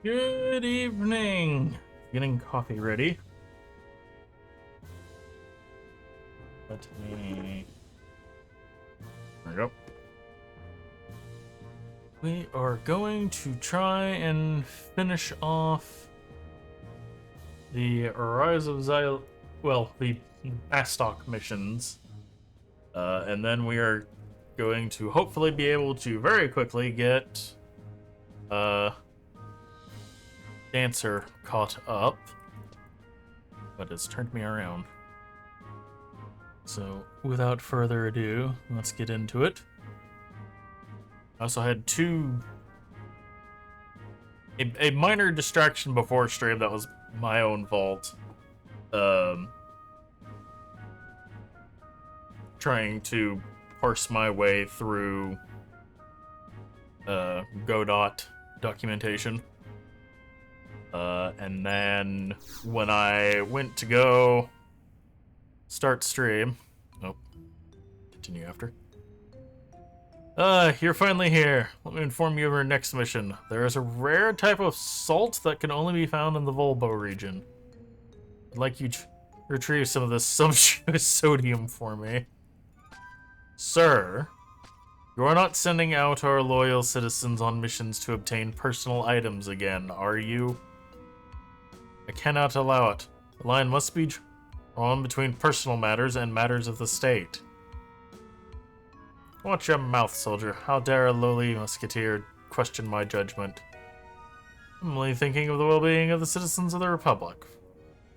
Good evening. Getting coffee ready. Let me. There we go. We are going to try and finish off the Rise of Ze'ev, the Astok missions, and then we are going to hopefully be able to very quickly get Dancer caught up, but it's turned me around. So, without further ado, let's get into it. I also had a minor distraction before stream that was my own fault. Trying to parse my way through Godot documentation. And then when I went to go start stream, continue after. You're finally here. Let me inform you of our next mission. There is a rare type of salt that can only be found in the Volbo region. I'd like you to retrieve some of this sumptuous sodium for me. Sir, you are not sending out our loyal citizens on missions to obtain personal items again, are you? I cannot allow it. The line must be drawn between personal matters and matters of the state. Watch your mouth, soldier. How dare a lowly musketeer question my judgment? I'm only thinking of the well-being of the citizens of the Republic.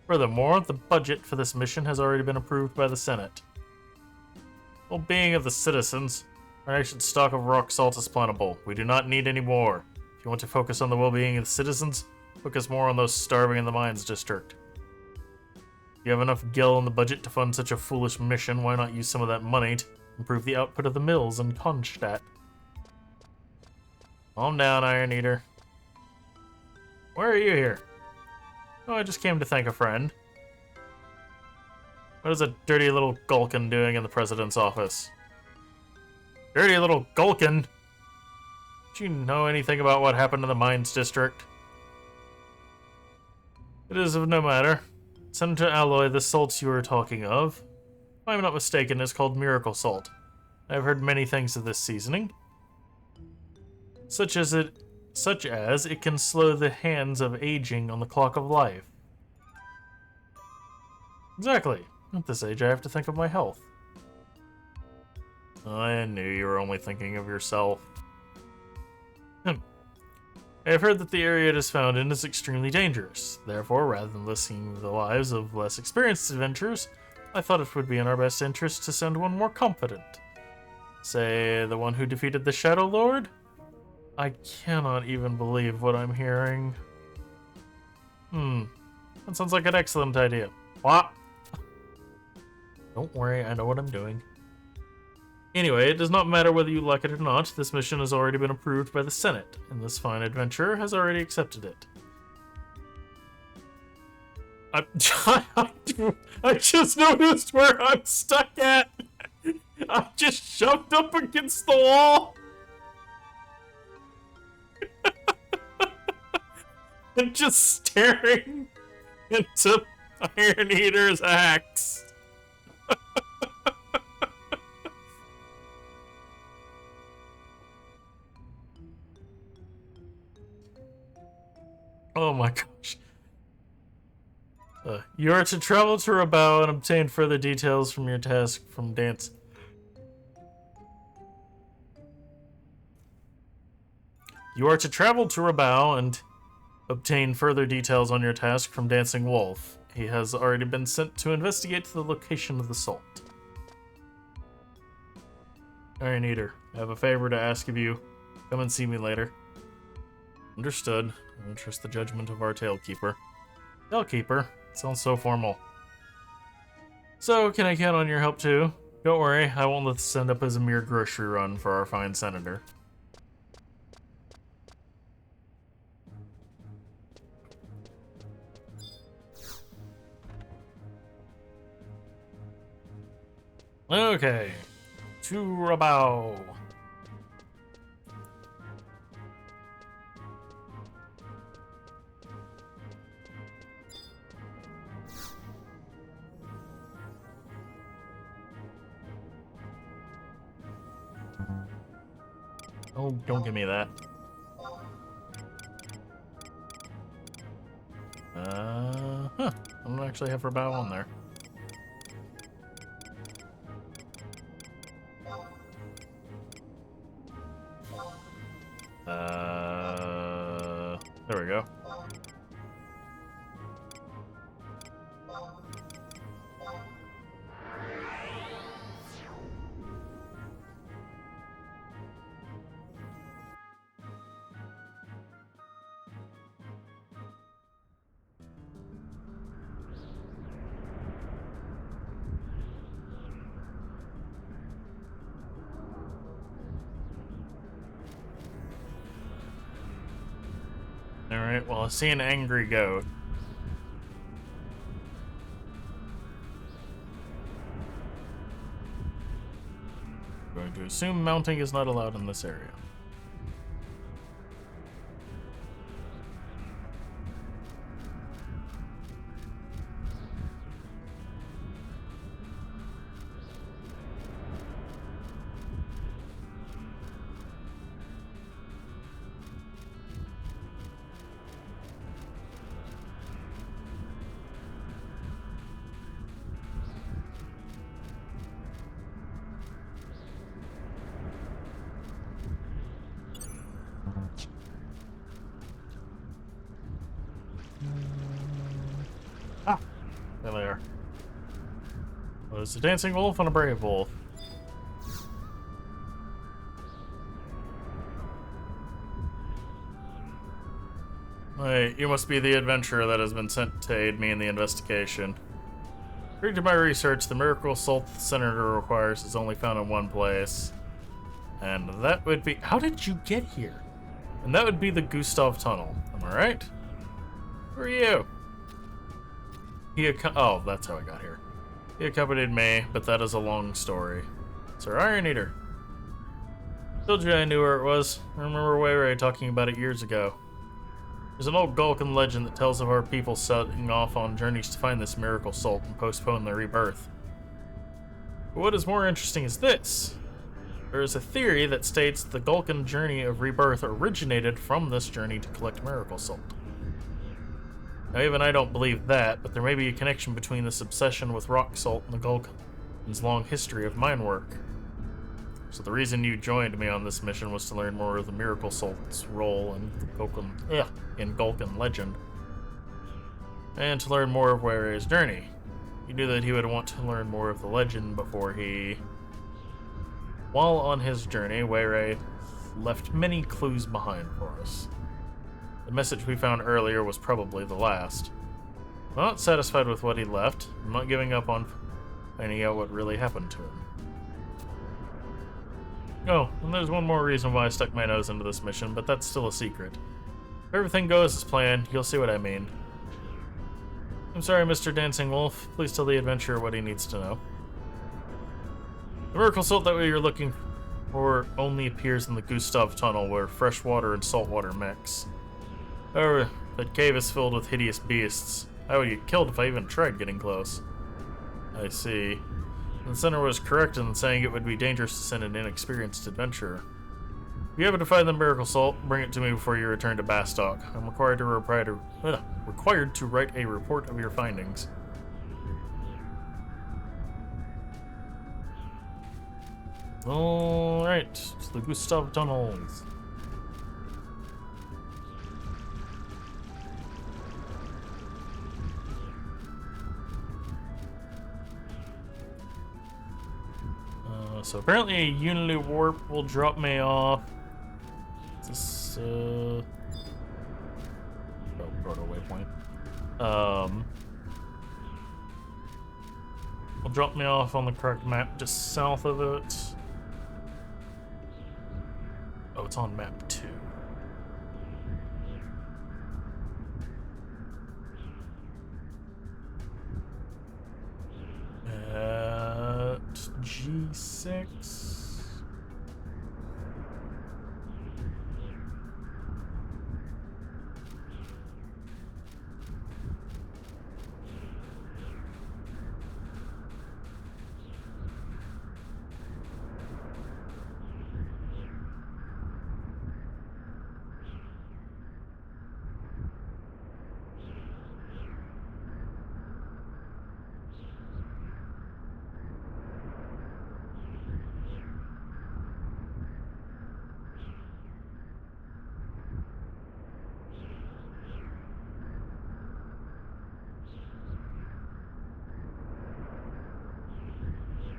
Furthermore, the budget for this mission has already been approved by the Senate. Well-being of the citizens. Our nation's stock of rock salt is plentiful. We do not need any more. If you want to focus on the well-being of the citizens, focus more on those starving in the mines district. If you have enough gil in the budget to fund such a foolish mission, why not use some of that money to improve the output of the mills in Kronstadt? Calm down, Iron Eater. Why are you here? Oh, I just came to thank a friend. What is a dirty little Gulkin doing in the president's office? Dirty little Gulkin? Do you know anything about what happened in the mines district? It is of no matter. Senator Alloy, the salt you are talking of, if I am not mistaken, is called Miracle Salt. I have heard many things of this seasoning. Such as it can slow the hands of aging on the clock of life. Exactly. At this age, I have to think of my health. I knew you were only thinking of yourself. I have heard that the area it is found in is extremely dangerous. Therefore, rather than risking the lives of less experienced adventurers, I thought it would be in our best interest to send one more competent. Say, the one who defeated the Shadow Lord? I cannot even believe what I'm hearing. That sounds like an excellent idea. What? Don't worry, I know what I'm doing. Anyway, it does not matter whether you like it or not, this mission has already been approved by the Senate, and this fine adventurer has already accepted it. I just noticed where I'm stuck at! I just shoved up against the wall! I'm just staring into Iron Eater's axe. Oh my gosh. You are to travel to Rabao and obtain further details from your task from Dance. You are to travel to Rabao and obtain further details on your task from Dancing Wolf. He has already been sent to investigate the location of the salt. Iron Eater, I have a favor to ask of you. Come and see me later. Understood. I will trust the judgment of our Tailkeeper. Tailkeeper? Sounds so formal. So, can I count on your help too? Don't worry, I won't let this end up as a mere grocery run for our fine senator. Okay. To Rabao. Oh, don't give me that. Huh. I don't actually have her bow on there. There we go. Alright, well, I see an angry goat. I'm going to assume mounting is not allowed in this area. Ah, there they are. Well, it's a dancing wolf and a brave wolf. Wait, you must be the adventurer that has been sent to aid me in the investigation. According to my research, the miracle salt the senator requires is only found in one place. And that would be... How did you get here? And that would be the Gustav Tunnel. Am I right? Who are you? Oh, that's how I got here. He accompanied me, but that is a long story. Sir Iron Eater. Told you I knew where it was. I remember Wayray talking about it years ago. There's an old Gulkan legend that tells of our people setting off on journeys to find this miracle salt and postpone their rebirth. But what is more interesting is this. There is a theory that states the Gulkan journey of rebirth originated from this journey to collect miracle salt. Now, even I don't believe that, but there may be a connection between this obsession with rock salt and the Gulkan's long history of mine work. So the reason you joined me on this mission was to learn more of the miracle salt's role in Gulkan legend, and to learn more of Wayray's journey. You knew that he would want to learn more of the legend before he... While on his journey, Wayray left many clues behind for us. The message we found earlier was probably the last. I'm not satisfied with what he left. I'm not giving up on finding out what really happened to him. Oh, and there's one more reason why I stuck my nose into this mission, but that's still a secret. If everything goes as planned, you'll see what I mean. I'm sorry, Mr. Dancing Wolf. Please tell the adventurer what he needs to know. The miracle salt that you're looking for only appears in the Gustav Tunnel, where fresh water and salt water mix. However, that cave is filled with hideous beasts. I would get killed if I even tried getting close. I see. The center was correct in saying it would be dangerous to send an inexperienced adventurer. If you happen to find the miracle salt, bring it to me before you return to Bastok. I'm required to write a report of your findings. Alright, to the Gustav Tunnels. So apparently a Unity Warp will drop me off. Is this, oh, proto waypoint. Will drop me off on the correct map just south of it. Oh, it's on map 2. G6.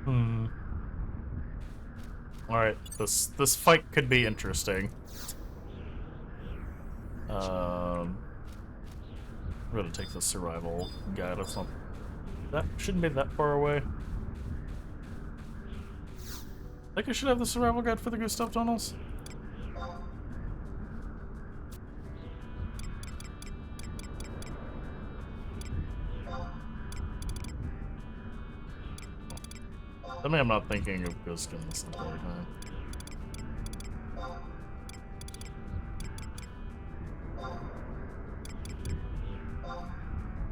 Hmm. Alright, this fight could be interesting. We're gonna take the survival guide. That's not, that shouldn't be that far away. I think I should have the survival guide for the Gustav tunnels. I mean, I'm not thinking of ghost skin this entire time.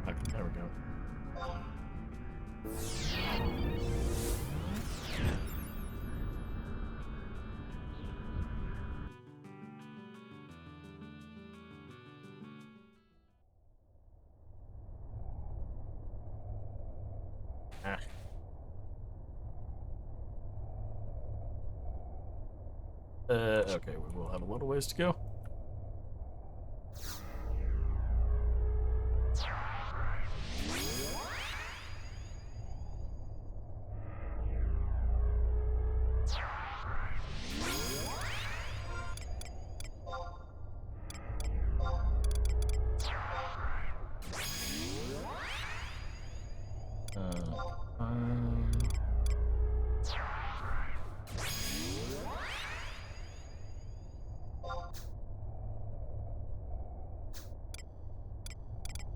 Okay, there we go. Ah. Okay, we will have a little ways to go.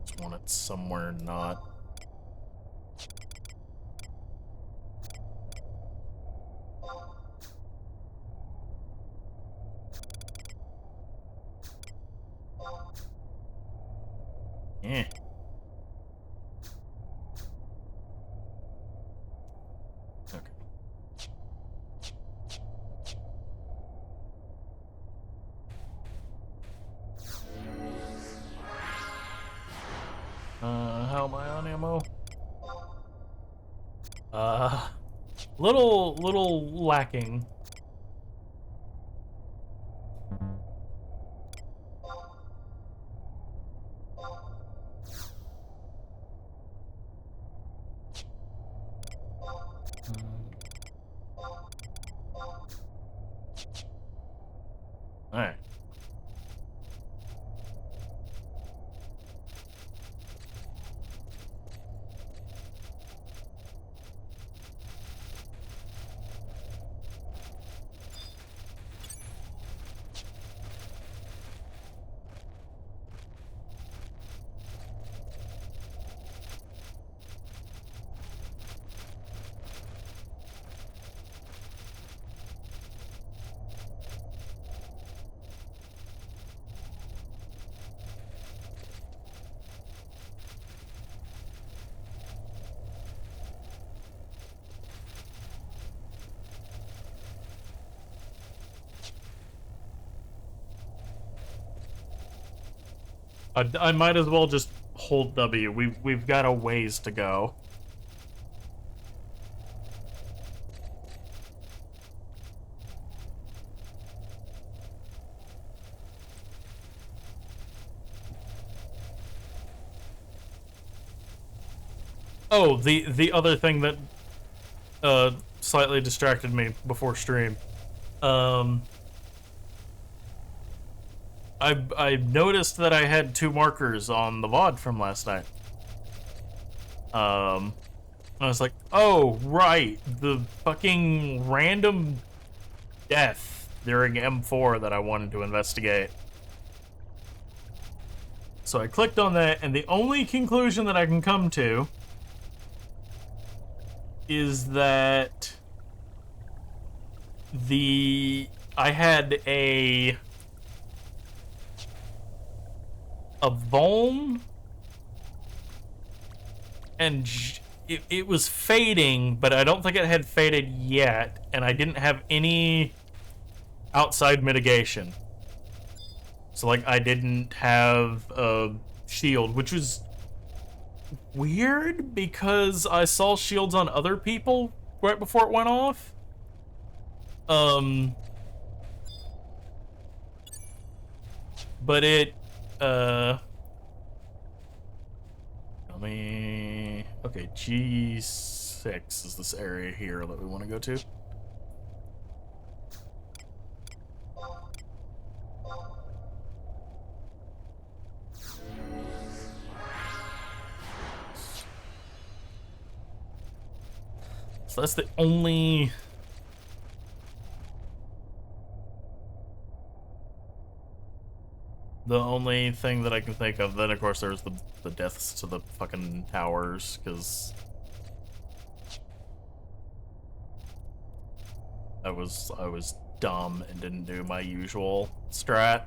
Just want it somewhere not. Eh. Okay. How am I on ammo? Little lacking. Alright. I might as well just hold W. We've got a ways to go. Oh, the other thing that slightly distracted me before stream. I noticed that I had 2 markers on the VOD from last night. I was like, oh, right, the fucking random death during M4 that I wanted to investigate. So I clicked on that, and the only conclusion that I can come to is that I had a Vuln, and it was fading, but I don't think it had faded yet, and I didn't have any outside mitigation. So, like, I didn't have a shield, which was weird because I saw shields on other people right before it went off. But it, okay, jeez. 6 is this area here that we want to go to. So that's the only... thing that I can think of. Then, of course, there's the deaths to the fucking towers, because I was dumb and didn't do my usual strat.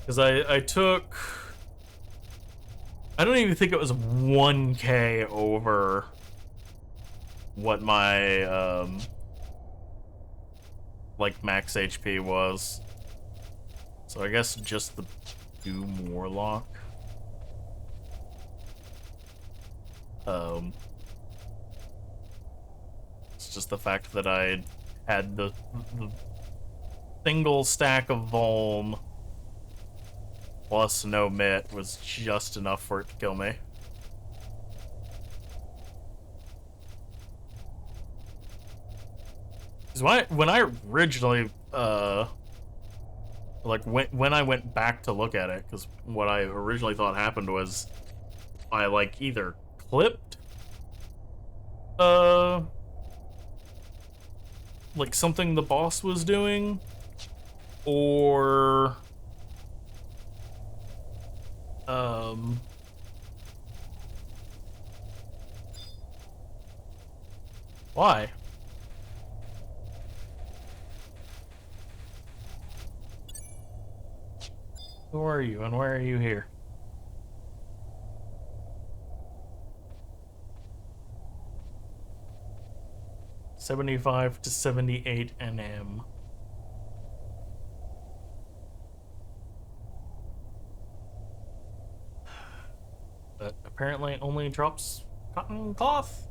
Because I took... I don't even think it was 1k over what my, like, max HP was. So I guess just the Doom Warlock. It's just the fact that I had the single stack of Vuln plus no mit was just enough for it to kill me. Because when I originally, like, when I went back to look at it, because what I originally thought happened was I, like, either clipped, like, something the boss was doing, or... Why? Who are you and why are you here? $75 to $78 NM. But apparently only drops cotton cloth.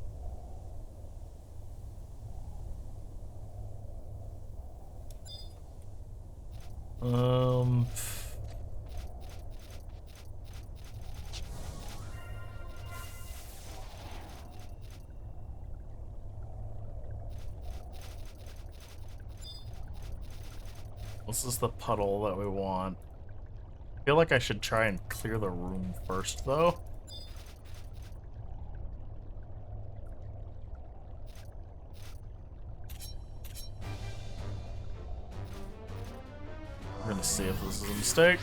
This is the puddle that we want. I feel like I should try and clear the room first, though. We're gonna see if this is a mistake.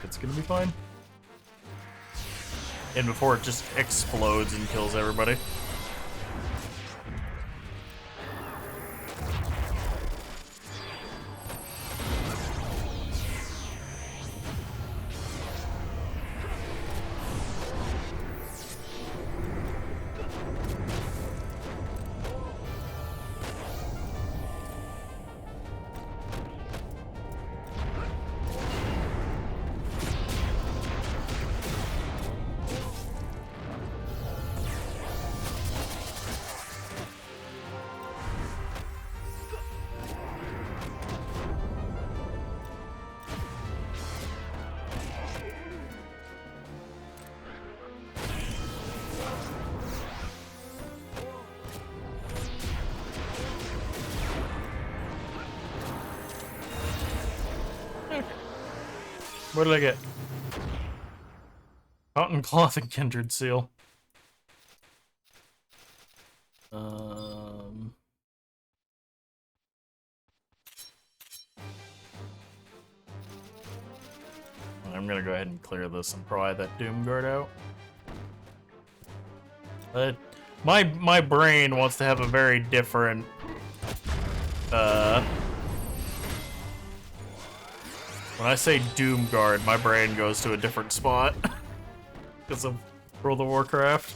It's gonna be fine. And before it just explodes and kills everybody. What did I get? Cotton cloth and kindred seal. I'm gonna go ahead and clear this and pry that Doom Guard out. My brain wants to have a very different when I say Doom Guard, my brain goes to a different spot because of World of Warcraft.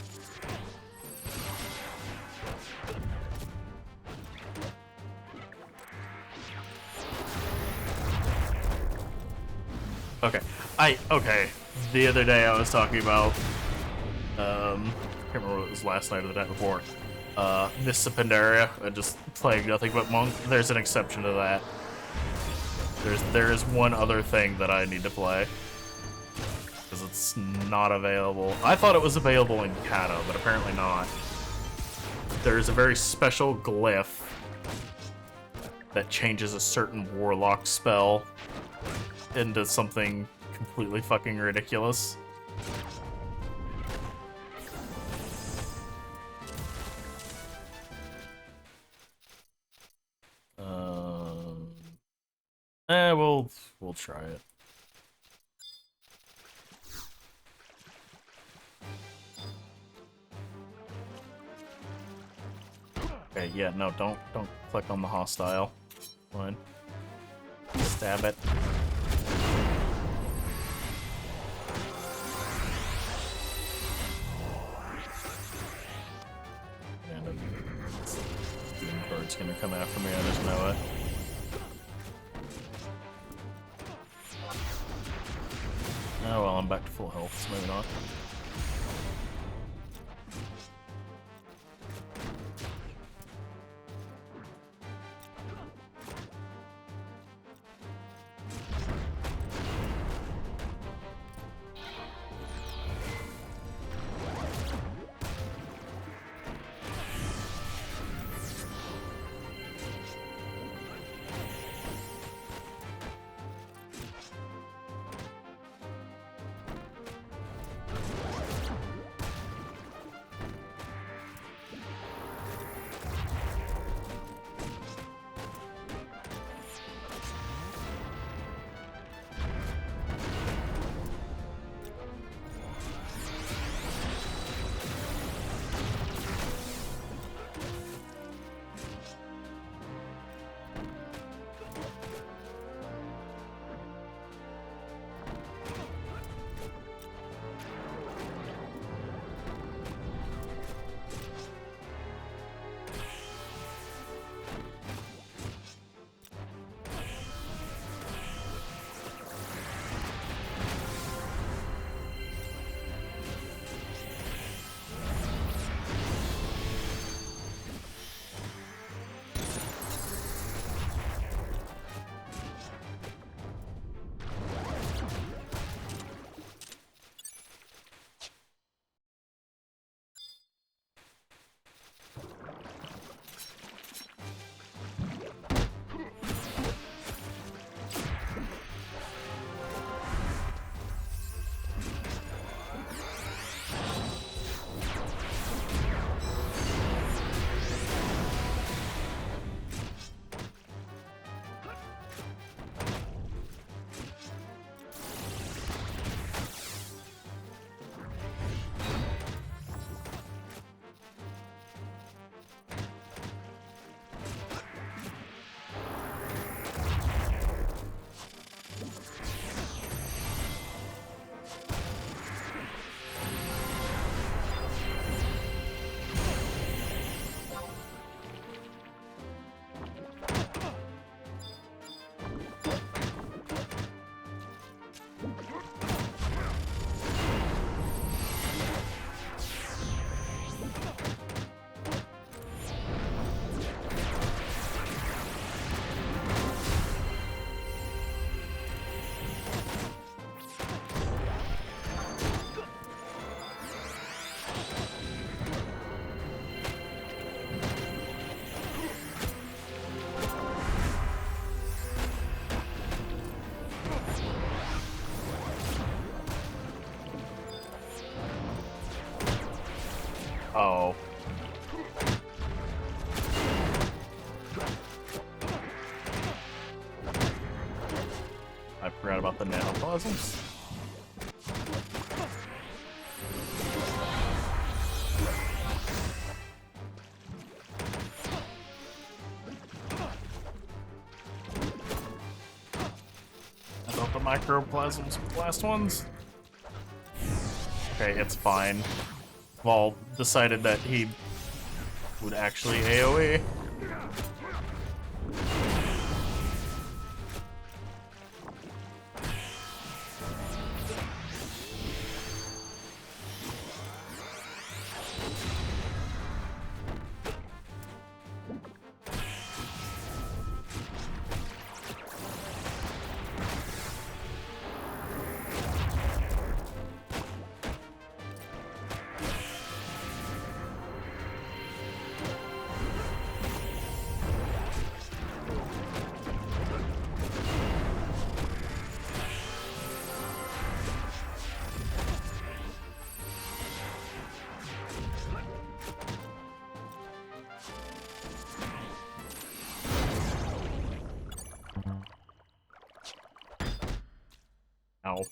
Okay. The other day I was talking about I can't remember what it was last night or the night before. Mists of Pandaria and just playing nothing but monk. There's an exception to that. There is one other thing that I need to play. Because it's not available. I thought it was available in Kata, but apparently not. There's a very special glyph that changes a certain warlock spell into something completely fucking ridiculous. We'll try it. Okay, yeah, no, don't click on the hostile. Fine. Stab it. And a demon card's gonna come after me, I just know it. Oh well, I'm back to full health, so maybe not. Oh. I forgot about the nanoplasms. I thought the microplasms were the last ones. Okay, it's fine. Vol decided that he would actually AoE. Ow.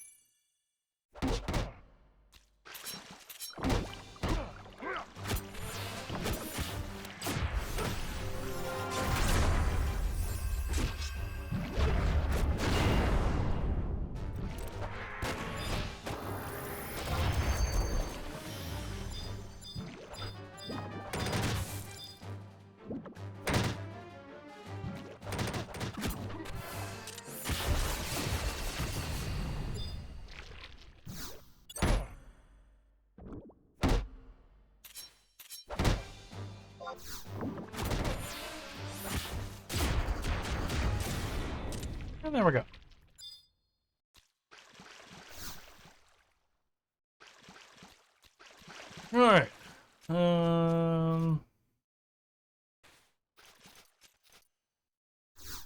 And there we go. Alright.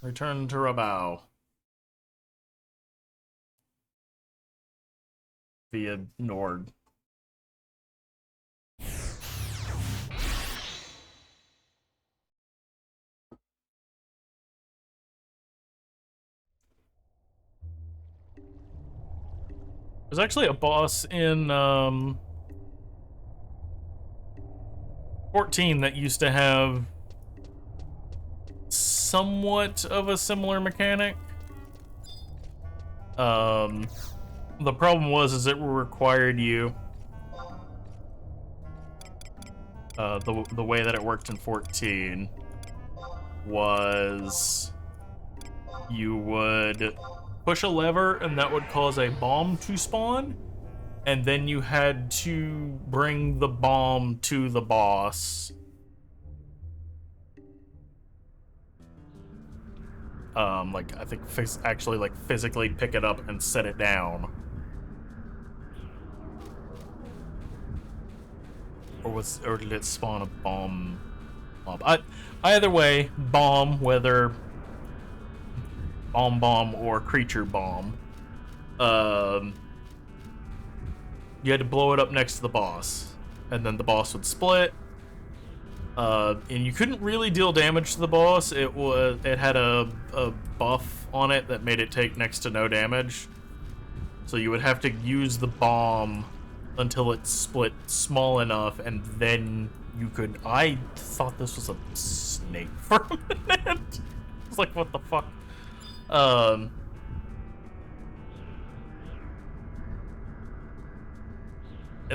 Return to Rabao. Via Nord. There's actually a boss in 14 that used to have somewhat of a similar mechanic. The problem was it required you the way that it worked in 14 was you would push a lever and that would cause a bomb to spawn, and then you had to bring the bomb to the boss. Like, I think actually, like, physically pick it up and set it down. Or did it spawn a bomb? Either way, bomb, whether bomb or creature bomb, you had to blow it up next to the boss, and then the boss would split. And you couldn't really deal damage to the boss. It had a buff on it that made it take next to no damage. So you would have to use the bomb until it split small enough, and then you could... I thought this was a snake for a minute. I was like, what the fuck? And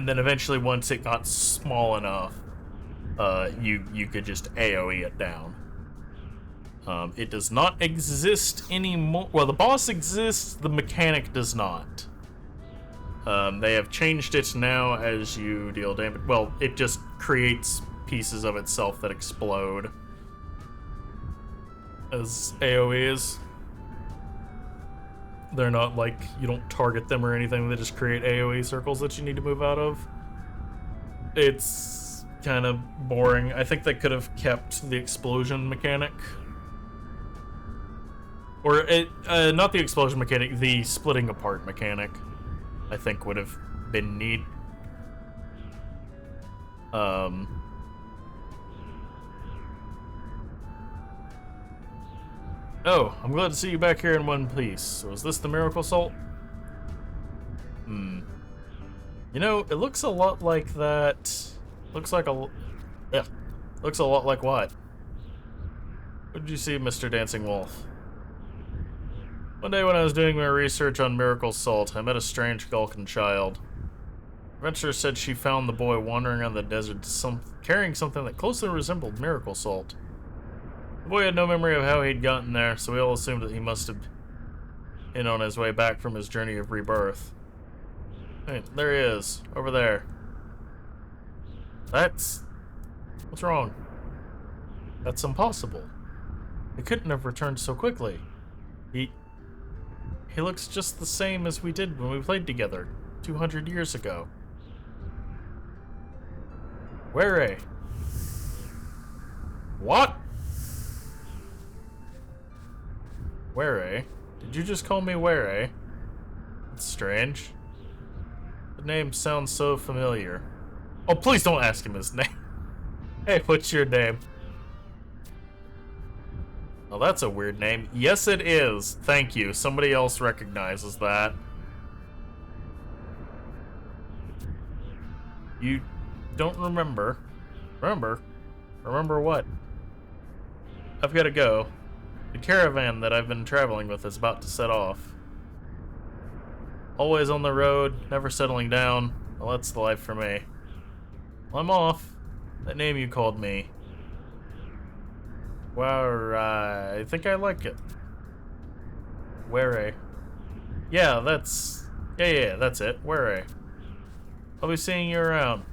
then eventually, once it got small enough, you could just AoE it down. It does not exist anymore. Well, the boss exists, the mechanic does not. They have changed it now as you deal damage. Well, it just creates pieces of itself that explode as AoEs. They're not like, you don't target them or anything, they just create AoE circles that you need to move out of. It's kind of boring. I think they could have kept the explosion mechanic. Or, not the explosion mechanic, the splitting apart mechanic, I think would have been neat. Oh, I'm glad to see you back here in one piece. So is this the Miracle Salt? You know, it looks a lot like that. Looks like a... Yeah. Looks a lot like what? What did you see, Mr. Dancing Wolf? One day when I was doing my research on Miracle Salt, I met a strange Gulkan child. Adventurer said she found the boy wandering around the desert, carrying something that closely resembled miracle salt. The boy had no memory of how he'd gotten there, so we all assumed that he must have been on his way back from his journey of rebirth. Hey, there he is, over there. What's wrong? That's impossible. He couldn't have returned so quickly. He looks just the same as we did when we played together 200 years ago. Where? What? Where? Did you just call me Where? That's strange. The name sounds so familiar. Oh, please don't ask him his name. Hey, what's your name? Oh, that's a weird name. Yes, it is. Thank you. Somebody else recognizes that. You don't remember. Remember? Remember what? I've got to go. The caravan that I've been traveling with is about to set off. Always on the road, never settling down. Well, that's the life for me. Well, I'm off. That name you called me. Well, I think I like it. Where? Yeah, that's... Yeah, that's it. Where? I'll be seeing you around.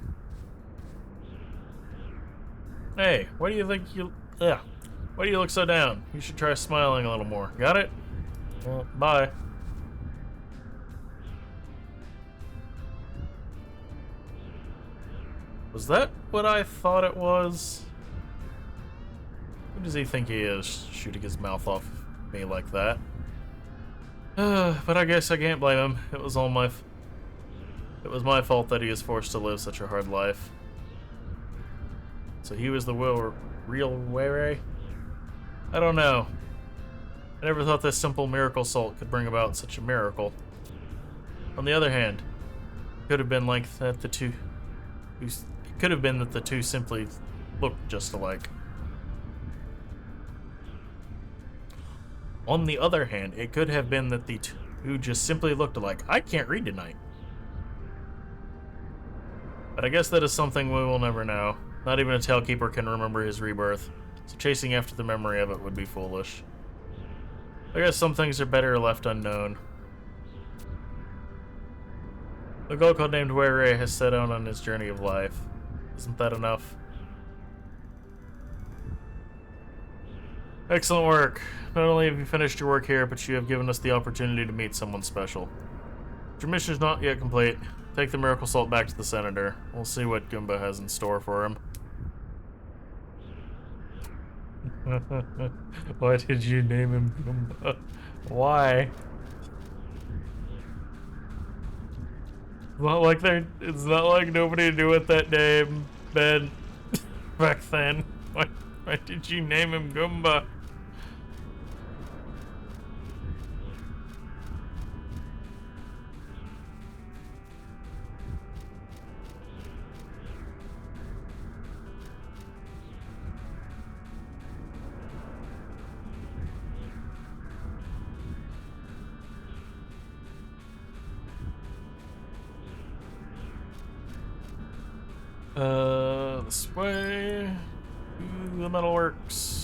Hey, why do you think you... Yeah. Why do you look so down? You should try smiling a little more. Got it? Well, bye. Was that what I thought it was? Who does he think he is, shooting his mouth off me like that? But I guess I can't blame him. It was my fault that he is forced to live such a hard life. So he was the real Were? I don't know. I never thought this simple miracle salt could bring about such a miracle. On the other hand, it could have been like that the two... It could have been that the two simply looked just alike. On the other hand, it could have been that the two just simply looked alike. I can't read tonight. But I guess that is something we will never know. Not even a Talekeeper can remember his rebirth, so chasing after the memory of it would be foolish. I guess some things are better left unknown. The Golko named Were has set out on his journey of life. Isn't that enough? Excellent work. Not only have you finished your work here, but you have given us the opportunity to meet someone special. But your mission is not yet complete. Take the miracle salt back to the senator. We'll see what Goomba has in store for him. Why did you name him Goomba? Why? It's not like nobody knew what that name meant back then. Why did you name him Goomba? This way to the metalworks.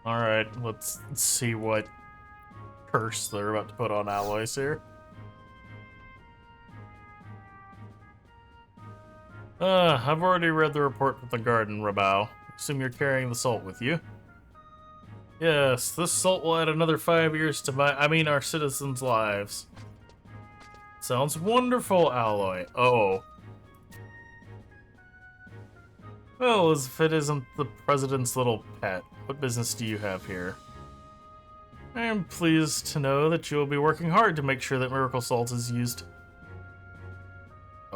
Alright, let's see what curse they're about to put on alloys here. I've already read the report from the garden, Rabao. Assume you're carrying the salt with you. Yes, this salt will add another 5 years to our citizens' lives. Sounds wonderful, Alloy. Oh. Well, as if it isn't the president's little pet, what business do you have here? I am pleased to know that you will be working hard to make sure that miracle salt is used.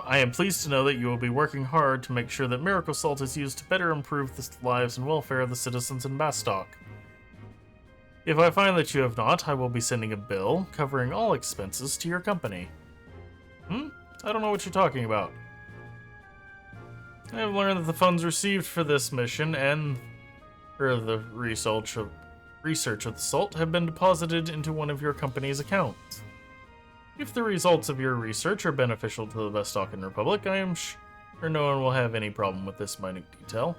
I am pleased to know that you will be working hard to make sure that miracle salt is used to better improve the lives and welfare of the citizens in Bastok. If I find that you have not, I will be sending a bill covering all expenses to your company. I don't know what you're talking about. I have learned that the funds received for this mission and for the research of the salt have been deposited into one of your company's accounts. If the results of your research are beneficial to the Vestokan Republic, I am sure no one will have any problem with this minute detail.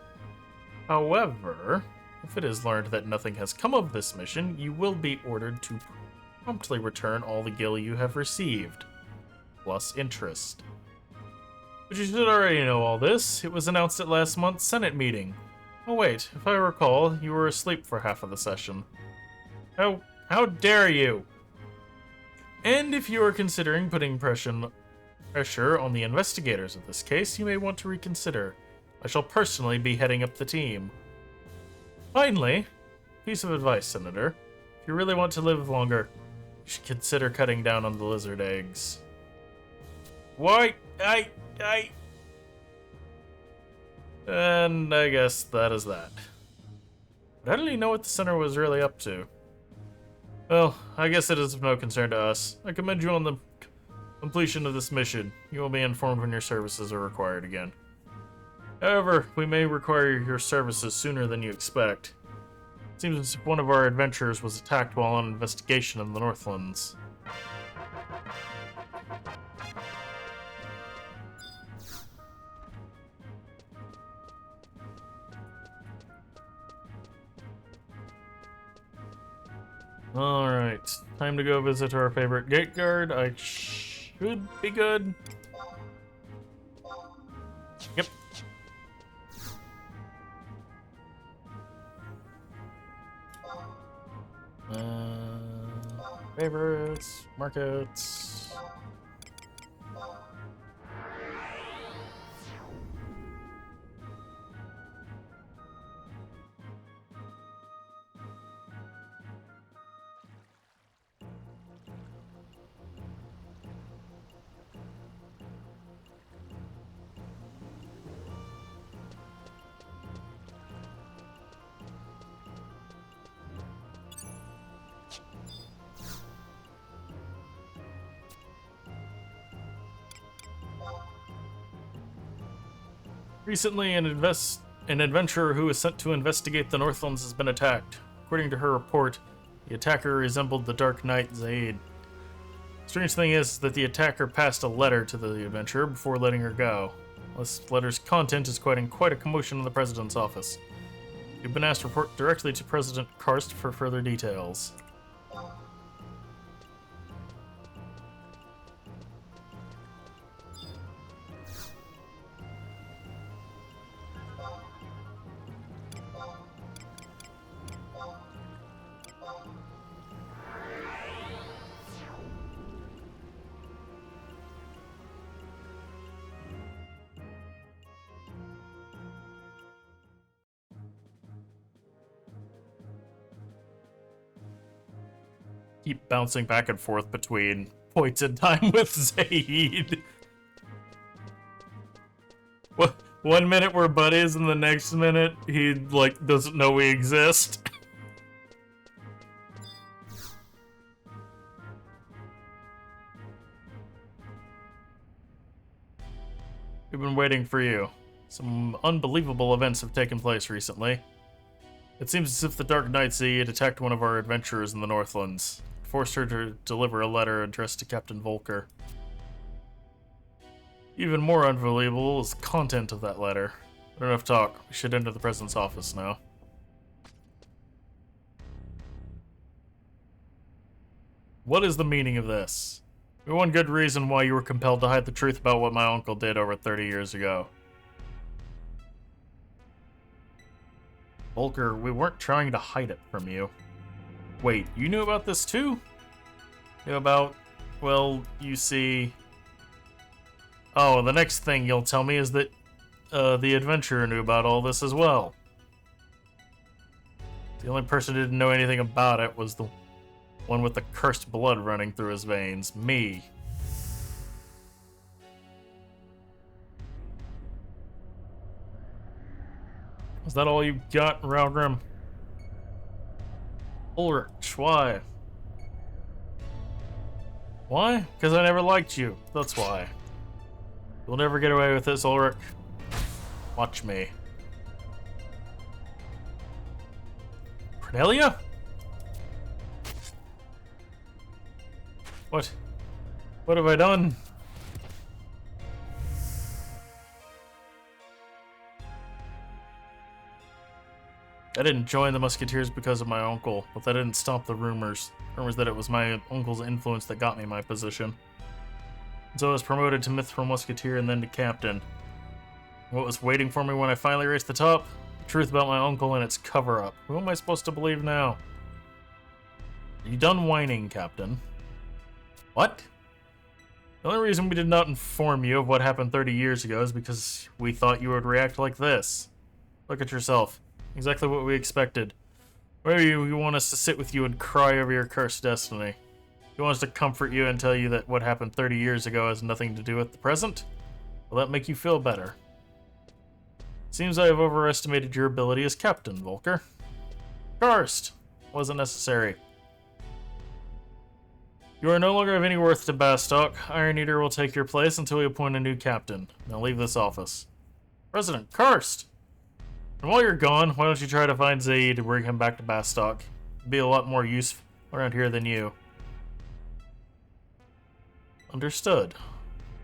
However, if it is learned that nothing has come of this mission, you will be ordered to promptly return all the gil you have received, plus interest. But you should already know all this. It was announced at last month's Senate meeting. Oh wait, if I recall, you were asleep for half of the session. How dare you! And if you are considering putting pressure on the investigators of this case, you may want to reconsider. I shall personally be heading up the team. Finally, piece of advice, Senator. If you really want to live longer, you should consider cutting down on the lizard eggs. Why? And I guess that is that. But how did he know what the center was really up to? Well, I guess it is of no concern to us. I commend you on the completion of this mission. You will be informed when your services are required again. However, we may require your services sooner than you expect. It seems as if one of our adventurers was attacked while on investigation in the Northlands. Alright, time to go visit our favorite gate guard. I should be good. Yep. Favorites, markets. Recently, an adventurer who was sent to investigate the Northlands has been attacked. According to her report, the attacker resembled the Dark Knight Ze'ev. Strange thing is that the attacker passed a letter to the adventurer before letting her go. This letter's content is quite a commotion in the President's office. You've been asked to report directly to President Karst for further details. Keep bouncing back and forth between points in time with Zaid. One minute we're buddies, and the next minute he doesn't know we exist. We've been waiting for you. Some unbelievable events have taken place recently. It seems as if the Dark Knight Ze'ev attacked one of our adventurers in the Northlands. Forced her to deliver a letter addressed to Captain Volker. Even more unbelievable is the content of that letter. But enough talk. We should enter the President's office now. What is the meaning of this? One good reason why you were compelled to hide the truth about what my uncle did over 30 years ago. Volker, we weren't trying to hide it from you. Wait, you knew about this too? Knew about, well, you see... Oh, the next thing you'll tell me is that the adventurer knew about all this as well. The only person who didn't know anything about it was the one with the cursed blood running through his veins, me. Is that all you got, Ralgrim? Ulrich, why? Why? Because I never liked you, that's why. You'll never get away with this, Ulrich. Watch me. Cornelia? What? What have I done? I didn't join the Musketeers because of my uncle, but that didn't stop the rumors. Rumors that it was my uncle's influence that got me my position. And so I was promoted to Mithril Musketeer and then to Captain. What was waiting for me when I finally reached the top? The truth about my uncle and its cover-up. Who am I supposed to believe now? Are you done whining, Captain? What? The only reason we did not inform you of what happened 30 years ago is because we thought you would react like this. Look at yourself. Exactly what we expected. Maybe you want us to sit with you and cry over your cursed destiny. You want us to comfort you and tell you that what happened 30 years ago has nothing to do with the present? Will that make you feel better? Seems I have overestimated your ability as captain, Volker. Cursed! Wasn't necessary. You are no longer of any worth to Bastock. Iron Eater will take your place until we appoint a new captain. Now leave this office. President, cursed! And while you're gone, why don't you try to find Ze'ev to bring him back to Bastock? He'd be a lot more useful around here than you. Understood.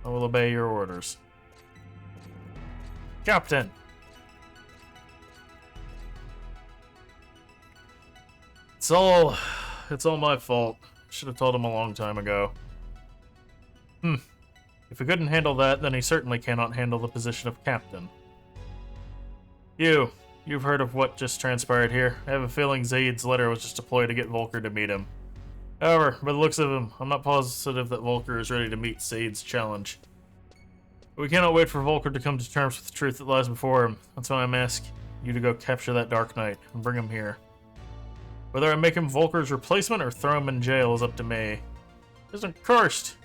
I will obey your orders. Captain! It's all my fault. Should have told him a long time ago. If he couldn't handle that, then he certainly cannot handle the position of captain. You've heard of what just transpired here. I have a feeling Ze'ev's letter was just a ploy to get Volker to meet him. However, by the looks of him, I'm not positive that Volker is ready to meet Ze'ev's challenge. We cannot wait for Volker to come to terms with the truth that lies before him. That's why I'm asking you to go capture that Dark Knight and bring him here. Whether I make him Volker's replacement or throw him in jail is up to me. Isn't cursed.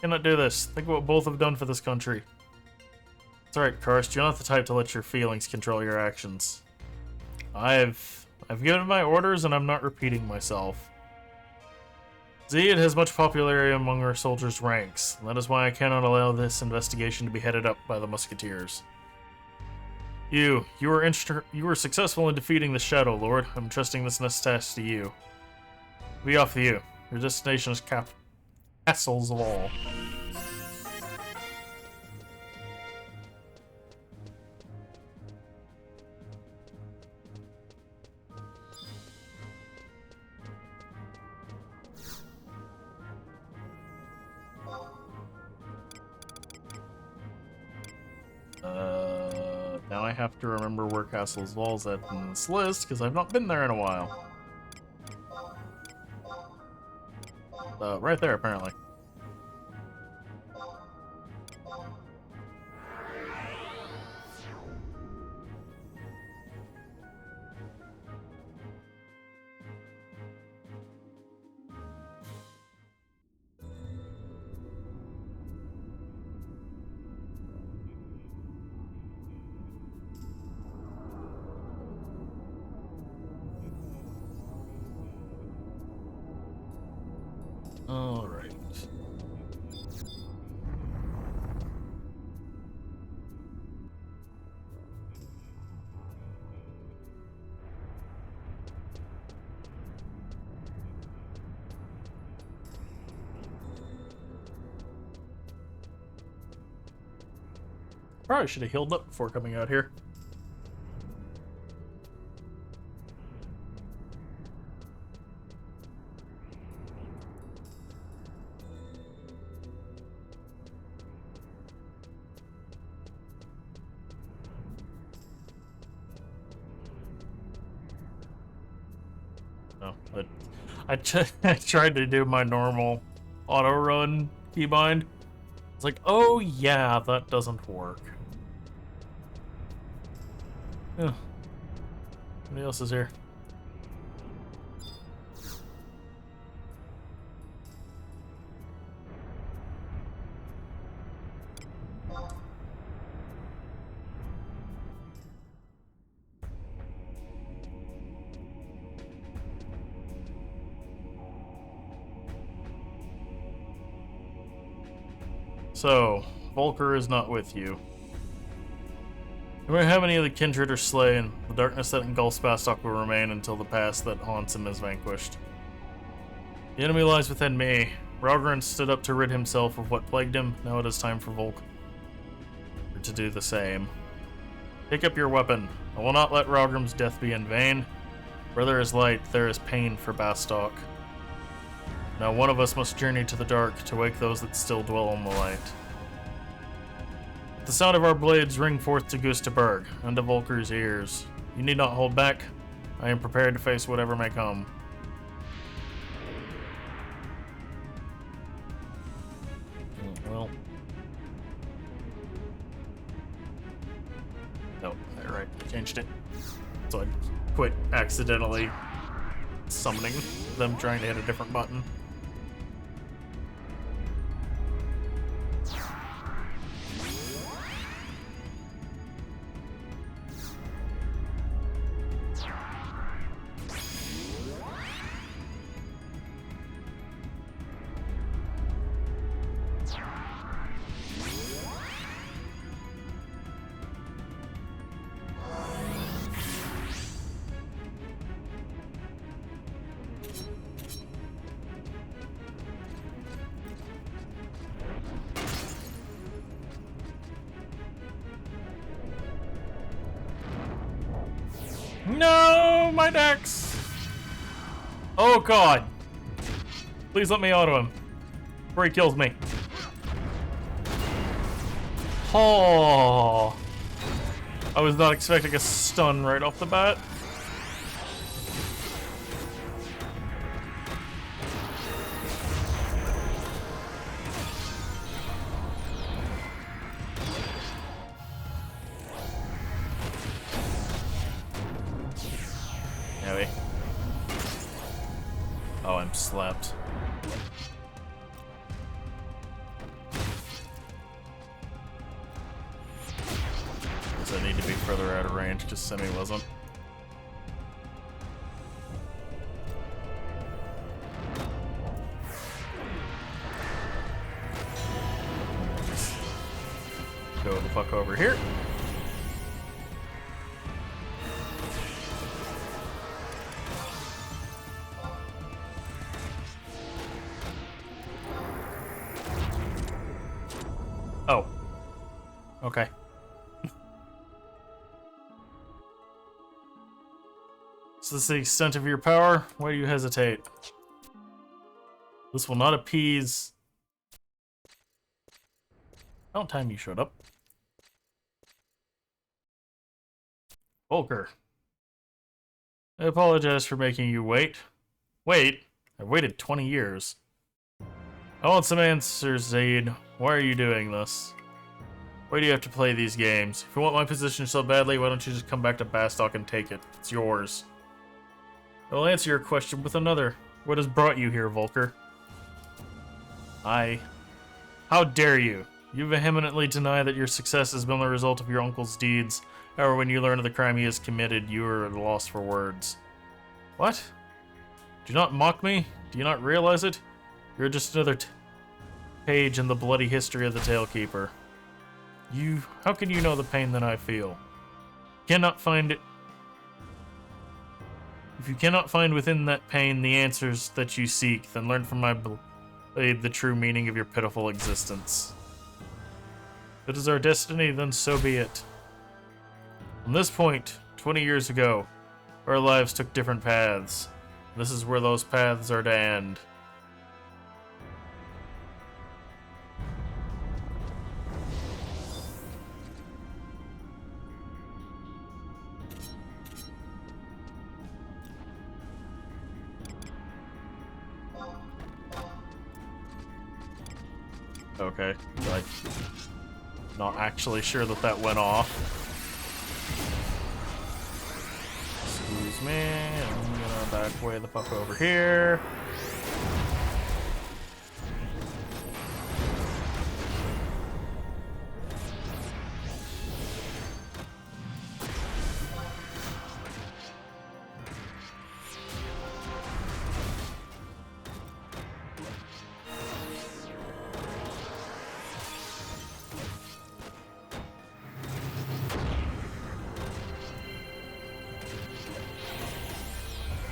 Cannot do this. Think of what both have done for this country. It's alright, Karst. You're not the type to let your feelings control your actions. I've given my orders and I'm not repeating myself. Ze'ev has much popularity among our soldiers' ranks. That is why I cannot allow this investigation to be headed up by the Musketeers. You were successful in defeating the Shadow Lord. I'm trusting this next task to you. Be off with you. Your destination is Castles of All. Now I have to remember where Castle's Wall's at in this list, because I've not been there in a while. Right there, apparently. All right. Probably should have healed up before coming out here. No, but I tried to do my normal auto run keybind. It's like, oh yeah, that doesn't work. Yeah. What else is here? So, Volker is not with you. No matter how many of the kindred are slain, the darkness that engulfs Bastok will remain until the past that haunts him is vanquished. The enemy lies within me. Ralgren stood up to rid himself of what plagued him. Now it is time for Volker to do the same. Pick up your weapon. I will not let Ralgrim's death be in vain. Where there is light, there is pain for Bastok. Now one of us must journey to the dark to wake those that still dwell on the light. Let the sound of our blades ring forth to Gustaberg, and to Volker's ears. You need not hold back. I am prepared to face whatever may come. Well. No, right, I changed it. So I quit accidentally summoning them trying to hit a different button. No, my dex! Oh god. Please let me auto him before he kills me. Oh. I was not expecting a stun right off the bat. Oh, I'm slapped. Guess I need to be further out of range because Semi wasn't. Just go the fuck over here. Oh. Okay. So this is the extent of your power? Why do you hesitate? This will not appease... About time you showed up. Volker. I apologize for making you wait. Wait? I've waited 20 years. I want some answers, Zaid. Why are you doing this? Why do you have to play these games? If you want my position so badly, why don't you just come back to Bastok and take it? It's yours. I'll answer your question with another. What has brought you here, Volker? How dare you? You vehemently deny that your success has been the result of your uncle's deeds. However, when you learn of the crime he has committed, you are at a loss for words. What? Do you not mock me? Do you not realize it? You're just another page in the bloody history of the Talekeeper. How can you know the pain that I feel? Cannot find it. If you cannot find within that pain the answers that you seek, then learn from my blade the true meaning of your pitiful existence. If it is our destiny, then so be it. From this point, 20 years ago, our lives took different paths. This is where those paths are to end. Okay, like, not actually sure that that went off. Excuse me, I'm gonna back way the fuck over here.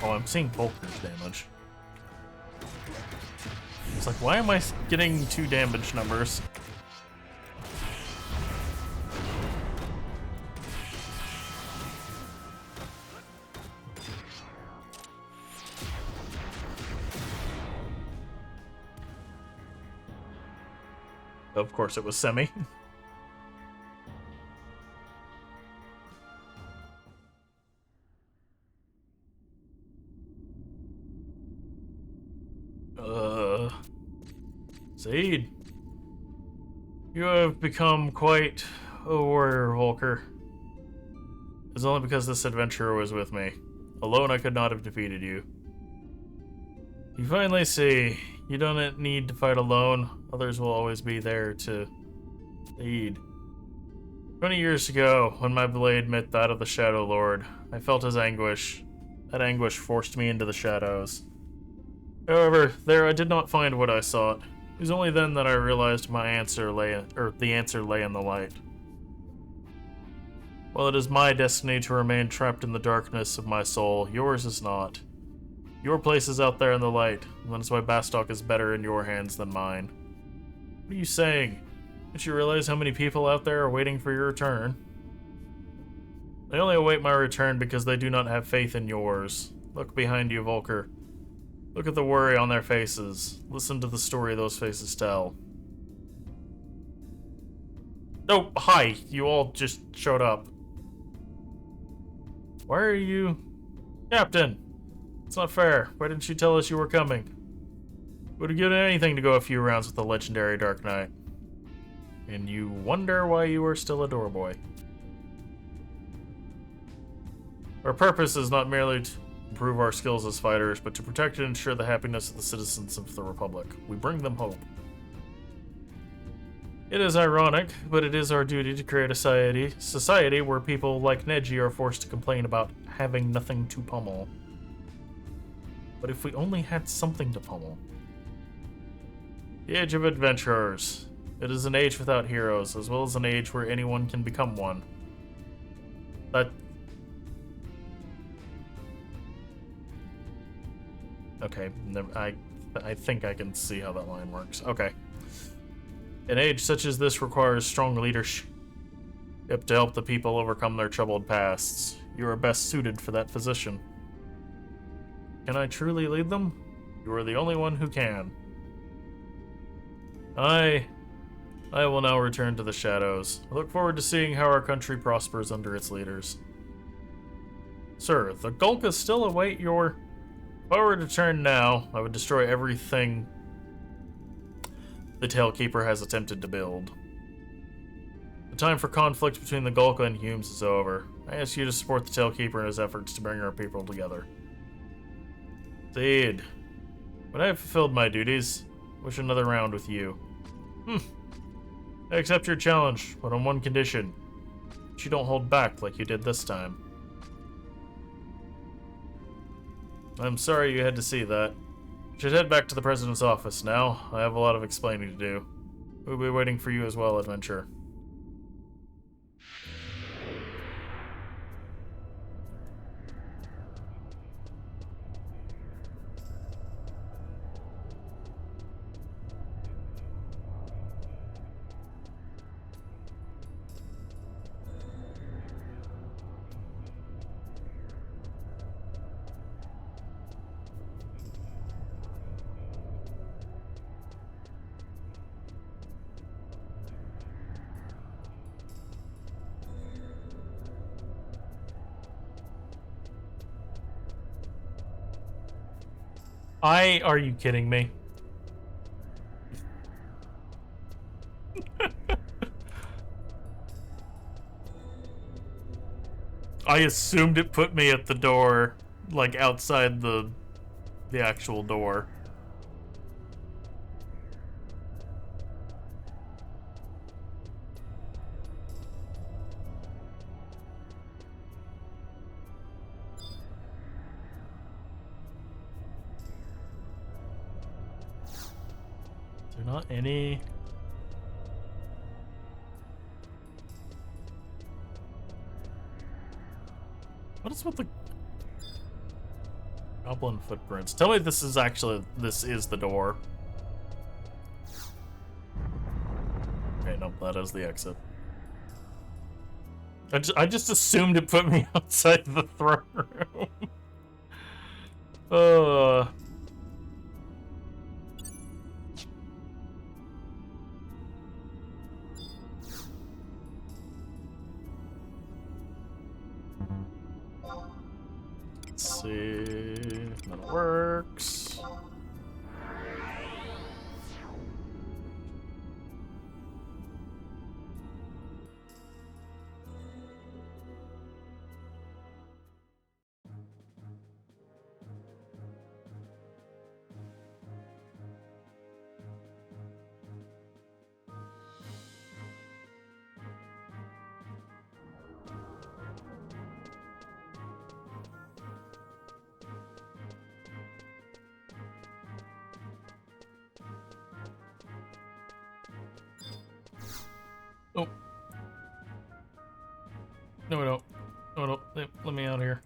Oh, I'm seeing Volker's damage. It's like, why am I getting 2 damage numbers? Of course it was Semi. Ze'ev, you have become quite a warrior, Volker. It's only because this adventurer was with me. Alone, I could not have defeated you. You finally see, you don't need to fight alone. Others will always be there to aid. 20 years ago, when my blade met that of the Shadow Lord, I felt his anguish. That anguish forced me into the shadows. However, there I did not find what I sought. It was only then that I realized the answer lay in the light. While it is my destiny to remain trapped in the darkness of my soul, yours is not. Your place is out there in the light, and that is why Bastok is better in your hands than mine. What are you saying? Don't you realize how many people out there are waiting for your return? They only await my return because they do not have faith in yours. Look behind you, Volker. Look at the worry on their faces. Listen to the story those faces tell. Oh, hi. You all just showed up. Why are you... Captain! It's not fair. Why didn't you tell us you were coming? Would have given anything to go a few rounds with the legendary Dark Knight. And you wonder why you are still a doorboy. Our purpose is not merely to improve our skills as fighters, but to protect and ensure the happiness of the citizens of the Republic. We bring them hope. It is ironic, but it is our duty to create a society where people like Neji are forced to complain about having nothing to pummel. But if we only had something to pummel. The Age of Adventurers. It is an age without heroes, as well as an age where anyone can become one. But... Okay, I think I can see how that line works. Okay. An age such as this requires strong leadership to help the people overcome their troubled pasts. You are best suited for that position. Can I truly lead them? You are the only one who can. I will now return to the shadows. I look forward to seeing how our country prospers under its leaders. Sir, the Gulkas still await your... If I were to turn now, I would destroy everything the Tailkeeper has attempted to build. The time for conflict between the Gulka and Humes is over. I ask you to support the Tailkeeper in his efforts to bring our people together. Ze'ev, when I have fulfilled my duties, I wish another round with you. I accept your challenge, but on one condition. That you don't hold back like you did this time. I'm sorry you had to see that. You should head back to the President's office now. I have a lot of explaining to do. We'll be waiting for you as well, Adventure. Are you kidding me? I assumed it put me at the door, like outside the actual door. Is there not any? What is with the goblin footprints? Tell me this is the door. Okay, nope, that is the exit. I just assumed it put me outside the throne room. Let's see if that works. Oh. No, no. No, no. Let me out of here.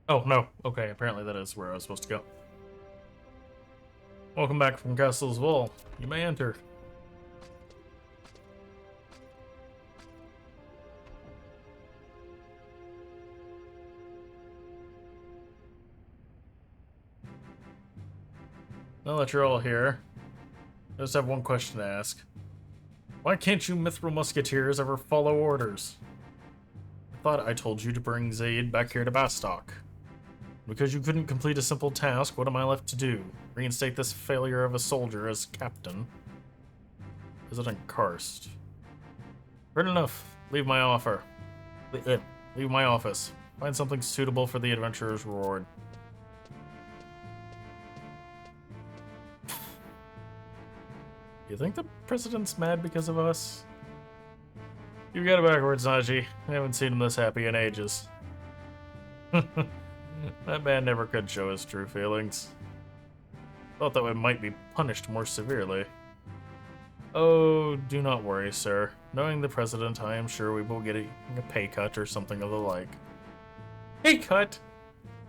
Oh, no. Okay, apparently that is where I was supposed to go. Welcome back from Castle's Wall. You may enter. Now that you're all here, I just have one question to ask. Why can't you Mithril Musketeers ever follow orders? I thought I told you to bring Ze'ev back here to Bastok. Because you couldn't complete a simple task, what am I left to do? Reinstate this failure of a soldier as captain? President Karst. Good enough. Leave my offer. Leave my office. Find something suitable for the adventurer's reward. You think the president's mad because of us? You got it backwards, Najee. I haven't seen him this happy in ages. That man never could show his true feelings. Thought that we might be punished more severely. Oh, do not worry, sir. Knowing the president, I am sure we will get a pay cut or something of the like. Pay cut?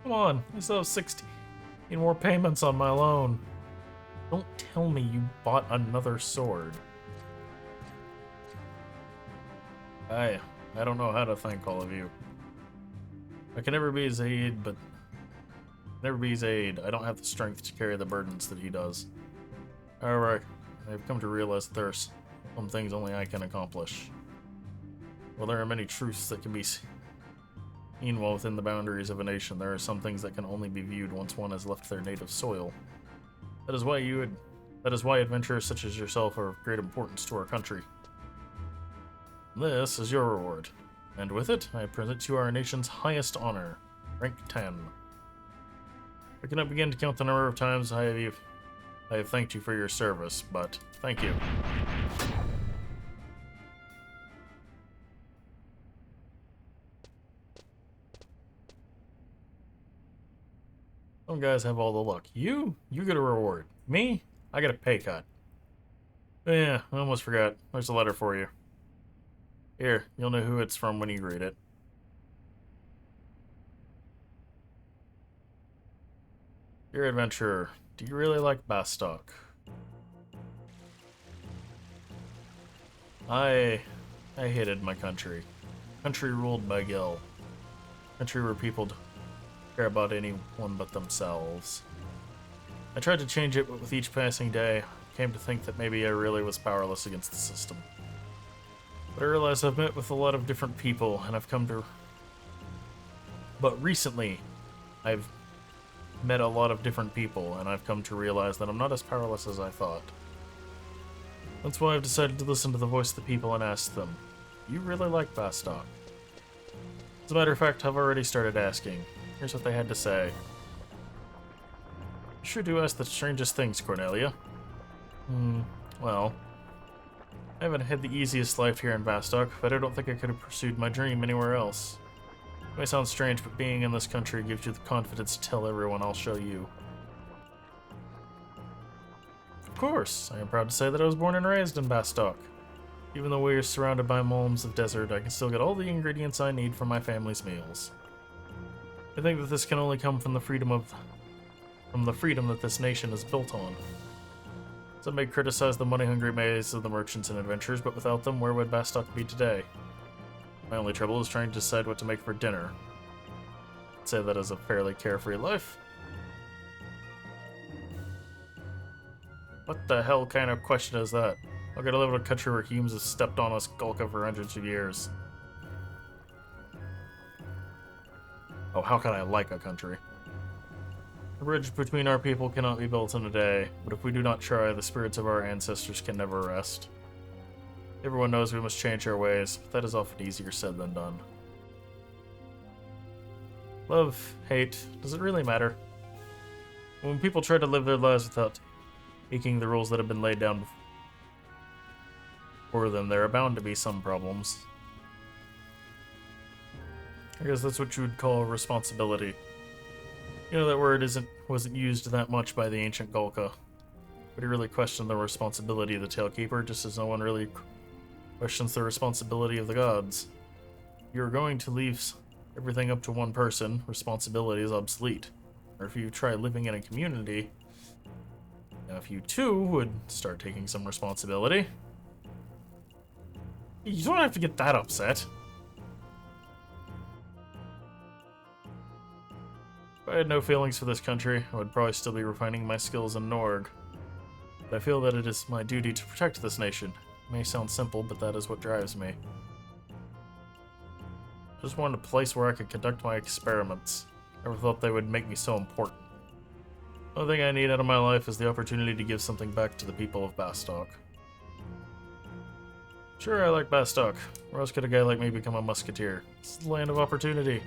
Come on, I still have 16 more payments on my loan. Don't tell me you bought another sword. I don't know how to thank all of you. I can never be his aide, but never be his aide. I don't have the strength to carry the burdens that he does. However, I've come to realize that there are some things only I can accomplish. While there are many truths that can be seen well within the boundaries of a nation, there are some things that can only be viewed once one has left their native soil. That is why adventurers such as yourself are of great importance to our country. This is your reward, and with it, I present you our nation's highest honor, rank 10. I cannot begin to count the number of times I have thanked you for your service, but thank you. Some guys have all the luck. You get a reward. Me? I get a pay cut. But yeah, I almost forgot. There's a letter for you. Here, you'll know who it's from when you read it. Dear adventurer, do you really like Bastok? I hated my country. Country ruled by Gil. Country where people care about anyone but themselves. I tried to change it, but with each passing day, I came to think that maybe I really was powerless against the system. But I realized I've met with a lot of different people, and I've come to... But recently, I've met a lot of different people, and I've come to realize that I'm not as powerless as I thought. That's why I've decided to listen to the voice of the people and ask them, "You really like Bastok?" As a matter of fact, I've already started asking. Here's what they had to say. "You sure do ask the strangest things, Cornelia." Well, I haven't had the easiest life here in Bastok, but I don't think I could have pursued my dream anywhere else. It may sound strange, but being in this country gives you the confidence to tell everyone I'll show you. Of course, I am proud to say that I was born and raised in Bastok. Even though we are surrounded by mounds of desert, I can still get all the ingredients I need for my family's meals. I think that this can only come from the freedom that this nation is built on. Some may criticize the money-hungry maze of the merchants and adventurers, but without them, where would Bastok be today? My only trouble is trying to decide what to make for dinner. I'd say that is a fairly carefree life. What the hell kind of question is that? I'll get to live in a country where humans have stepped on us Golka for hundreds of years. Oh, how can I like a country? The bridge between our people cannot be built in a day, but if we do not try, the spirits of our ancestors can never rest. Everyone knows we must change our ways, but that is often easier said than done. Love, hate, does it really matter? When people try to live their lives without making the rules that have been laid down for them, there are bound to be some problems. I guess that's what you would call responsibility. You know, that word wasn't used that much by the ancient Golka. But he really questioned the responsibility of the Tailkeeper, just as no one really questions the responsibility of the gods. If you're going to leave everything up to one person, responsibility is obsolete. Or if you try living in a community, now if you too would start taking some responsibility. You don't have to get that upset. If I had no feelings for this country, I would probably still be refining my skills in Norg. But I feel that it is my duty to protect this nation. It may sound simple, but that is what drives me. I just wanted a place where I could conduct my experiments. I never thought they would make me so important. The only thing I need out of my life is the opportunity to give something back to the people of Bastok. Sure, I like Bastok. Where else could a guy like me become a musketeer? It's the land of opportunity.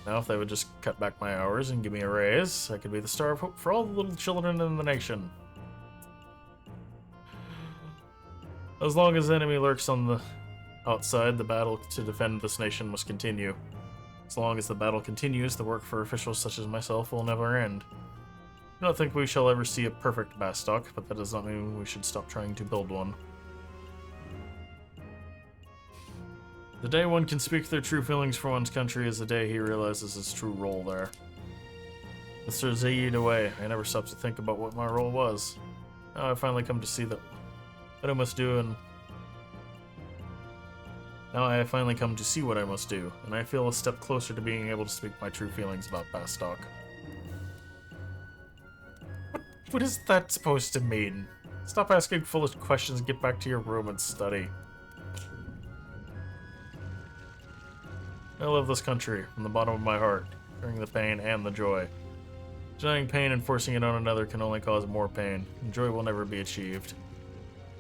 Now, if they would just cut back my hours and give me a raise, I could be the star of hope for all the little children in the nation. As long as the enemy lurks on the outside, the battle to defend this nation must continue. As long as the battle continues, the work for officials such as myself will never end. I don't think we shall ever see a perfect Bastok, but that does not mean we should stop trying to build one. The day one can speak their true feelings for one's country is the day he realizes his true role there. With Sir Ze'ev away, I never stopped to think about what my role was. Now I finally come to see what I must do, and I feel a step closer to being able to speak my true feelings about Bastok. What is that supposed to mean? Stop asking foolish questions and get back to your room and study. I love this country from the bottom of my heart, sharing the pain and the joy. Denying pain and forcing it on another can only cause more pain, and joy will never be achieved.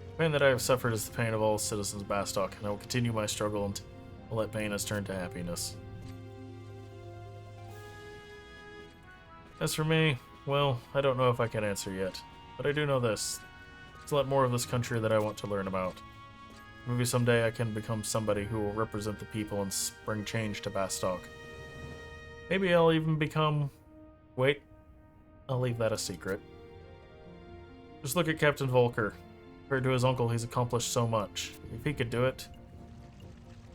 The pain that I have suffered is the pain of all citizens of Bastok, and I will continue my struggle until that pain has turned to happiness. As for me, well, I don't know if I can answer yet, but I do know this. There's a lot more of this country that I want to learn about. Maybe someday I can become somebody who will represent the people and bring change to Bastok. Maybe I'll even become... Wait, I'll leave that a secret. Just look at Captain Volker. Compared to his uncle, he's accomplished so much. If he could do it...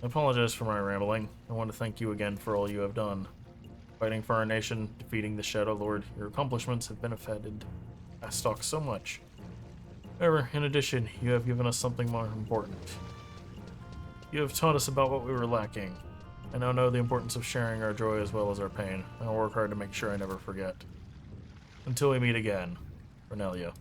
I apologize for my rambling. I want to thank you again for all you have done. Fighting for our nation, defeating the Shadow Lord, your accomplishments have benefited Bastok so much. However, in addition, you have given us something more important. You have taught us about what we were lacking. I now know the importance of sharing our joy as well as our pain. I'll work hard to make sure I never forget. Until we meet again, Cornelia.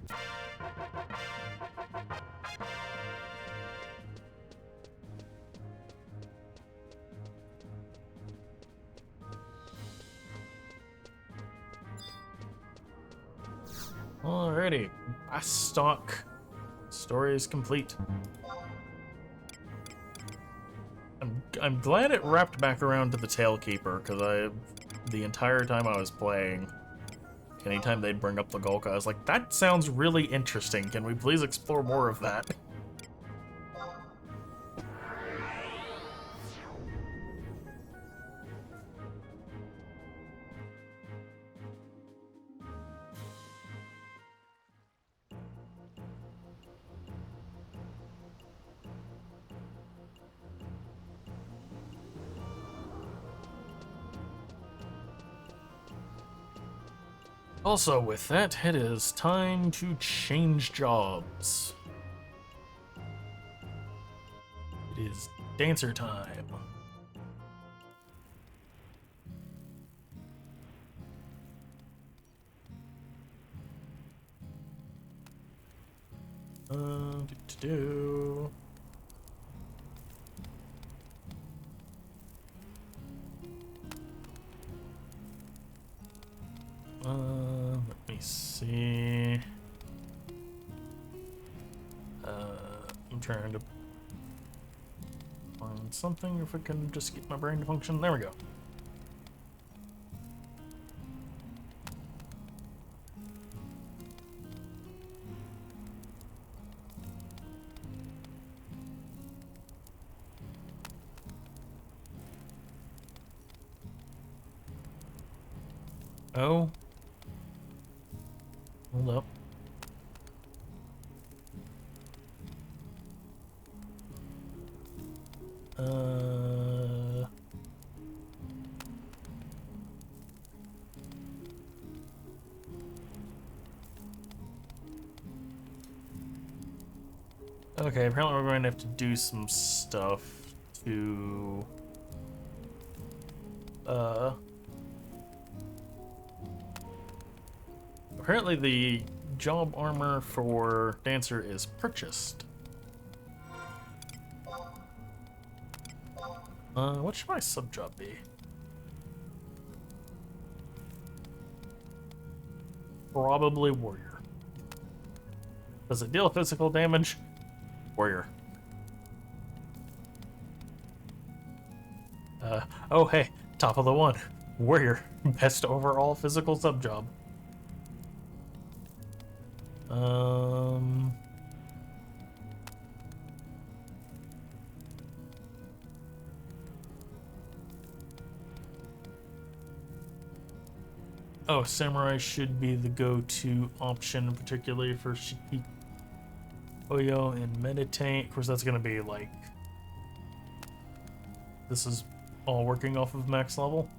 Alrighty, Bastok Story is complete. I'm glad it wrapped back around to the Tailkeeper, because the entire time I was playing, anytime they'd bring up the Golka, I was like, that sounds really interesting. Can we please explore more of that? Also, with that, it is time to change jobs. It is dancer time. Do. Let me see. I'm trying to find something if I can just get my brain to function. There we go. Oh. Hold up. Okay, apparently we're going to have to do some stuff to... Apparently the job armor for Dancer is purchased. What should my sub-job be? Probably Warrior. Does it deal physical damage? Warrior. Oh hey, top of the one. Warrior. Best overall physical sub-job. Oh, Samurai should be the go-to option, particularly for Shiki Oyo and Meditate. Of course, that's going to be like... This is all working off of max level.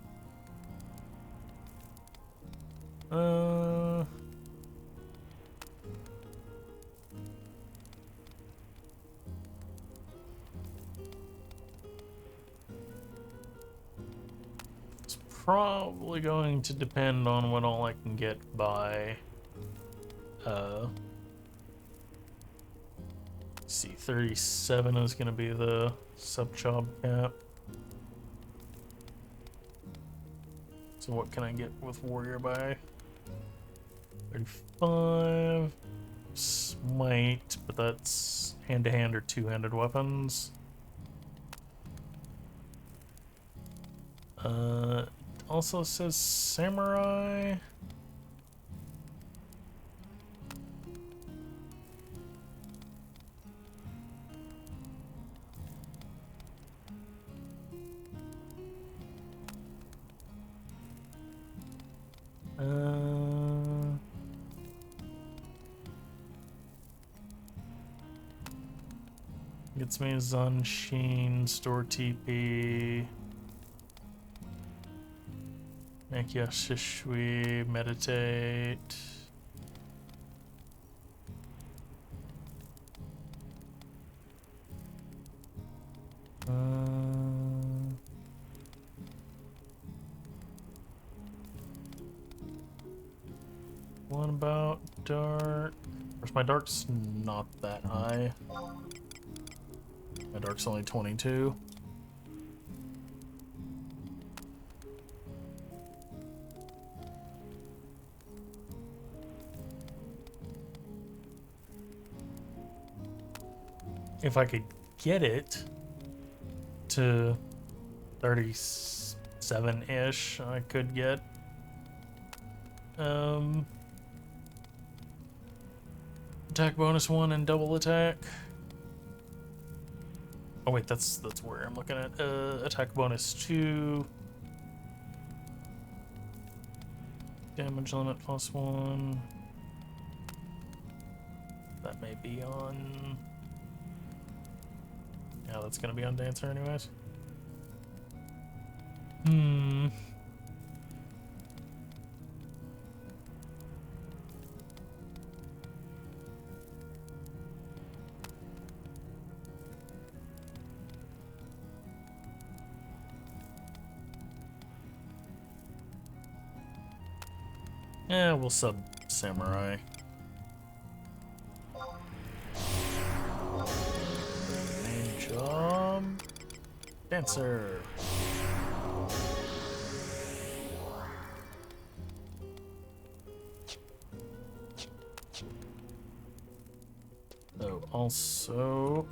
It's probably going to depend on what all I can get by... let's see, 37 is going to be the sub-job cap. So what can I get with Warrior by? 35. Smite, but that's hand-to-hand or two-handed weapons. Also says Samurai. Gets me Zanshin, Store TP, Nakia Shishui, Meditate. What about Dark? Of course, my Dark's not that high. My Dark's only 22. if I could get it to 37-ish, I could get attack bonus 1 and double attack. Oh wait, that's where I'm looking at. Attack bonus 2. Damage limit plus 1. That may be on... Yeah, that's gonna be on Dancer anyways. Yeah, we'll sub Samurai. Main job. Dancer. So also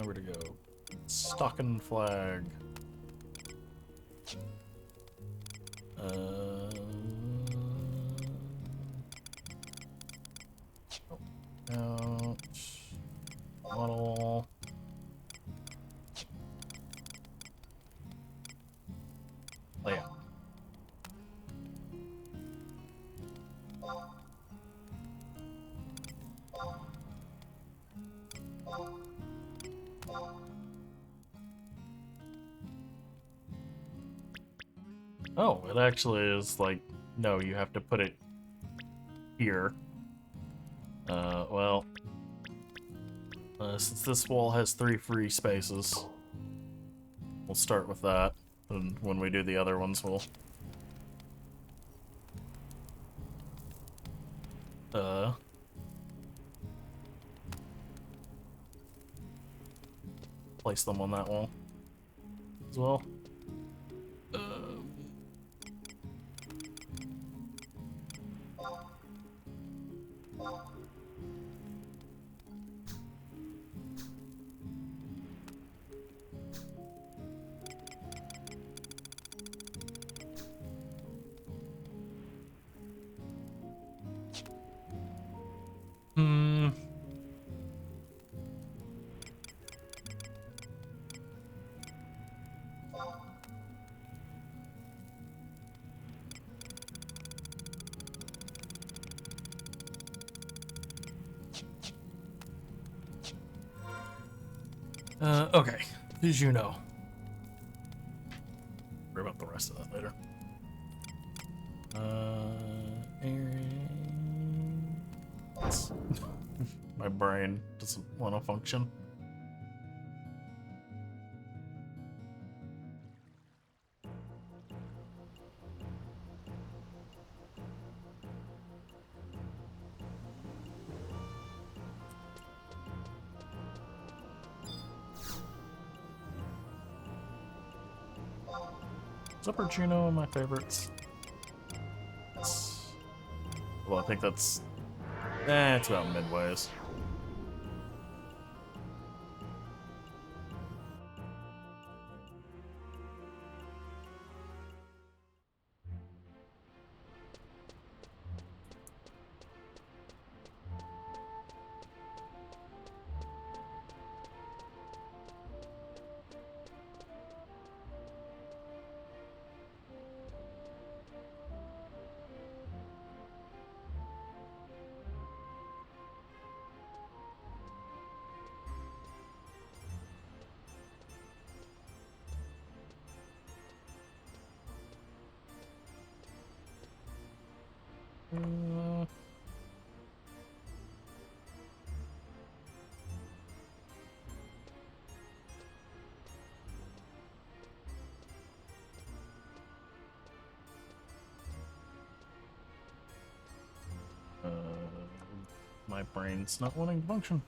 where to go? Stocking flag. Out. Model. Layout. Oh, it actually is like, no, you have to put it here. Well, since this wall has 3 free spaces, we'll start with that, and when we do the other ones, we'll place them on that wall as well. Okay, did you know? Worry about the rest of that later. My brain doesn't want to function. Zipper Juno my favorites. Well, I think that's... it's about midways. My brain's not wanting to function.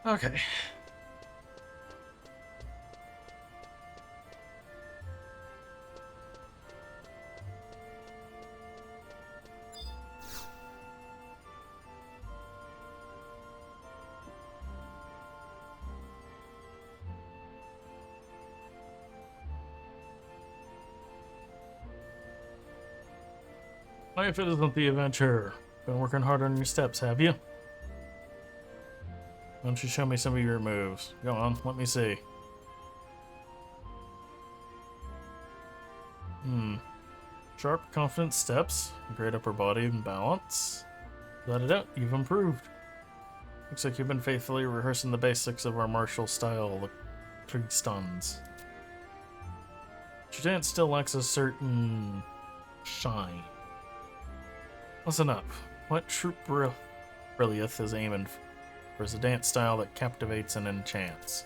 Okay. If it isn't the adventure. Been working hard on your steps, have you? Why don't you show me some of your moves? Go on, let me see. Sharp, confident steps, great upper body and balance. Without a doubt, you've improved. Looks like you've been faithfully rehearsing the basics of our martial style, the three stuns. Your dance still lacks a certain shine. Listen up. What Troop Brilliath is aiming for is a dance style that captivates and enchants.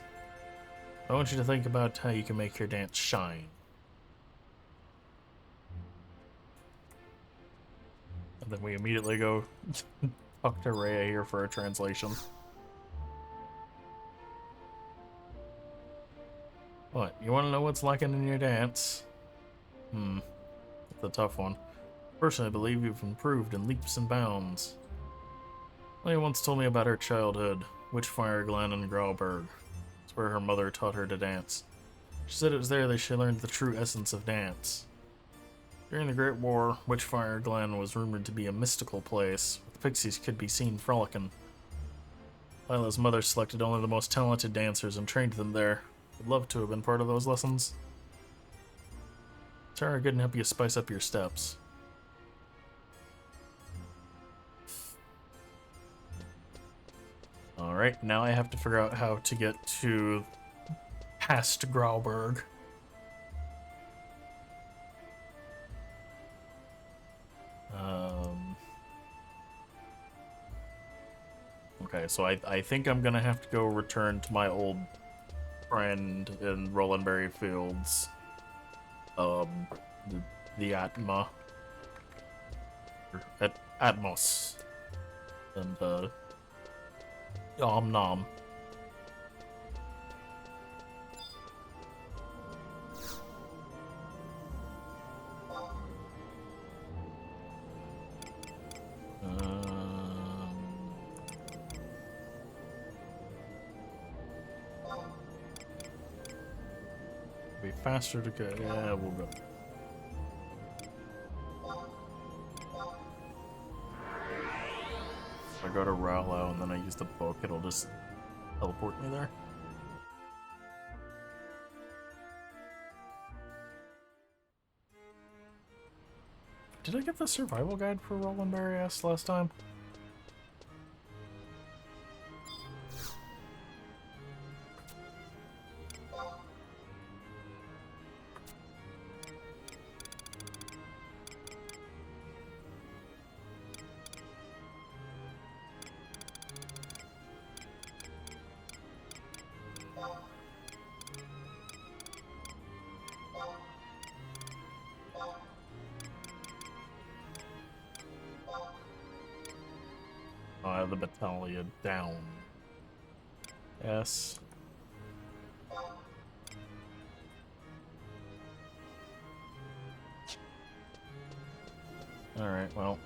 I want you to think about how you can make your dance shine. And then we immediately go talk to Rhea here for a translation. What, you want to know what's lacking in your dance? That's a tough one. Personally, I believe you've improved in leaps and bounds. Leia once told me about her childhood, Witchfire Glen in Grauberg. It's where her mother taught her to dance. She said it was there that she learned the true essence of dance. During the Great War, Witchfire Glen was rumored to be a mystical place, where the pixies could be seen frolicking. Lila's mother selected only the most talented dancers and trained them there. I'd love to have been part of those lessons. Tara couldn't help you spice up your steps. Alright, now I have to figure out how to get to past Grauberg. Okay, so I think I'm gonna have to go return to my old friend in Rolandberry Fields. The Atma. Atmos. And, Om Nom. Be faster to go. Yeah, we'll go. If I go to Rallo and then I use the book, it'll just teleport me there. Did I get the survival guide for Rolandberry S last time? The battalion down. Yes. Alright, well.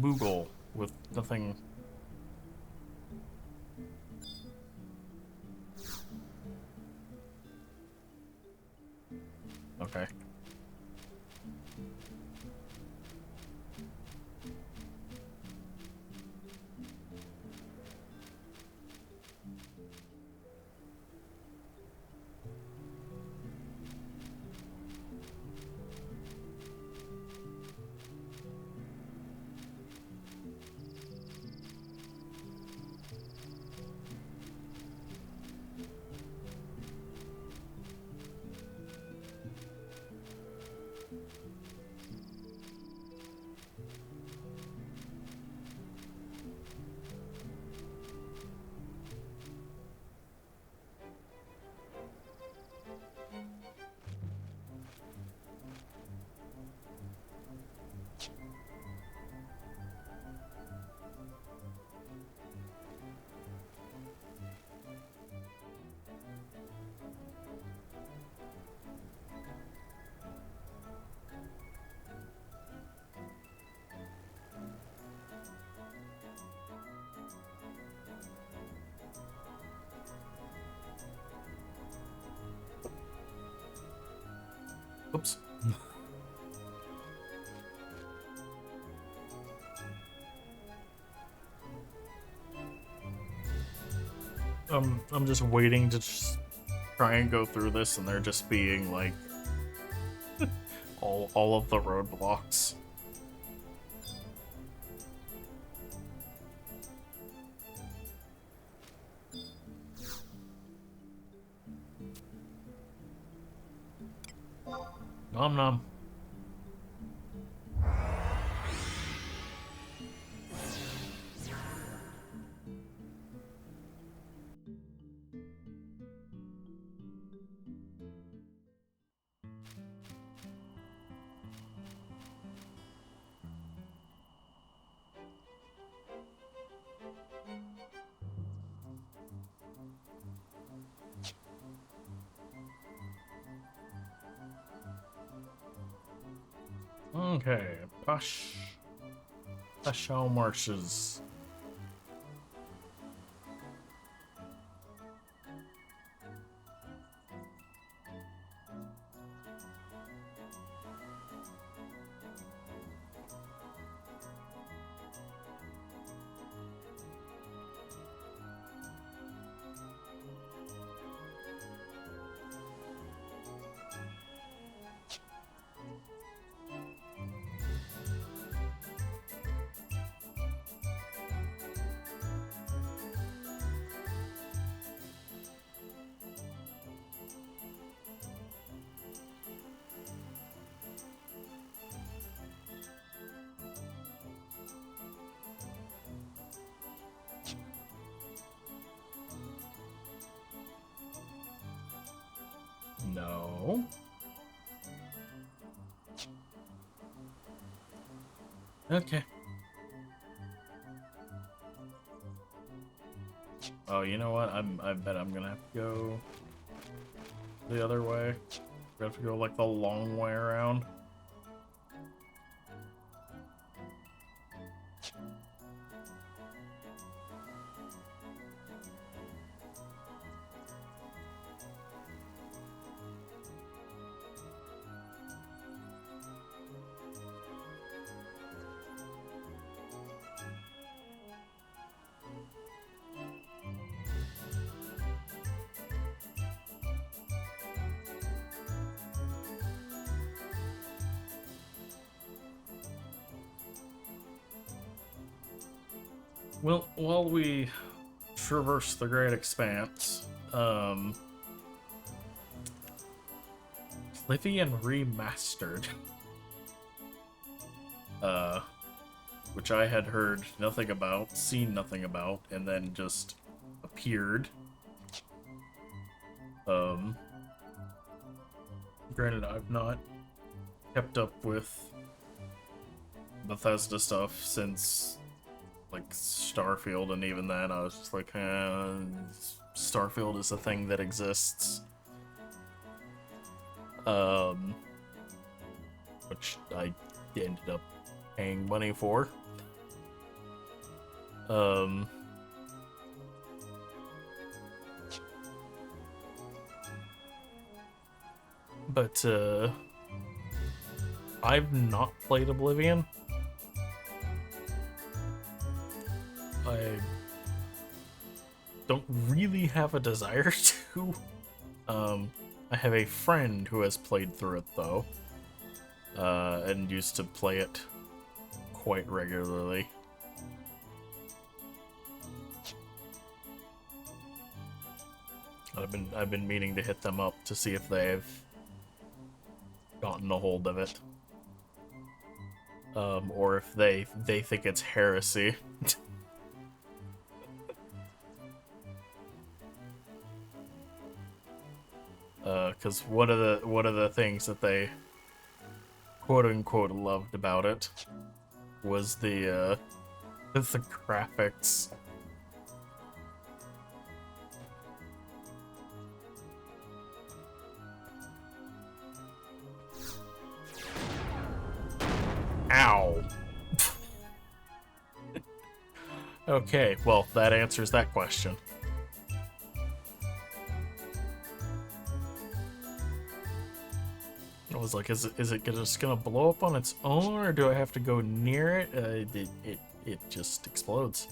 Moogle with nothing. Okay. Oops. I'm just waiting to just try and go through this, and they're just being like all of the roadblocks. Nom nom. Okay, Pashao Marshes. No. Okay. Oh, you know what? I bet I'm gonna have to go the other way. We have to go like the long way around. Well, while we traverse the Great Expanse, Livian Remastered, which I had heard nothing about, seen nothing about, and then just appeared. Granted, I've not kept up with Bethesda stuff since like Starfield, and even then I was just like, Starfield is a thing that exists. Which I ended up paying money for. Um, but I've not played Oblivion. I don't really have a desire to. I have a friend who has played through it though, and used to play it quite regularly. I've been meaning to hit them up to see if they've gotten a hold of it, or if they think it's heresy. Because one of the things that they quote unquote loved about it was the graphics. Ow. Okay, well, that answers that question. I was like, is it just gonna blow up on its own, or do I have to go near it? It just explodes.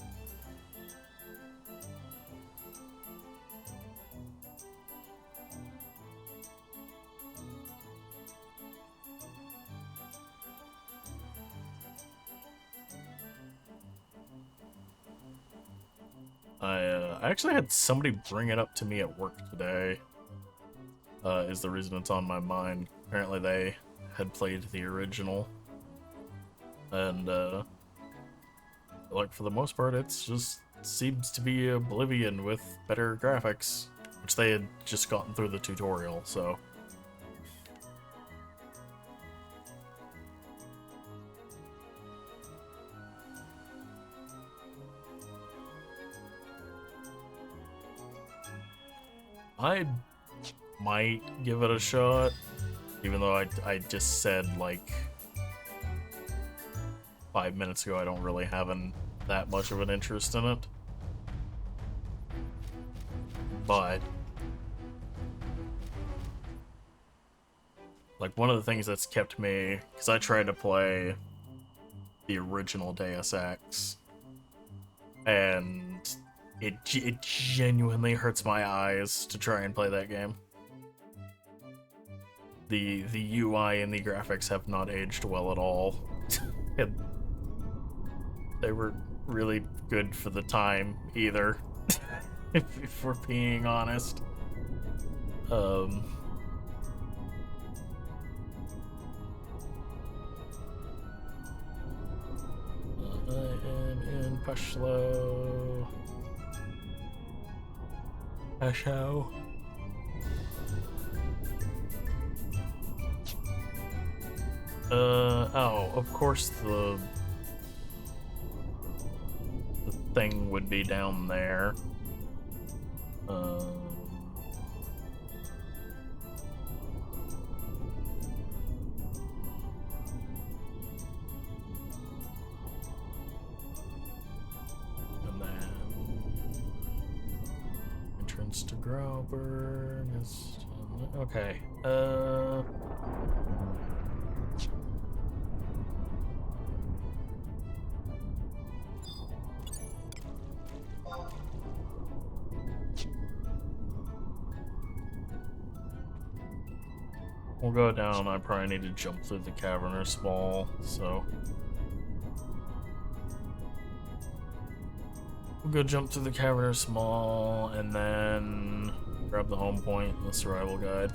I actually had somebody bring it up to me at work today. Is the reason it's on my mind. Apparently they had played the original, and like for the most part it's just seems to be Oblivion with better graphics, which they had just gotten through the tutorial, so. I might give it a shot, even though I just said like 5 minutes ago I don't really have that much of an interest in it. But like one of the things that's kept me, because I tried to play the original Deus Ex, and it genuinely hurts my eyes to try and play that game. The UI and the graphics have not aged well at all. They were really good for the time either, if we're being honest. I am in Pashlo. Pasho. Oh, of course the thing would be down there. And then entrance to Grauburn is okay. We'll go down. I probably need to jump through the cavernous wall, so we'll go jump through the cavernous wall and then grab the home point in the survival guide.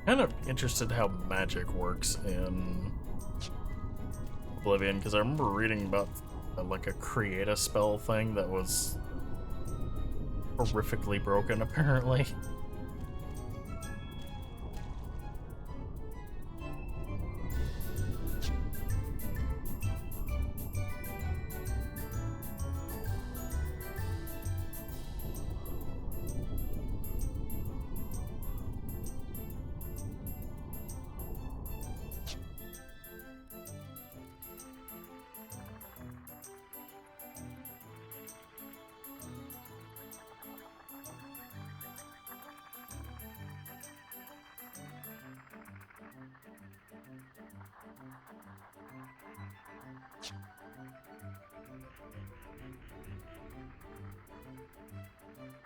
Kind of interested how magic works in Oblivion, because I remember reading about like a create a spell thing that was horrifically broken, apparently.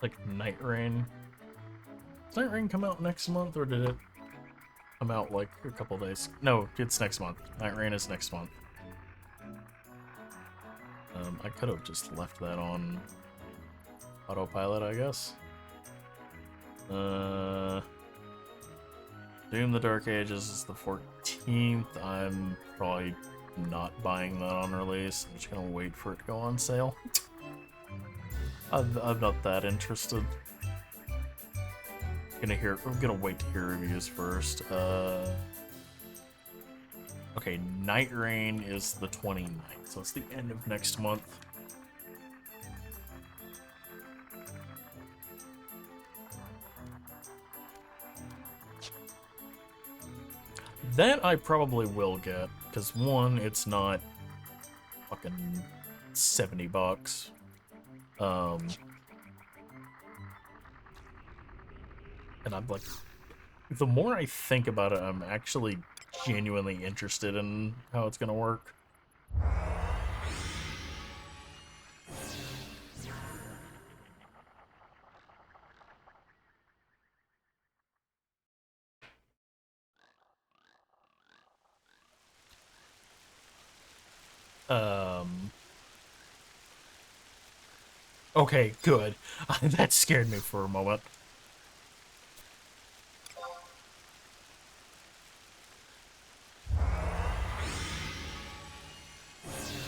Like Night Rain. Does Night Rain come out next month, or did it come out like a couple days? No, it's next month. Night Rain is next month. I could have just left that on autopilot, I guess. Doom the Dark Ages is the 14th. I'm probably not buying that on release. I'm just gonna wait for it to go on sale. I'm not that interested. I'm gonna wait to hear reviews first. Okay, Night Rain is the 29th, so it's the end of next month. That I probably will get, because one, it's not fucking $70. And I'm like, the more I think about it, I'm actually genuinely interested in how it's gonna work. Okay, good. That scared me for a moment.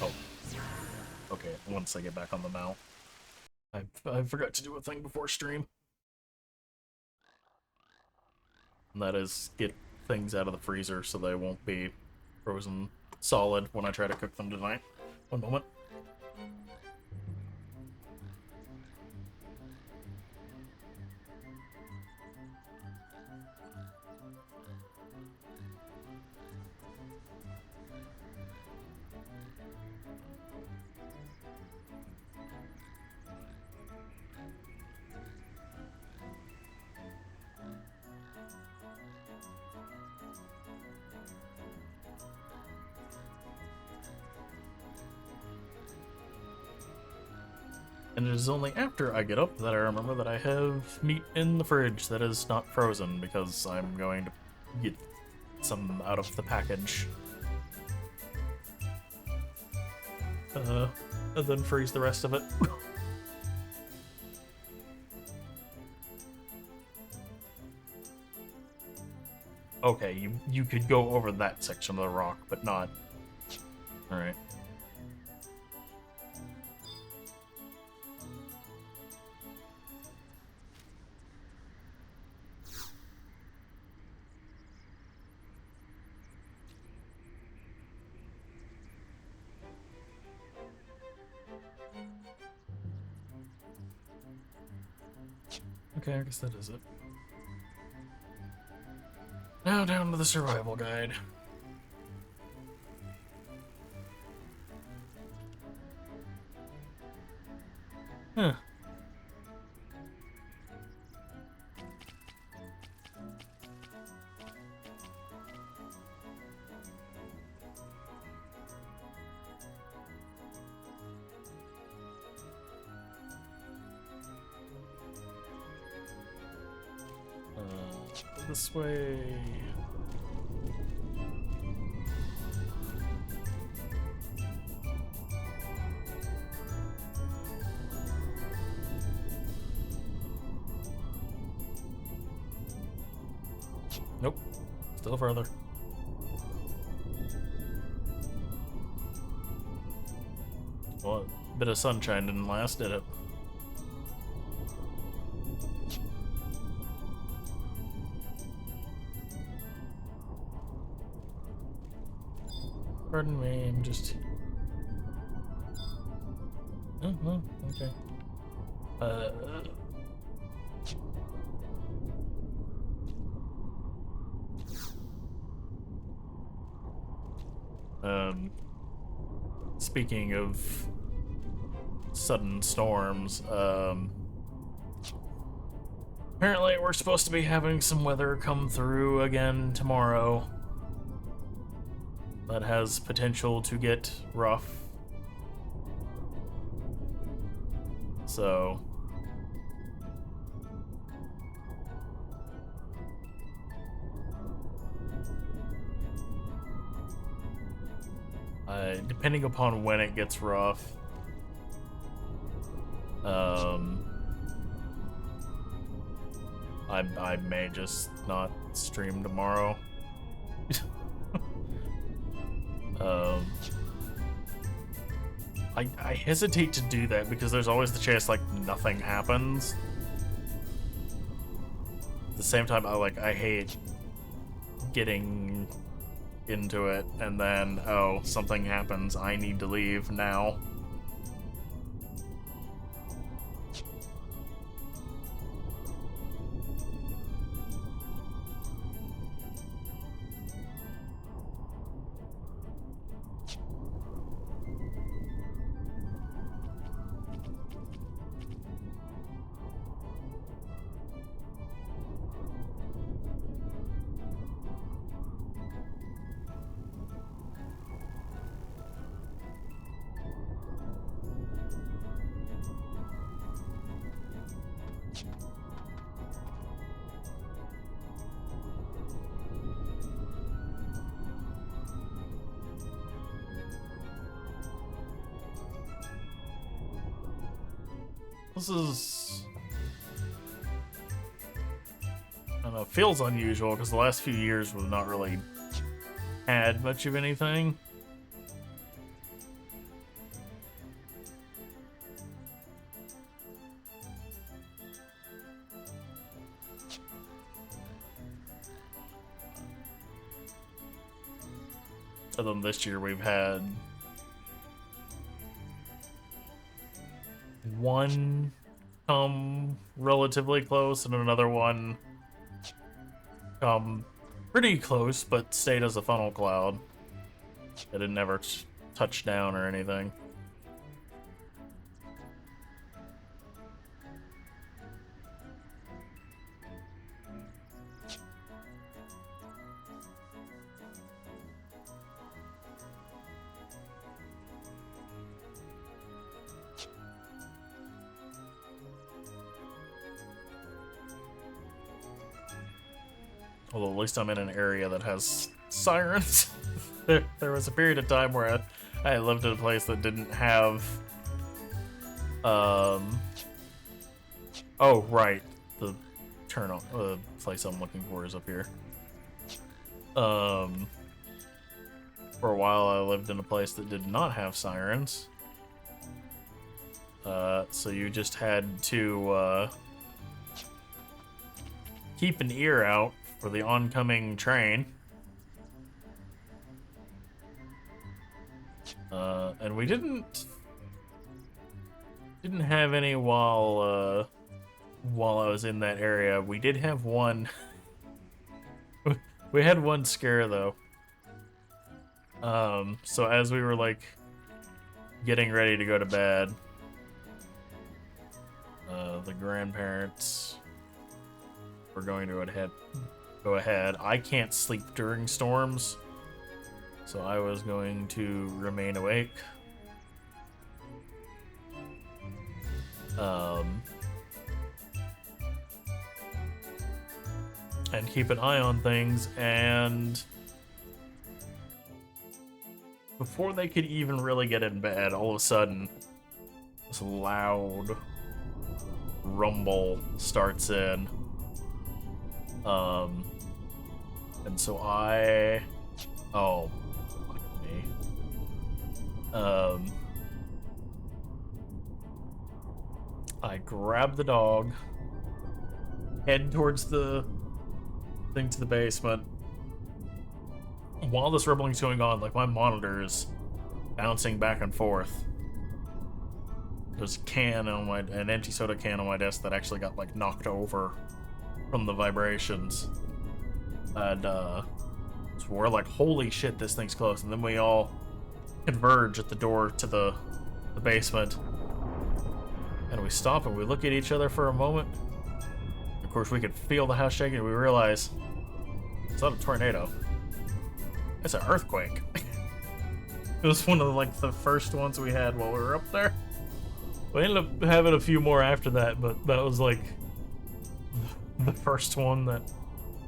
Oh. Okay, once I get back on the mount. I forgot to do a thing before stream. And that is get things out of the freezer so they won't be frozen solid when I try to cook them tonight. One moment. And it is only after I get up that I remember that I have meat in the fridge that is not frozen, because I'm going to get some out of the package. And then freeze the rest of it. Okay, you could go over that section of the rock, but not... Alright. Okay, I guess that is it. Now down to the survival guide. Huh. This way. Nope. Still further. Well, a bit of sunshine didn't last, did it? Pardon me, I'm just... Oh, well, okay. Speaking of sudden storms, apparently we're supposed to be having some weather come through again tomorrow. That has potential to get rough. So... depending upon when it gets rough, I may just not stream tomorrow. I hesitate to do that because there's always the chance like nothing happens. At the same time, I hate getting into it and then, oh, something happens, I need to leave now. This is... I don't know, feels unusual because the last few years we've not really had much of anything. Other than this year, we've had one come relatively close and another one come pretty close but stayed as a funnel cloud. It had never touched down or anything. Although at least I'm in an area that has sirens. There was a period of time where I lived in a place that didn't have... Oh, right. The place I'm looking for is up here. For a while I lived in a place that did not have sirens. So you just had to keep an ear out for the oncoming train. And we didn't have any while I was in that area. We did have one. We had one scare though. So as we were like getting ready to go to bed, the grandparents were going to go ahead. I can't sleep during storms, so I was going to remain awake. And keep an eye on things, and before they could even really get in bed, all of a sudden, this loud rumble starts in. And so I... Oh, fuck me. I grab the dog, head towards the thing to the basement. While this rumbling's going on, like, my monitor is bouncing back and forth. There's a can on an empty soda can on my desk that actually got, like, knocked over from the vibrations. And, so we're like, holy shit, this thing's close. And then we all converge at the door to the basement. And we stop and we look at each other for a moment. Of course, we could feel the house shaking and we realize it's not a tornado. It's an earthquake. It was one of, like, the first ones we had while we were up there. We ended up having a few more after that, but that was, like, the first one that,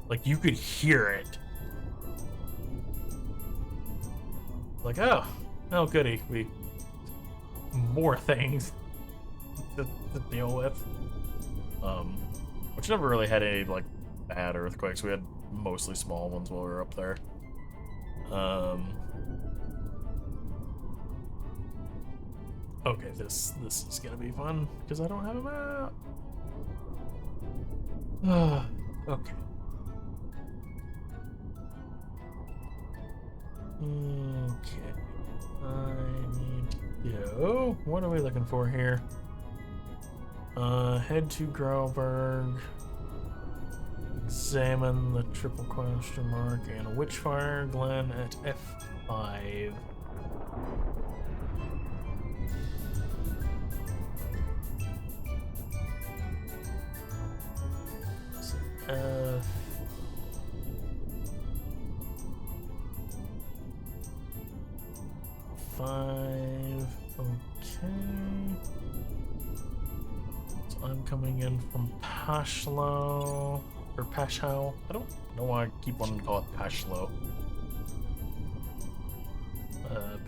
like, you could hear it. Like, oh goody, more things to deal with. Which never really had any, like, bad earthquakes. We had mostly small ones while we were up there. Okay, this is gonna be fun because I don't have a map. Okay. Okay. I need to go. What are we looking for here? Head to Grauberg. Examine the triple question mark and Witchfire Glen at F5. F. Five. Okay. So I'm coming in from Pashlo. Or Pashao. I don't know why I keep wanting to call it Pashlo.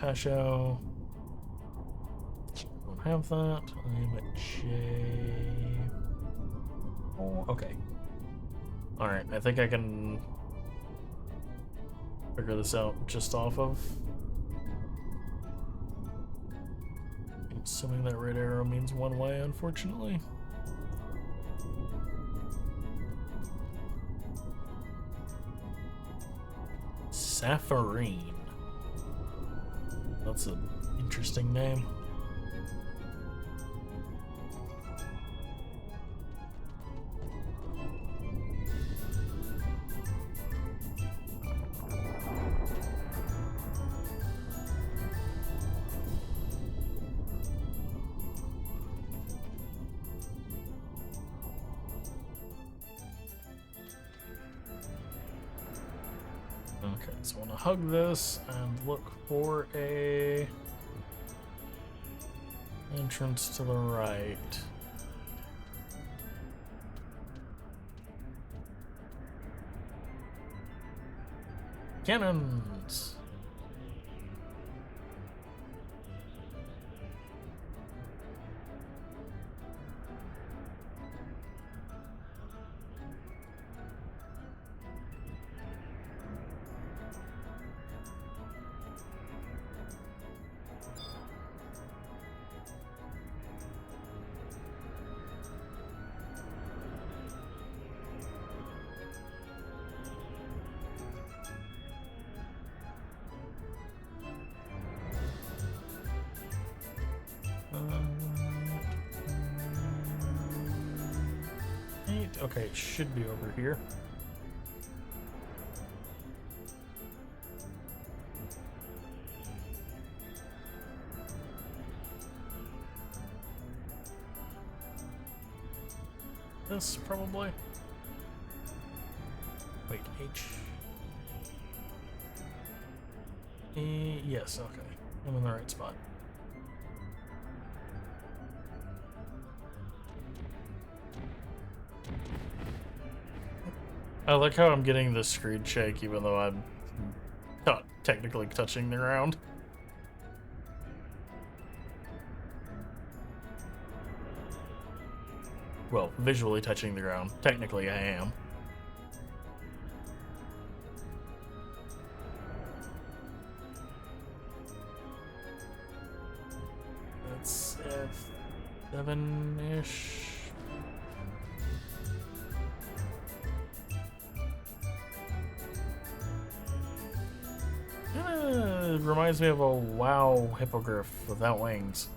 Pashao. Don't have that. I'm at J. Oh, okay. Alright, I think I can figure this out just off of. Assuming that red arrow means one way, unfortunately. Sapphirine. That's an interesting name. Okay, so I want to hug this and look for a entrance to the right. Cannons! Okay, it should be over here. This, probably. Wait, H. Yes, okay. I'm in the right spot. I like how I'm getting the screen shake even though I'm not technically touching the ground. Well, visually touching the ground. Technically I am. 7-ish. Kinda reminds me of a WoW hippogriff without wings.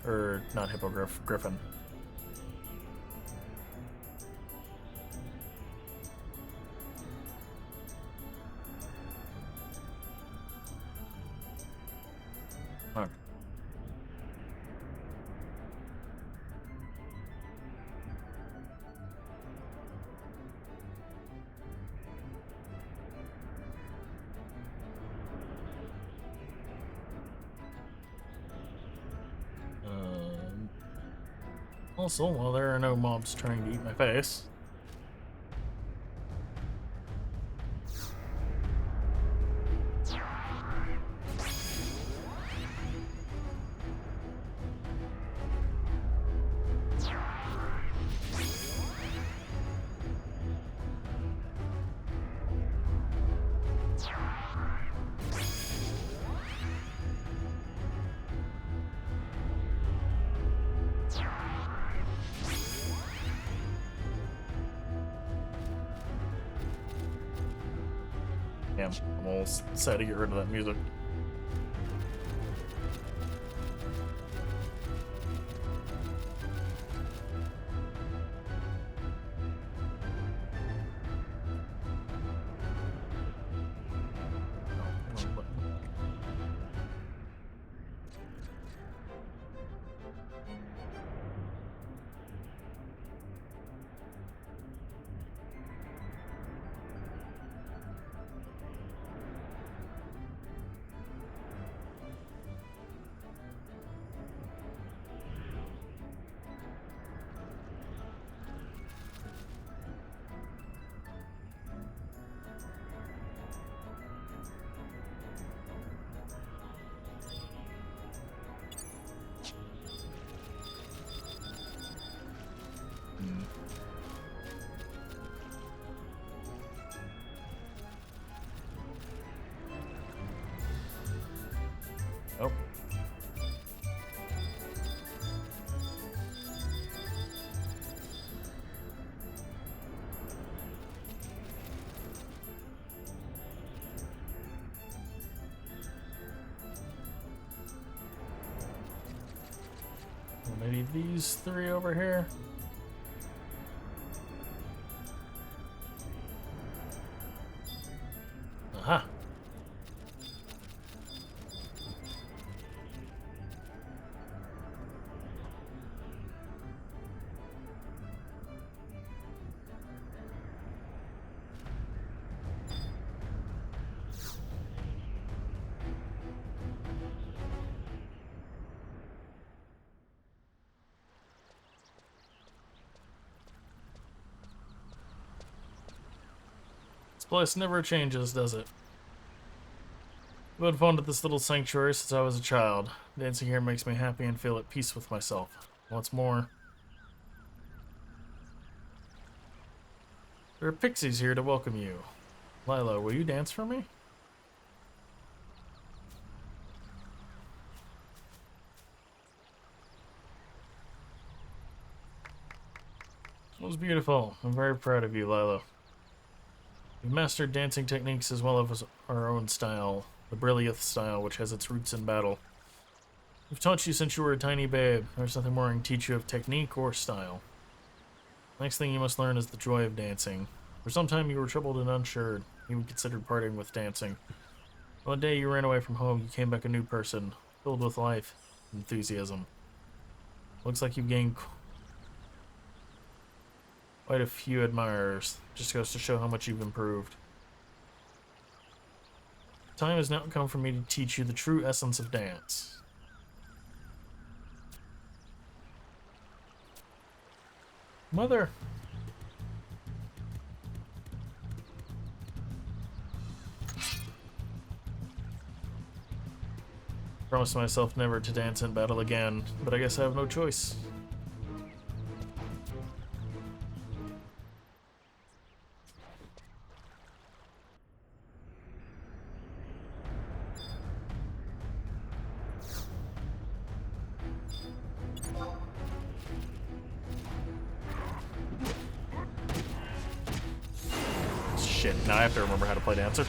Or not hippogriff, griffin. Okay. Also, while there are no mobs trying to eat my face, damn, I'm almost sad to get rid of that music. Oh. Well, maybe these three over here. Aha. This place never changes, does it? I've been fond of this little sanctuary since I was a child. Dancing here makes me happy and feel at peace with myself. What's more, there are pixies here to welcome you. Lila, will you dance for me? It was beautiful. I'm very proud of you, Lila. You've mastered dancing techniques as well as our own style, the Brilliant style, which has its roots in battle. We've taught you since you were a tiny babe. There's nothing more I can teach you of technique or style. Next thing you must learn is the joy of dancing. For some time you were troubled and unsure, even considered parting with dancing. On the day you ran away from home, you came back a new person, filled with life and enthusiasm. Looks like you've gained quite a few admirers. Just goes to show how much you've improved. Time has now come for me to teach you the true essence of dance. Mother! Promised myself never to dance in battle again, but I guess I have no choice. shit. Now I have to remember how to play Dancer.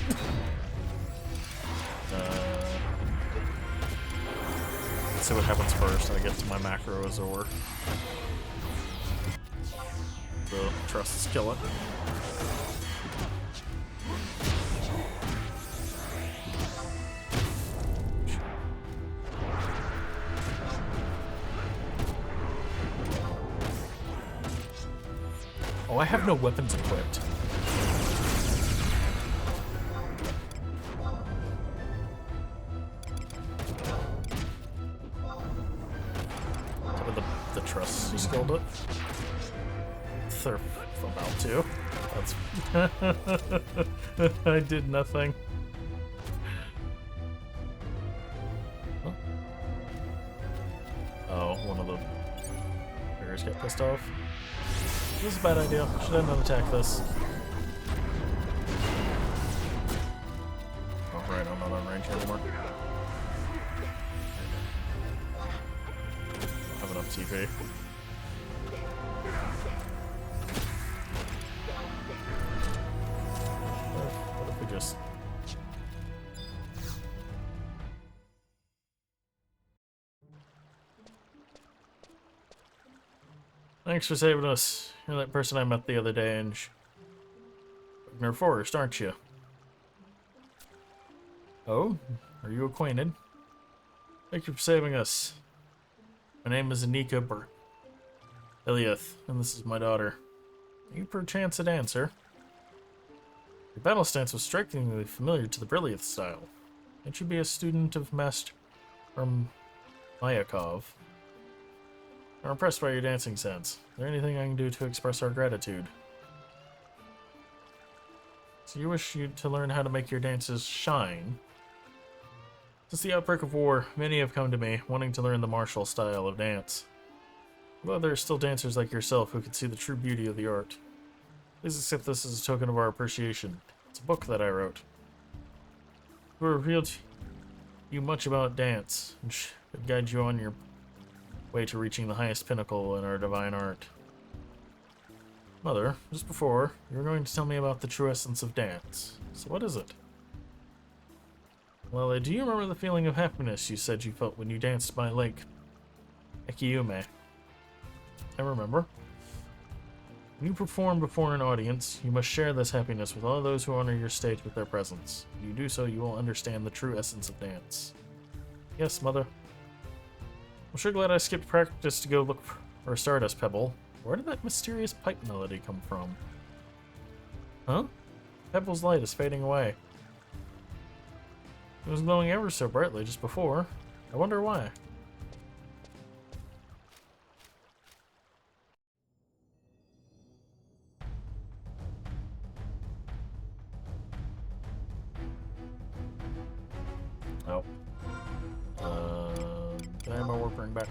Let's see what happens first. I get to my macro Azor. The trust skillet. Oh, I have no weapons equipped. The trust you skilled it. They're about to. That's I did nothing. Huh? Oh, one of the bears got pissed off. This is a bad idea. Should I not attack this? Oh, right, I'm not on range anymore. I have enough TP. What if we just... Thanks for saving us. You're that person I met the other day in Wagner Forest, aren't you? Oh? Are you acquainted? Thank you for saving us. My name is Anika Eliath, and this is my daughter. Are you perchance a dancer? Your battle stance was strikingly familiar to the Brilliath style. Can't you be a student of Master from Mayakov? I'm impressed by your dancing sense. Is there anything I can do to express our gratitude? So you wish to learn how to make your dances shine? Since the outbreak of war, many have come to me, wanting to learn the martial style of dance. Although there are still dancers like yourself who can see the true beauty of the art. Please accept this as a token of our appreciation. It's a book that I wrote. It will reveal to you much about dance, and should guide you on your way to reaching the highest pinnacle in our divine art. Mother, just before, you were going to tell me about the true essence of dance. So what is it? Well, do you remember the feeling of happiness you said you felt when you danced by Lake Ekiume? I remember. When you perform before an audience, you must share this happiness with all those who honor your stage with their presence. If you do so, you will understand the true essence of dance. Yes, Mother. I'm sure glad I skipped practice to go look for a Stardust Pebble. Where did that mysterious pipe melody come from? Huh? Pebble's light is fading away. It was glowing ever so brightly just before. I wonder why. Oh. Can I have my warp ring back?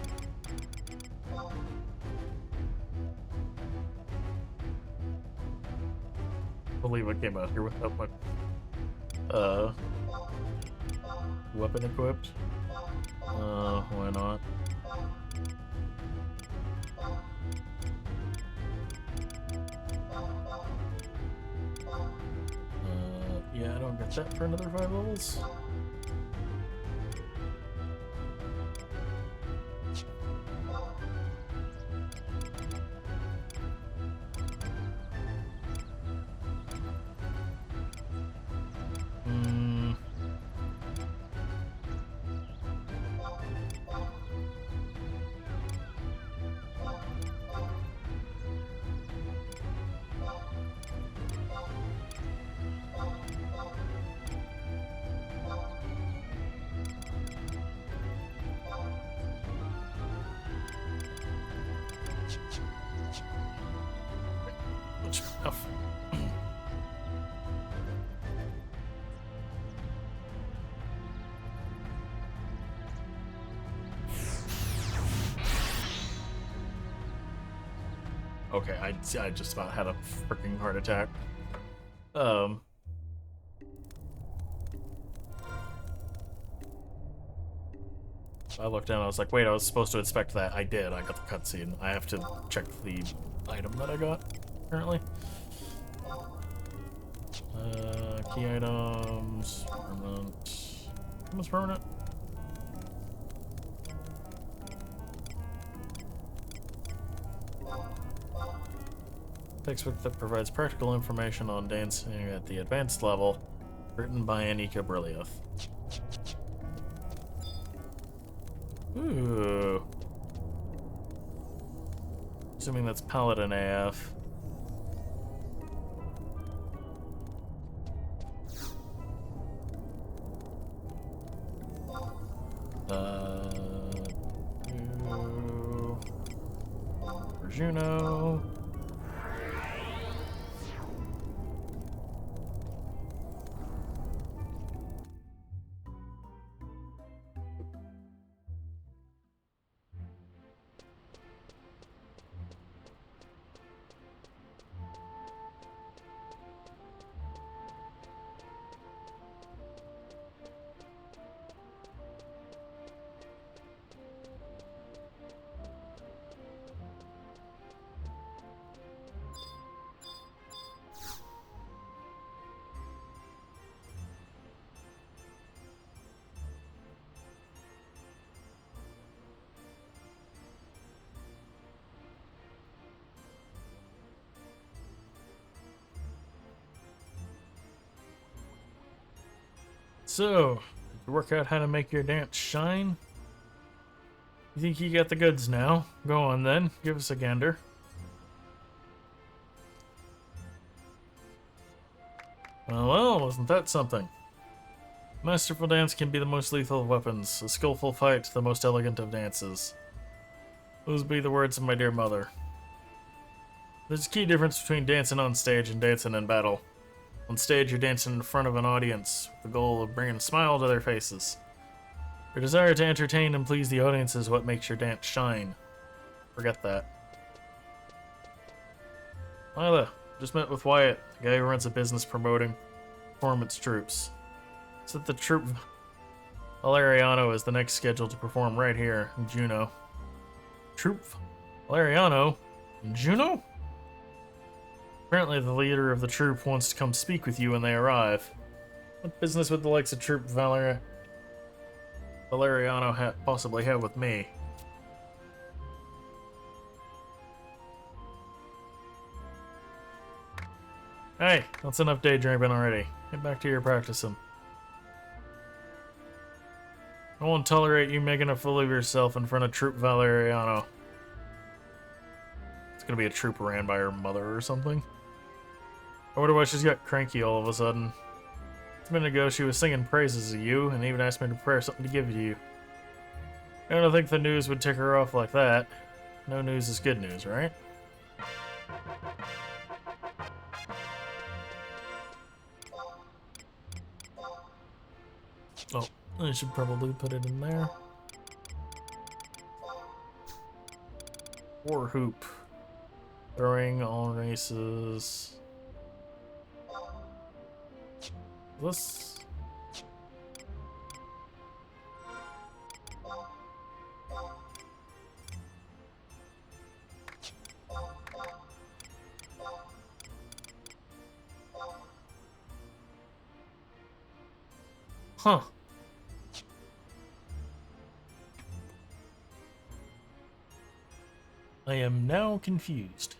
I believe I came out here without my weapon equipped. Why not? Yeah, I don't get that for another 5 levels. Enough. Okay, I just about had a freaking heart attack. I looked down, I was like, wait, I was supposed to inspect that. I did, I got the cutscene. I have to check the item that I got, apparently. Key items, permanent. Almost permanent. Textbook that provides practical information on dancing at the advanced level, written by Anika Brilliath. Ooh. Assuming that's Paladin AF. Juno. So, did you work out how to make your dance shine? You think you got the goods now? Go on then, give us a gander. Well, wasn't that something? Masterful dance can be the most lethal of weapons, a skillful fight the most elegant of dances. Those be the words of my dear mother. There's a key difference between dancing on stage and dancing in battle. On stage, you're dancing in front of an audience, with the goal of bringing a smile to their faces. Your desire to entertain and please the audience is what makes your dance shine. Forget that. Lila, just met with Wyatt, the guy who runs a business promoting performance troops. Said the troop Valeriano is the next scheduled to perform right here in Juneau. Troop Valeriano? In Juneau? Apparently the leader of the troop wants to come speak with you when they arrive. What business would the likes of Troop Valeriano possibly have with me? Hey, that's enough daydreaming already. Get back to your practicing. I won't tolerate you making a fool of yourself in front of Troop Valeriano. It's gonna be a troop ran by her mother or something. I wonder why she's got cranky all of a sudden. A minute ago, she was singing praises of you and even asked me to prepare something to give to you. I don't think the news would tick her off like that. No news is good news, right? Oh, I should probably put it in there. War hoop. Throwing all races. This. Huh. I am now confused.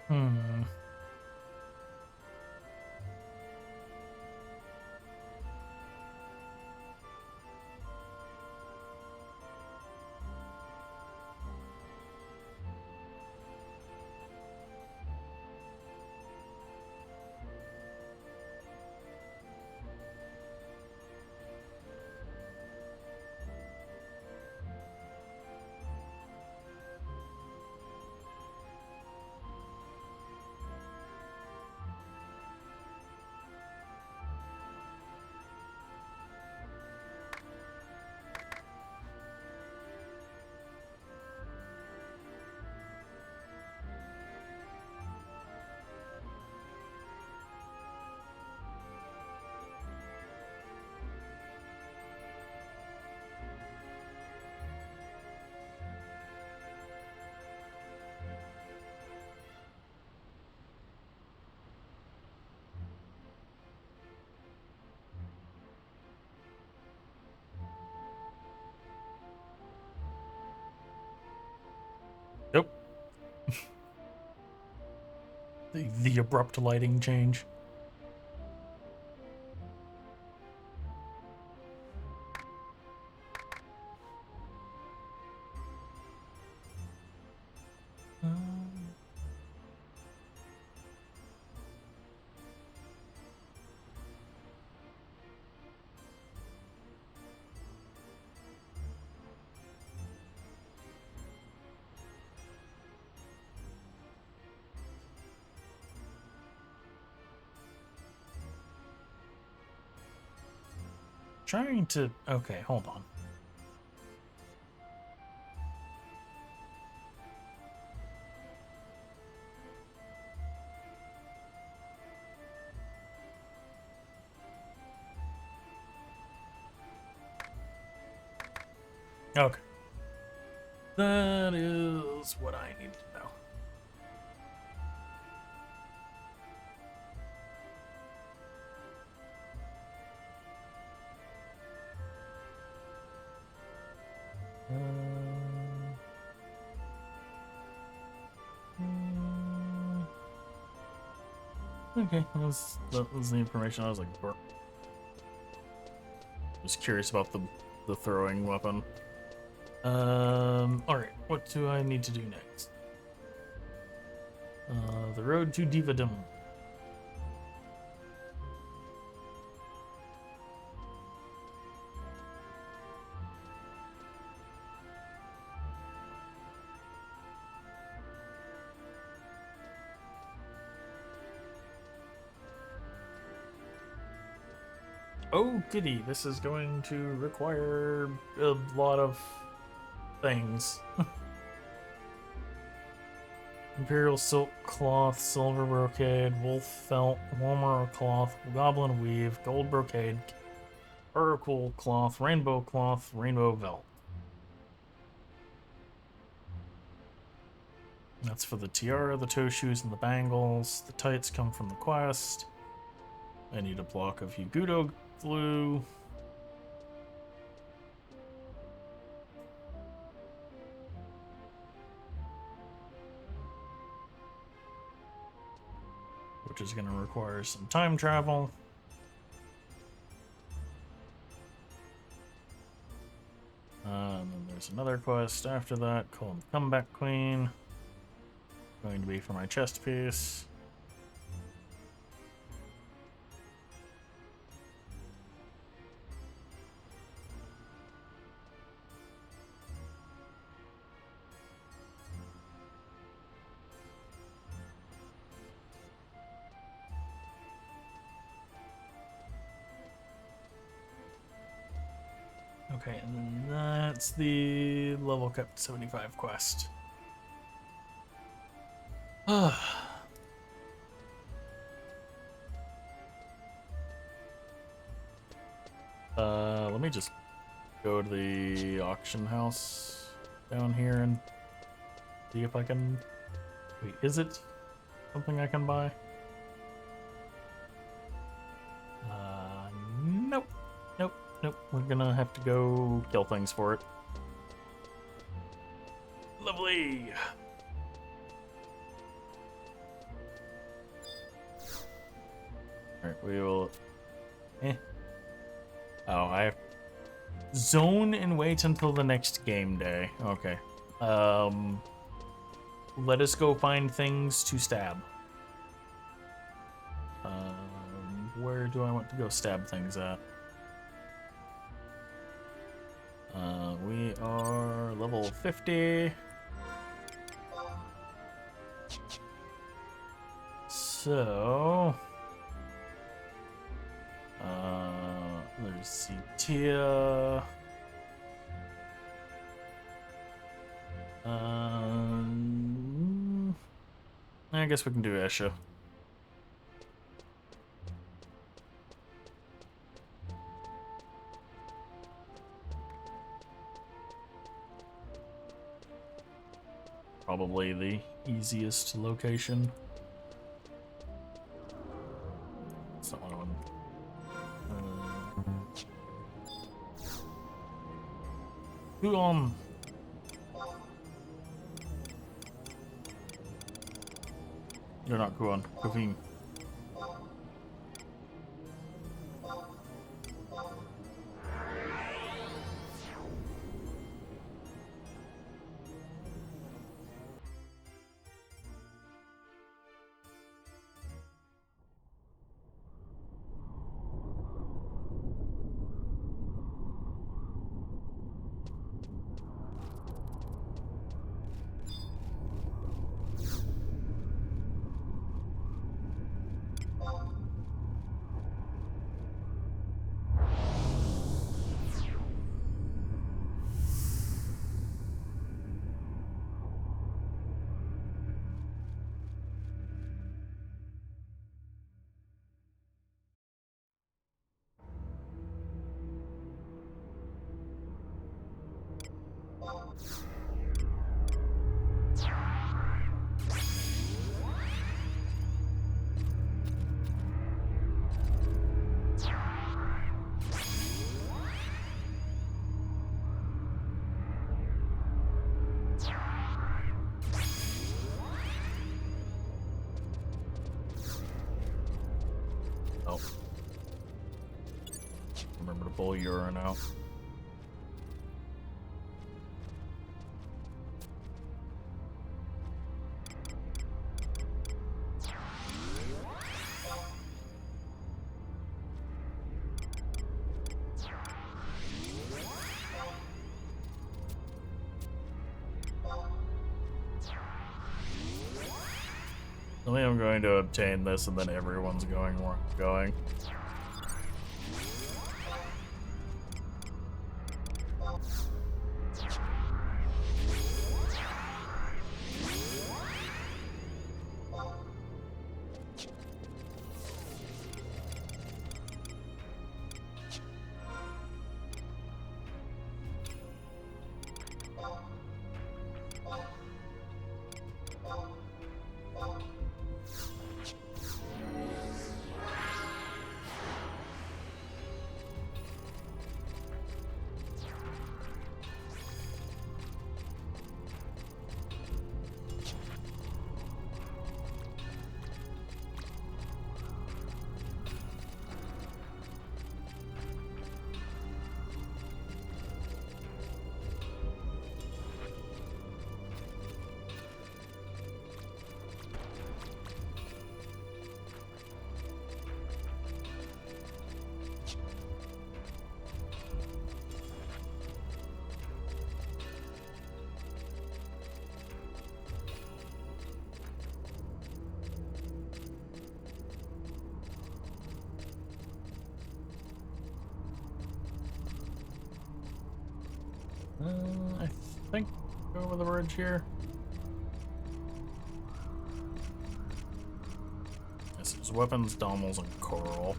Hmm. The abrupt lighting change. Trying to... Okay, hold on. Okay. That is what I need to know. Okay, that was the information I was looking for. Just curious about the throwing weapon. Alright, what do I need to do next? The road to Divadom. Oh, goody, this is going to require a lot of things. Imperial silk cloth, silver brocade, wolf felt, warmer cloth, goblin weave, gold brocade, oracle cloth, rainbow velvet. That's for the tiara, the toe shoes, and the bangles. The tights come from the quest. I need a block of Yugudo glue. Which is going to require some time travel. And then there's another quest after that called Comeback Queen. Going to be for my chest piece. Okay, and then that's the level cap 75 quest. Let me just go to the auction house down here and see if I can... Wait, is it something I can buy? Nope. Nope. We're gonna have to go kill things for it. Lovely! Alright, we will... Oh, I have... Zone and wait until the next game day. Okay. Let us go find things to stab. Where do I want to go stab things at? We are level 50. So... there's Zetia. I guess we can do Esha. Probably the easiest location. That's not what I want. You're not Kuan. Kuveen. Oh. Remember to pull urine out. I think I'm going to obtain this and then everyone's going where I'm going. I think go over the bridge here. This is weapons, domals, and coral.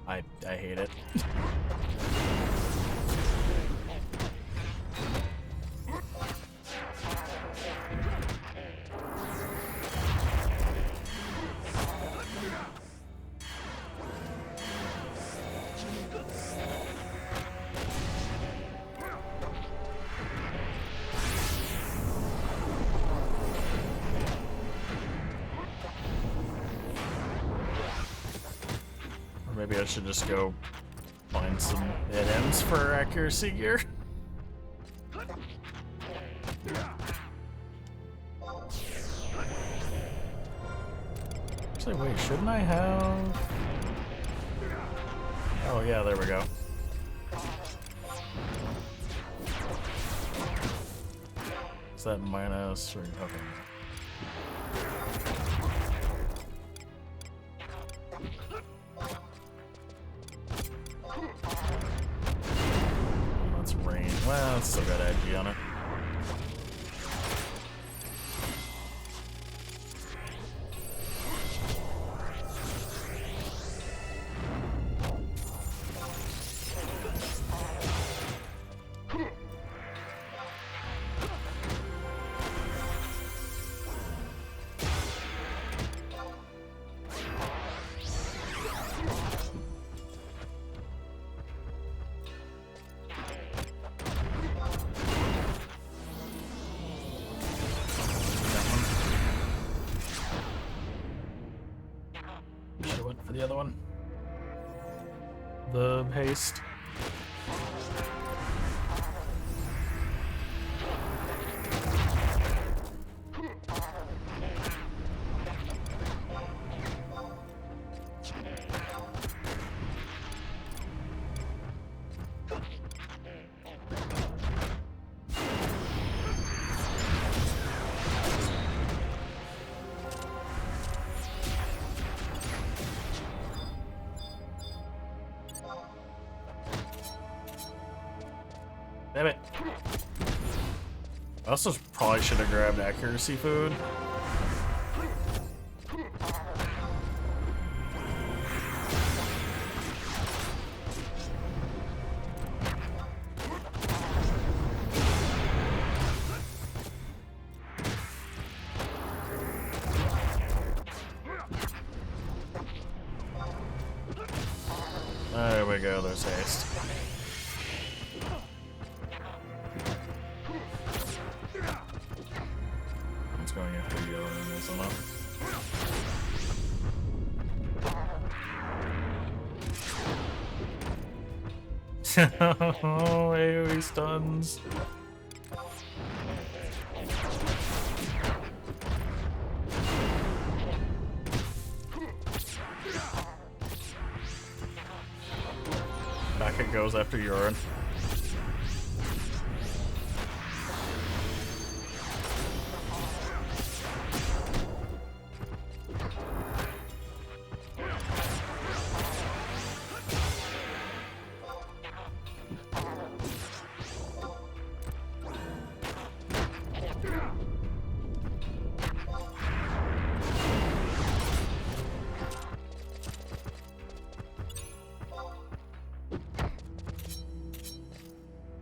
I hate it. Maybe I should just go find some items for accuracy gear. Actually, wait, shouldn't I have... Oh yeah, there we go. Is that minus or... Okay. Well, it's still got edgy on it. for the other one. The haste. Damn it. I also probably should have grabbed accuracy food. There we go, there's haste. It's going after the other one, isn't it? Oh, AoE stuns. Back it goes after urine.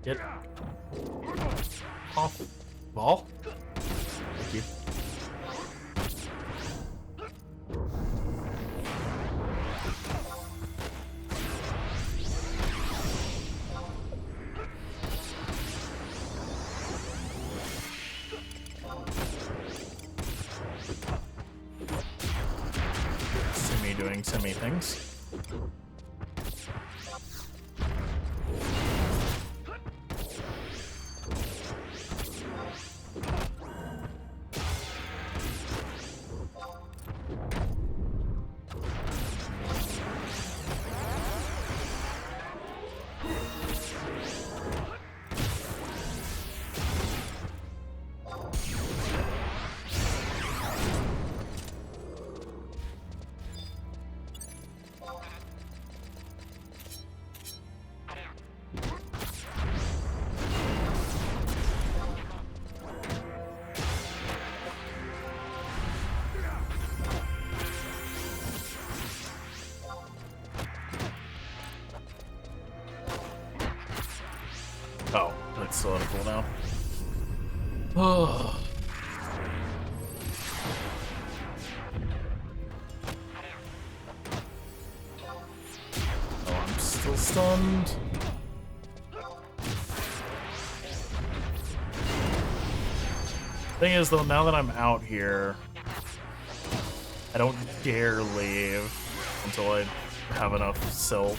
Get off ball. Thank you. See me doing semi things. Oh, it's still at a cooldown. Oh. Oh, I'm still stunned. Thing is, though, now that I'm out here, I don't dare leave until I have enough silk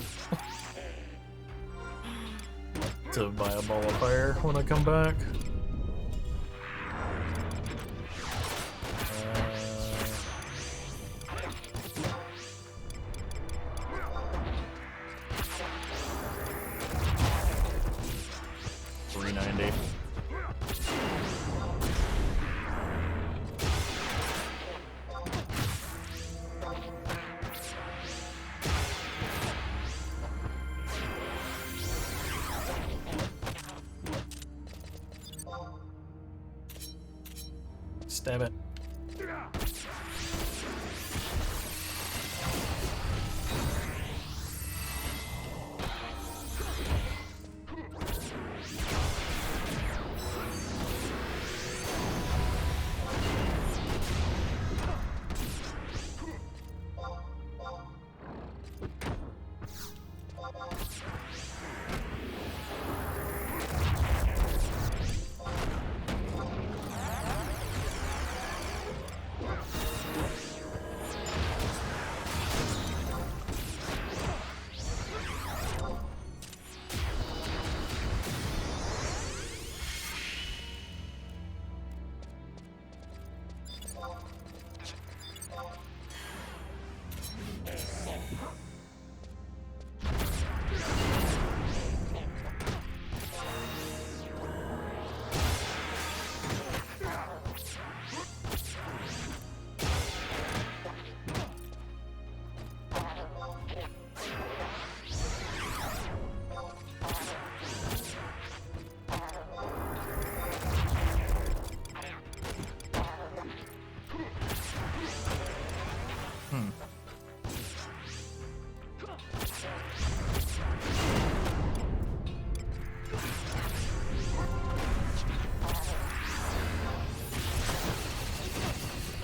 to buy a ball of fire when I come back. $390. Stab it.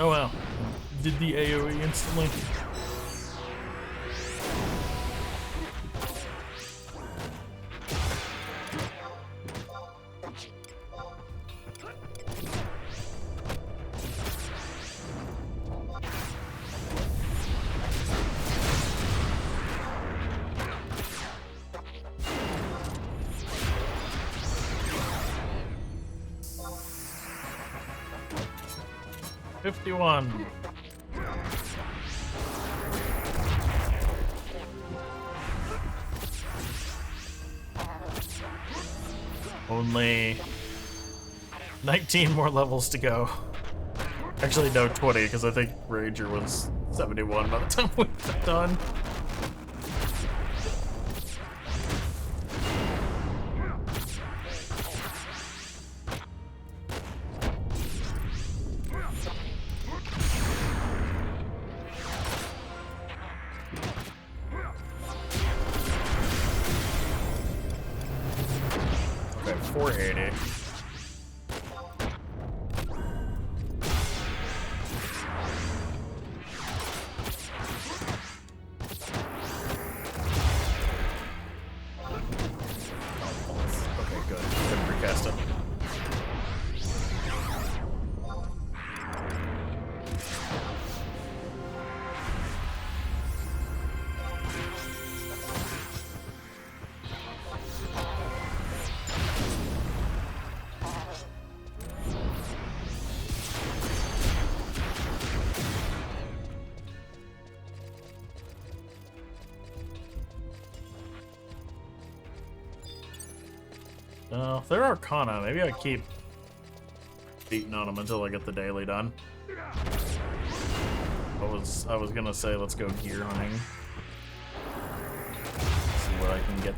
Oh wow. Did the AoE instantly? $51. Only 19 more levels to go. Actually, no, 20, because I think Ranger was 71 by the time we got done. Okay, 480. If they're Arcana, maybe I keep beating on them until I get the daily done. I was gonna say let's go gear hunting. See what I can get.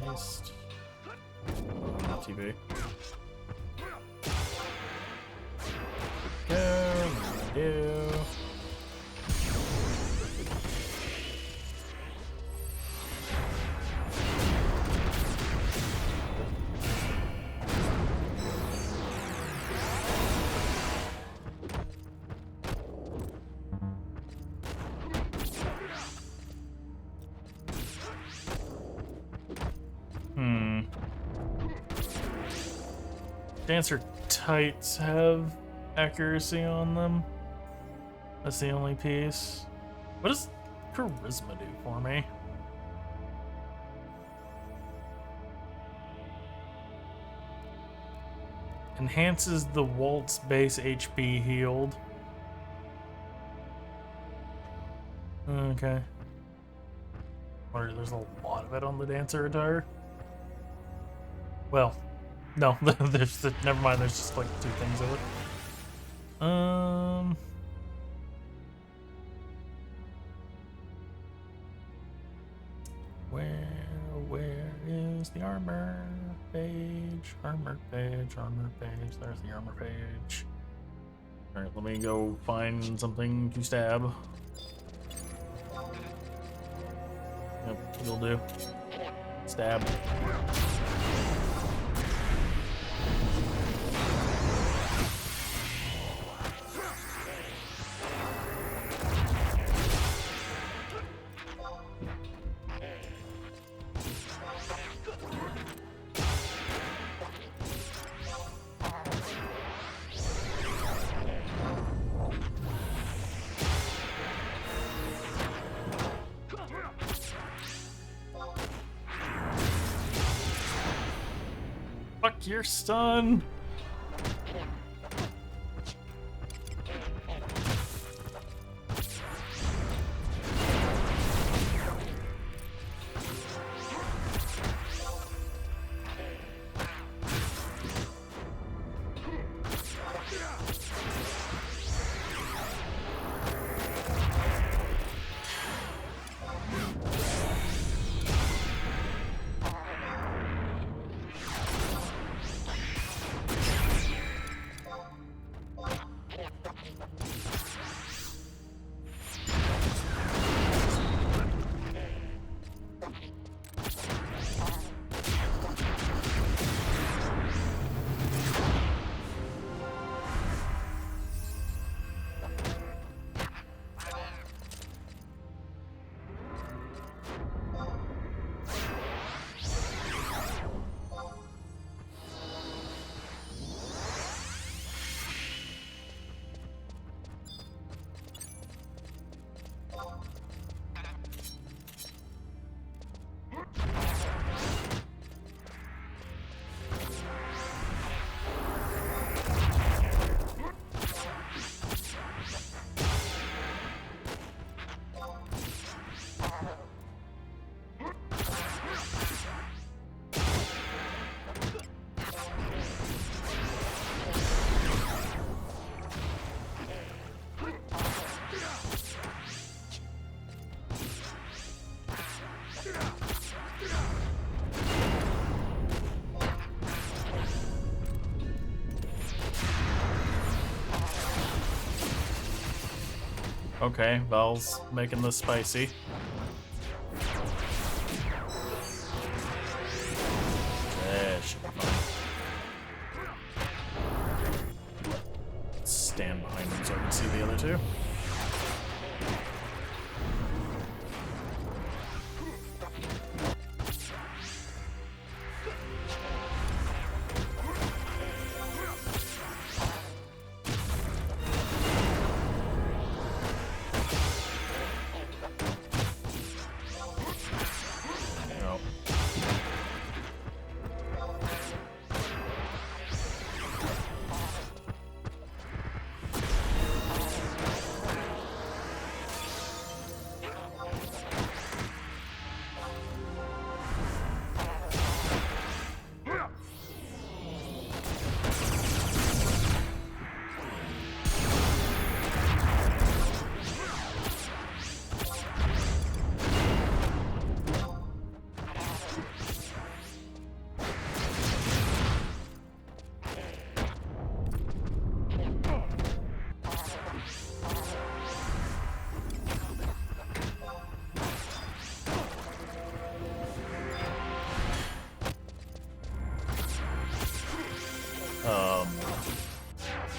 Haste. TV. Do. Dancer tights have accuracy on them. That's the only piece. What does charisma do for me? Enhances the Walt's base HP healed. Okay. There's a lot of it on the Dancer attire. Well, no, never mind, there's just like 2 things of it. Where is the armor page? Armor page. There's the armor page. Alright, let me go find something to stab. Yep, it'll do. Stab. Fuck, you're stunned. Okay, Val's making this spicy. Yeah, should be fine. Let's stand behind him so I can see the other two.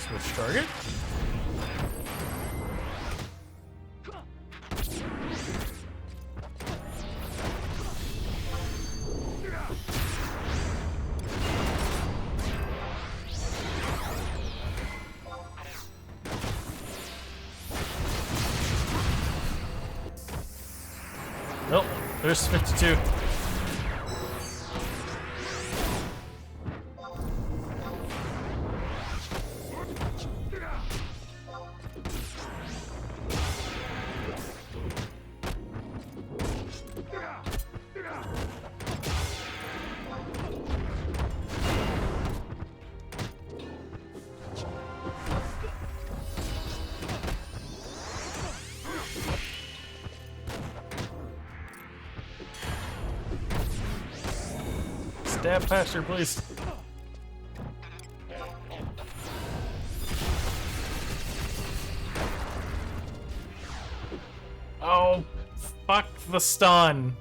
Switch target. Nope, there's 52. Stab past her, please. Oh, fuck the stun.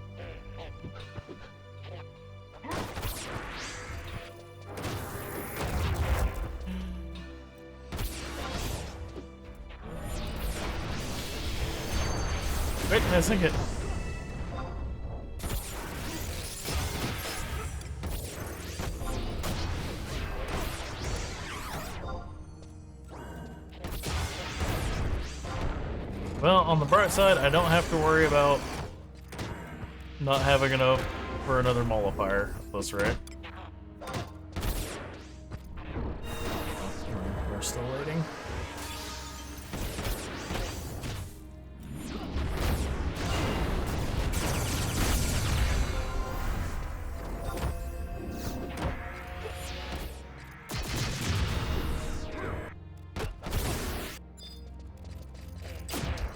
Wait, missing it. Well, on the bright side, I don't have to worry about not having enough for another mollifier at this rate. We're still waiting.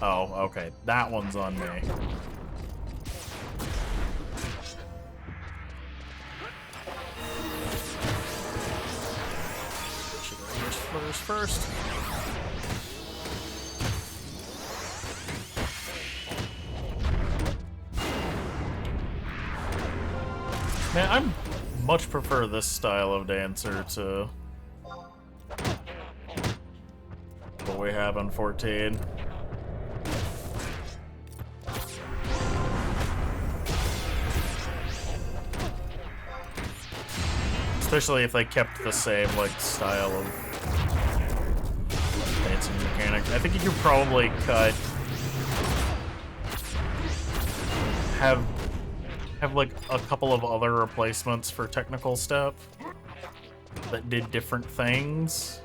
Oh, okay. That one's on me. Should I use flowers first? Man, I much prefer this style of dancer to what we have on 14. Especially if they kept the same, like, style of dancing mechanic. I think you could probably cut... Have like, a couple of other replacements for technical stuff that did different things.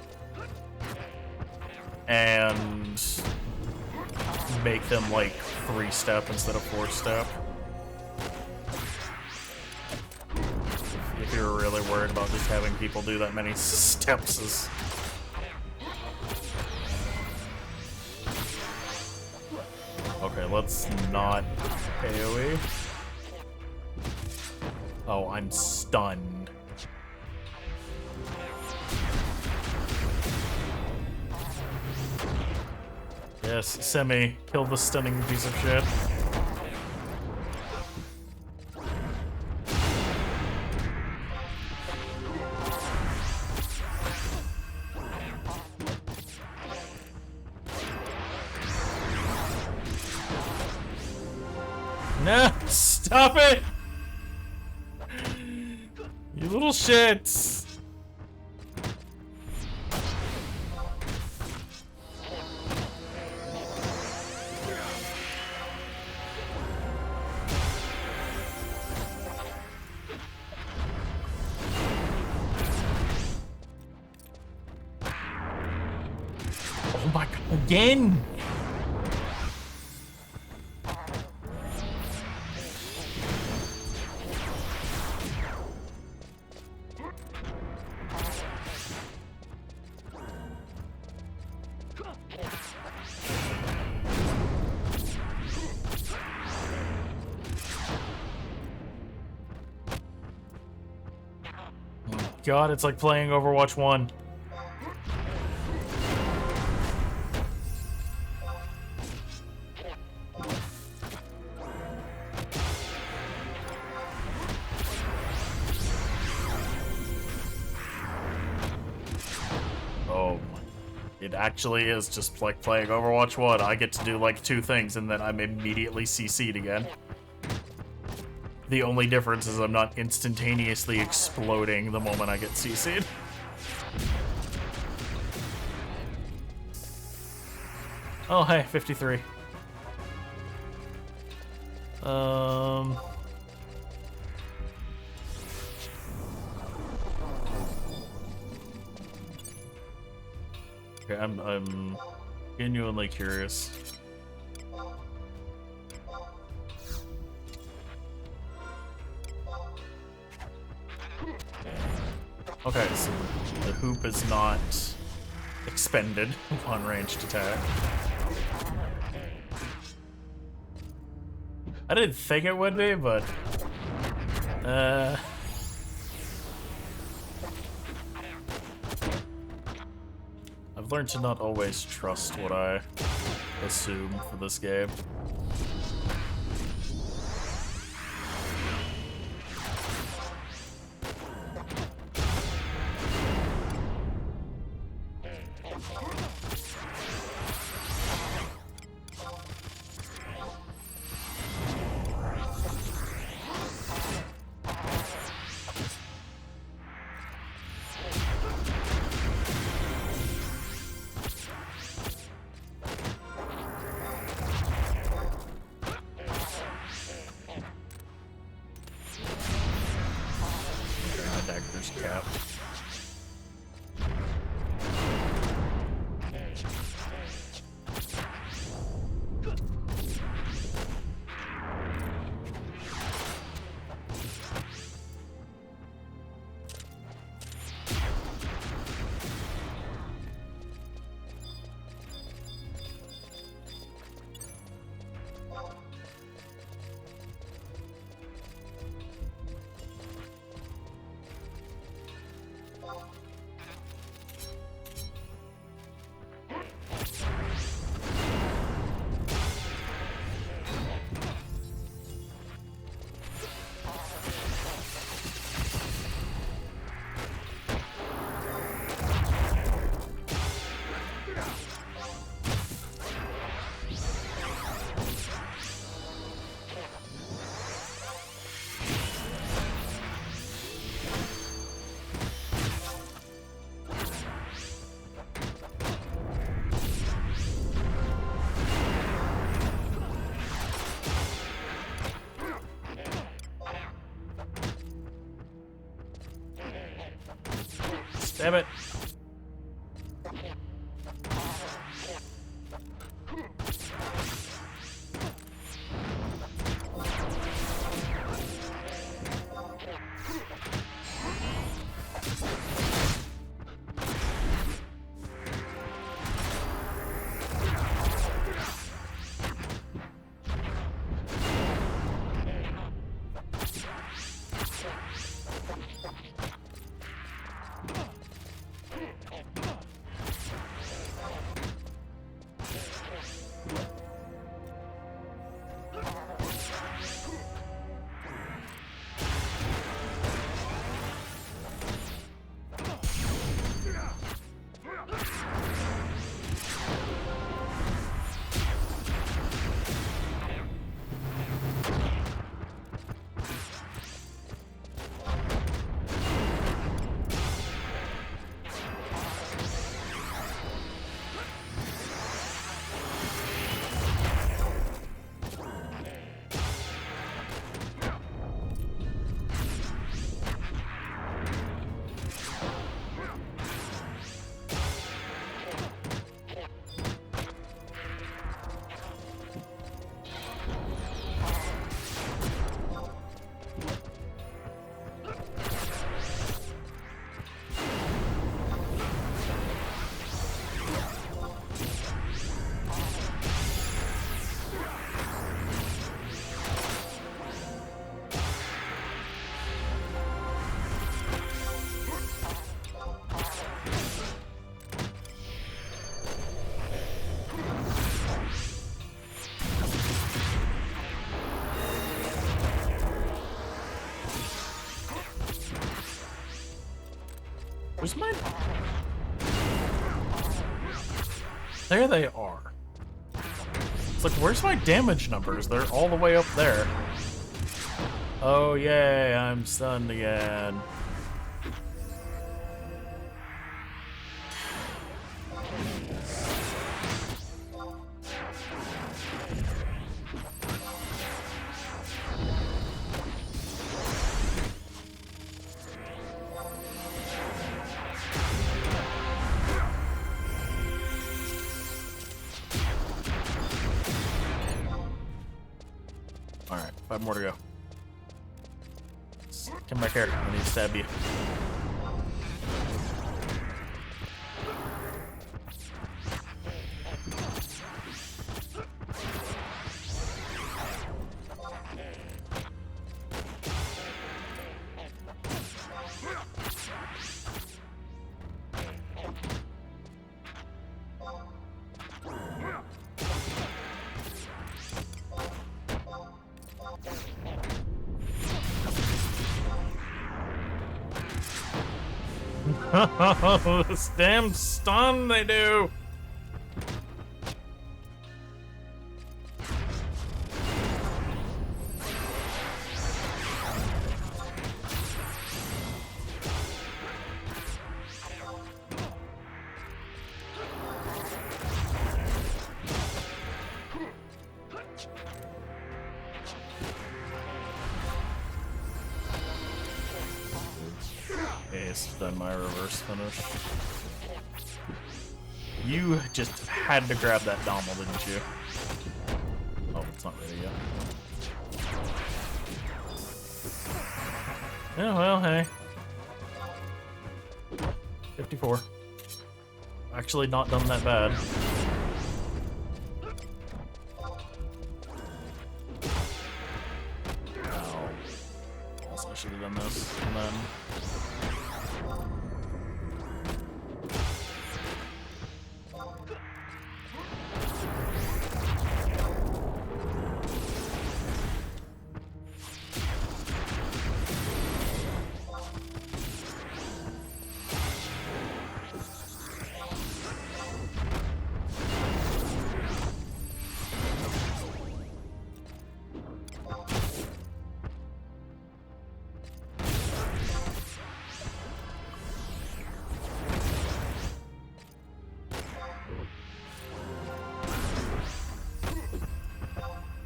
And make them, like, 3-step instead of 4-step. If you're really worried about just having people do that many steps. Okay, let's not AoE. Oh, I'm stunned. Yes, Semi, kill the stunning piece of shit. No, stop it! You little shits! Oh my god, again! God, it's like playing Overwatch 1. Oh, it actually is just like playing Overwatch 1. I get to do like 2 things and then I'm immediately CC'd again. The only difference is I'm not instantaneously exploding the moment I get CC'd. Oh, hey, 53. Okay, I'm genuinely curious. Okay, so the hoop is not expended upon ranged attack. I didn't think it would be, but I've learned to not always trust what I assume for this game. Cap. Damn it. Where's my... There they are. It's like, where's my damage numbers? They're all the way up there. Oh, yay, I'm stunned again. Alright, 5 more to go. Come back here. I need to stab you. Oh, this damn stun they do! Done my reverse finish. You just had to grab that Dommel, didn't you? Oh, it's not ready yet. Yeah, well, hey. 54. Actually not done that bad. Ow. Also, I should have done this, and then...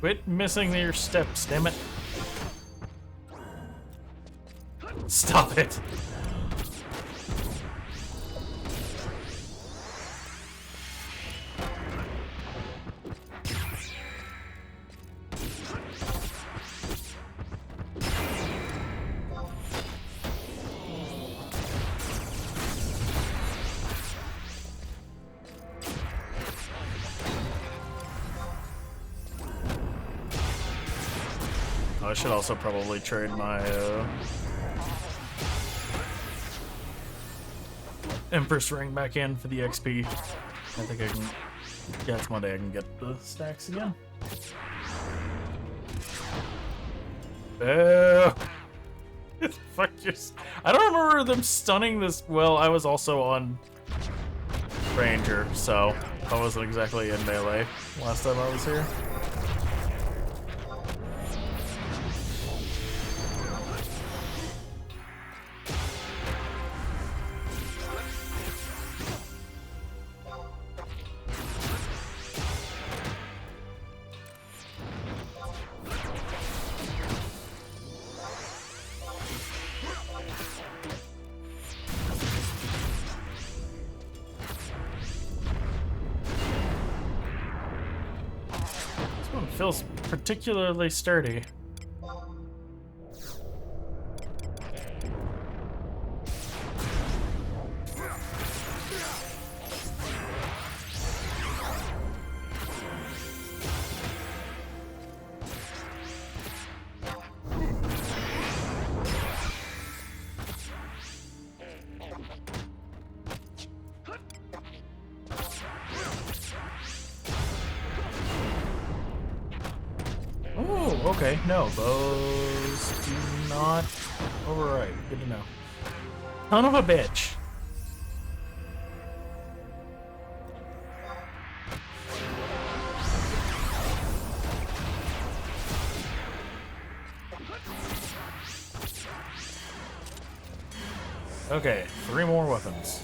Quit missing your steps, damn it. Stop it. I should also probably trade my Empress ring back in for the XP. I think I can. Yeah, it's Monday. I can get the stacks again. Fuck you. I don't remember them stunning this. Well, I was also on Ranger, so I wasn't exactly in melee last time I was here. Feels particularly sturdy. Oh, okay. No, those do not override. Good to know. Son of a bitch. Okay, 3 more weapons.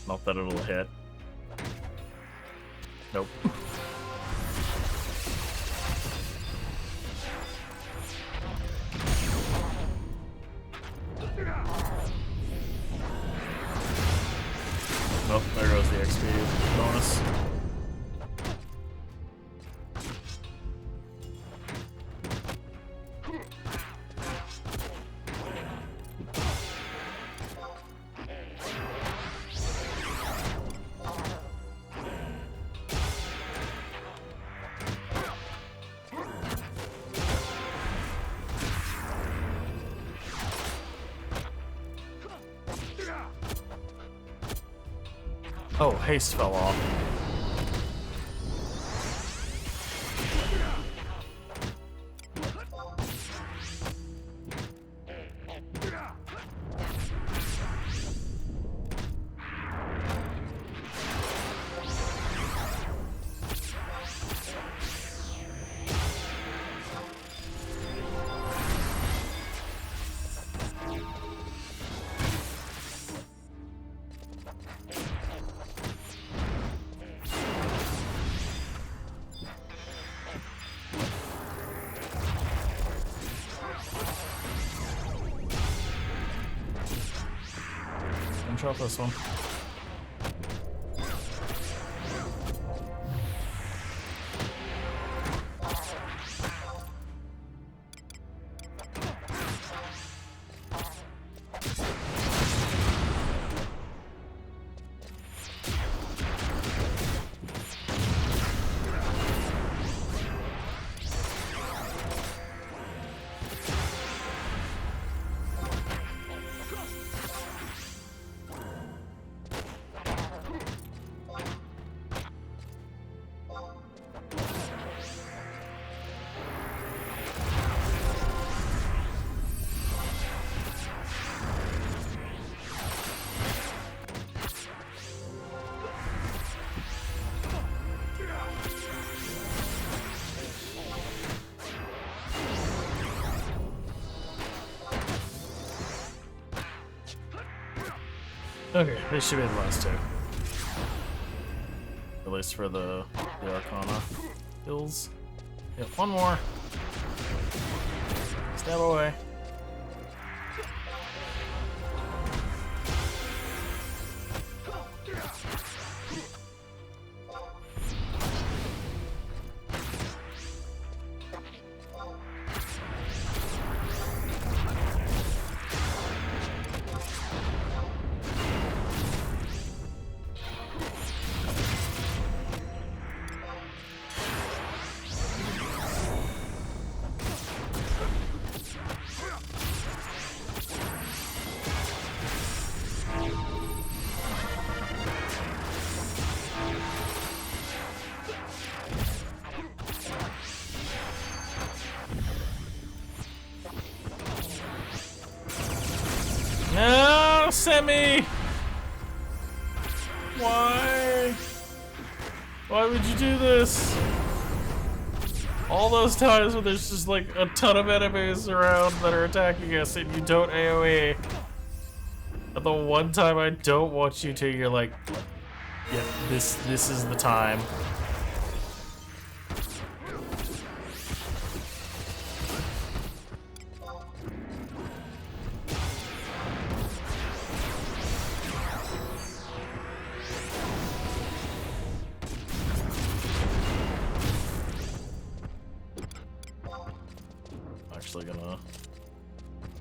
Not that it'll hit. Nope. Oh, there goes the XP bonus. Oh, haste fell off. Drop this one. Okay, this should be the last 2. At least for the Arcana kills. Yep, 1 more. Stab away. No, Semi! Why? Why would you do this? All those times when there's just like a ton of enemies around that are attacking us and you don't AoE. And the one time I don't want you to, you're like, yeah, this is the time. Actually gonna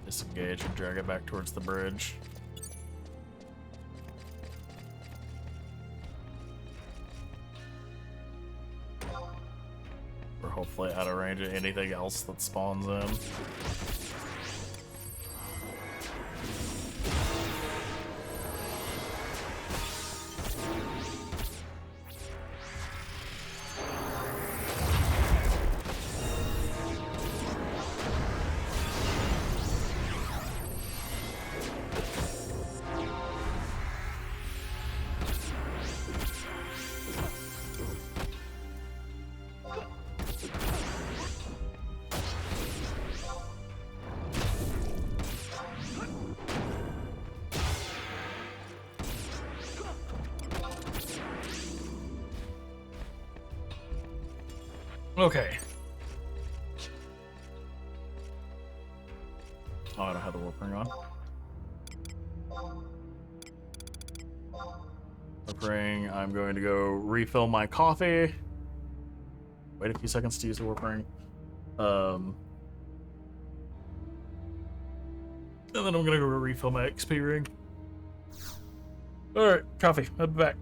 disengage and drag it back towards the bridge. We're hopefully out of range of anything else that spawns in. Okay. Oh, I don't have the warp ring on. Warp ring. I'm going to go refill my coffee. Wait a few seconds to use the warp ring. And then I'm gonna go refill my XP ring. Alright, coffee. I'll be back.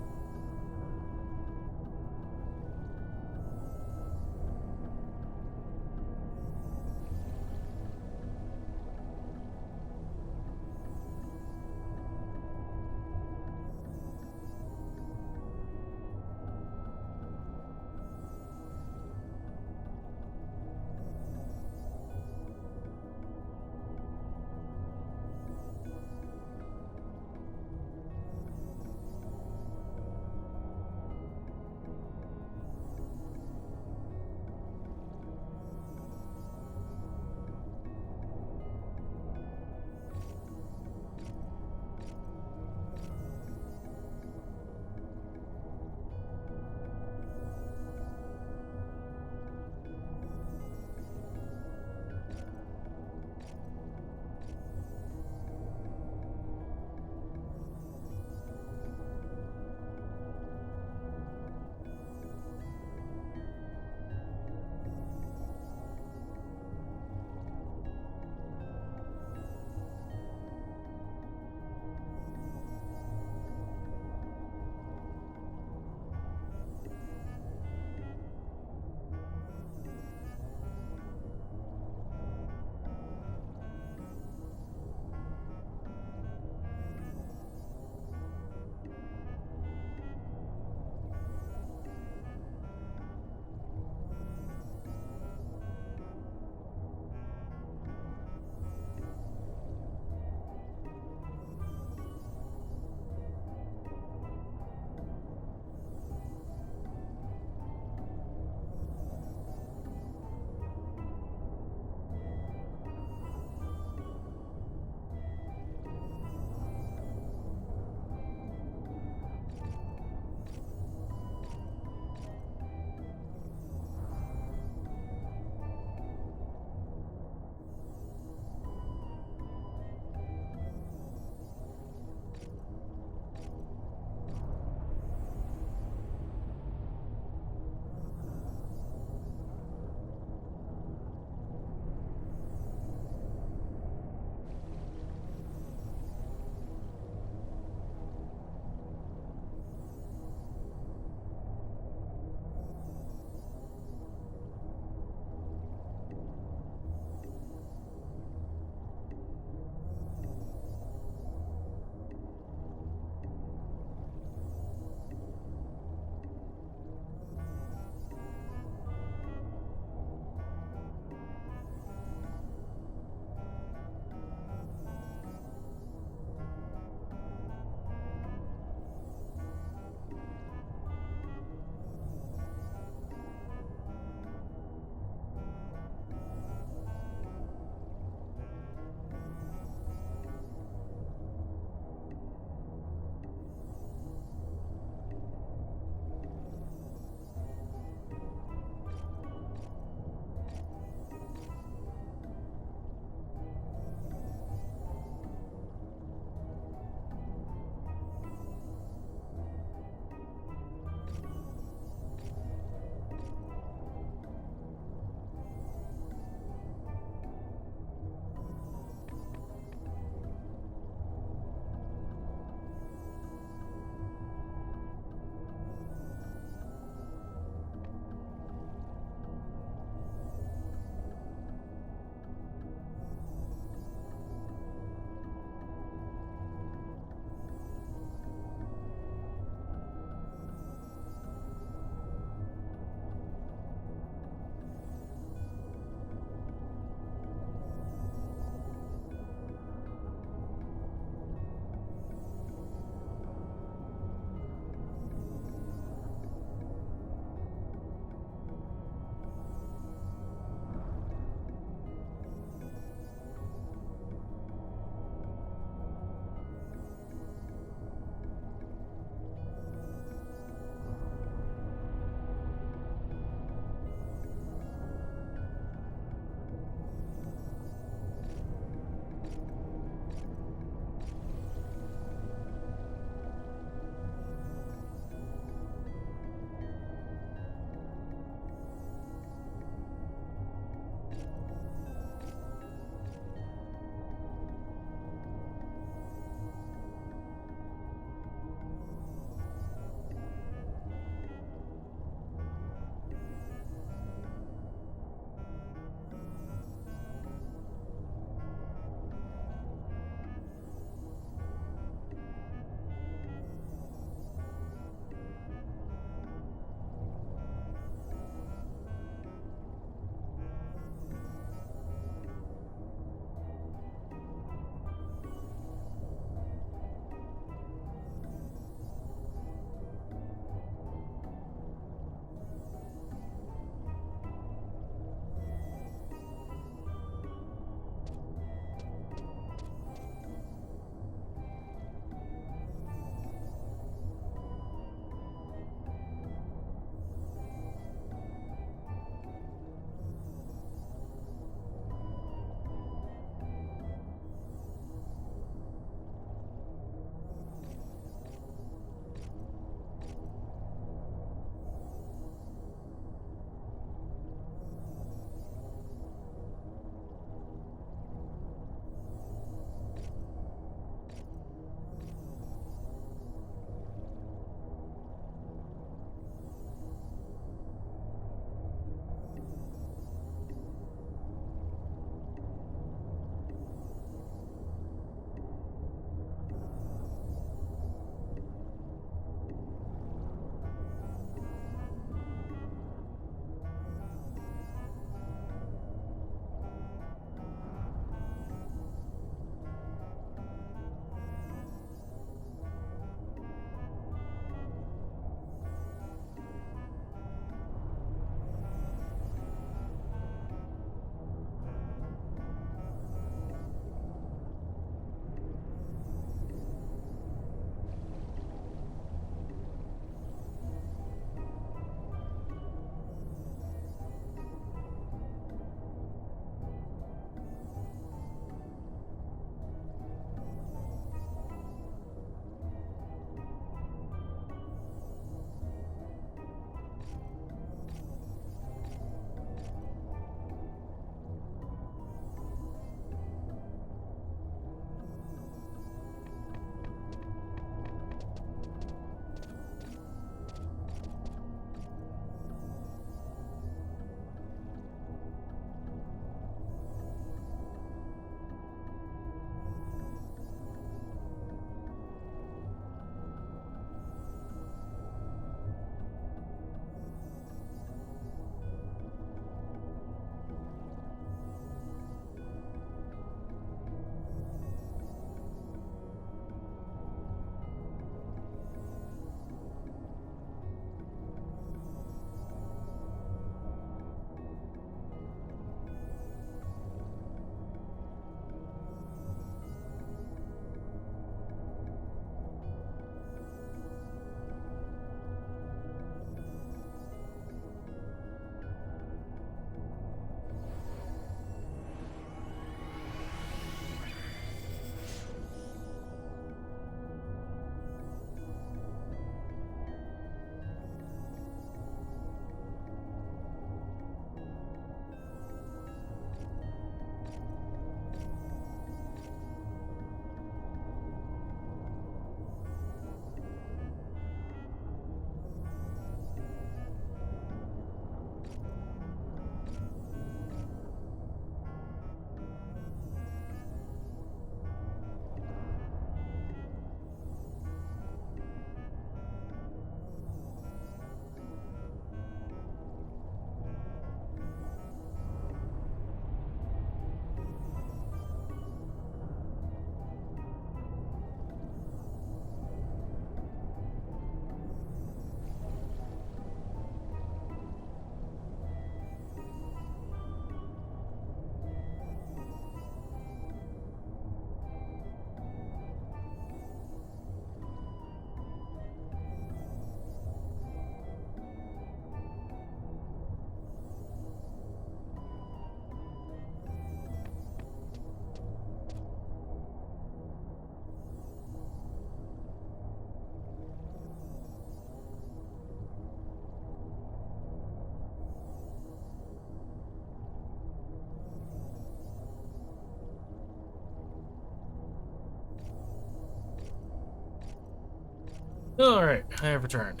Alright, I have returned.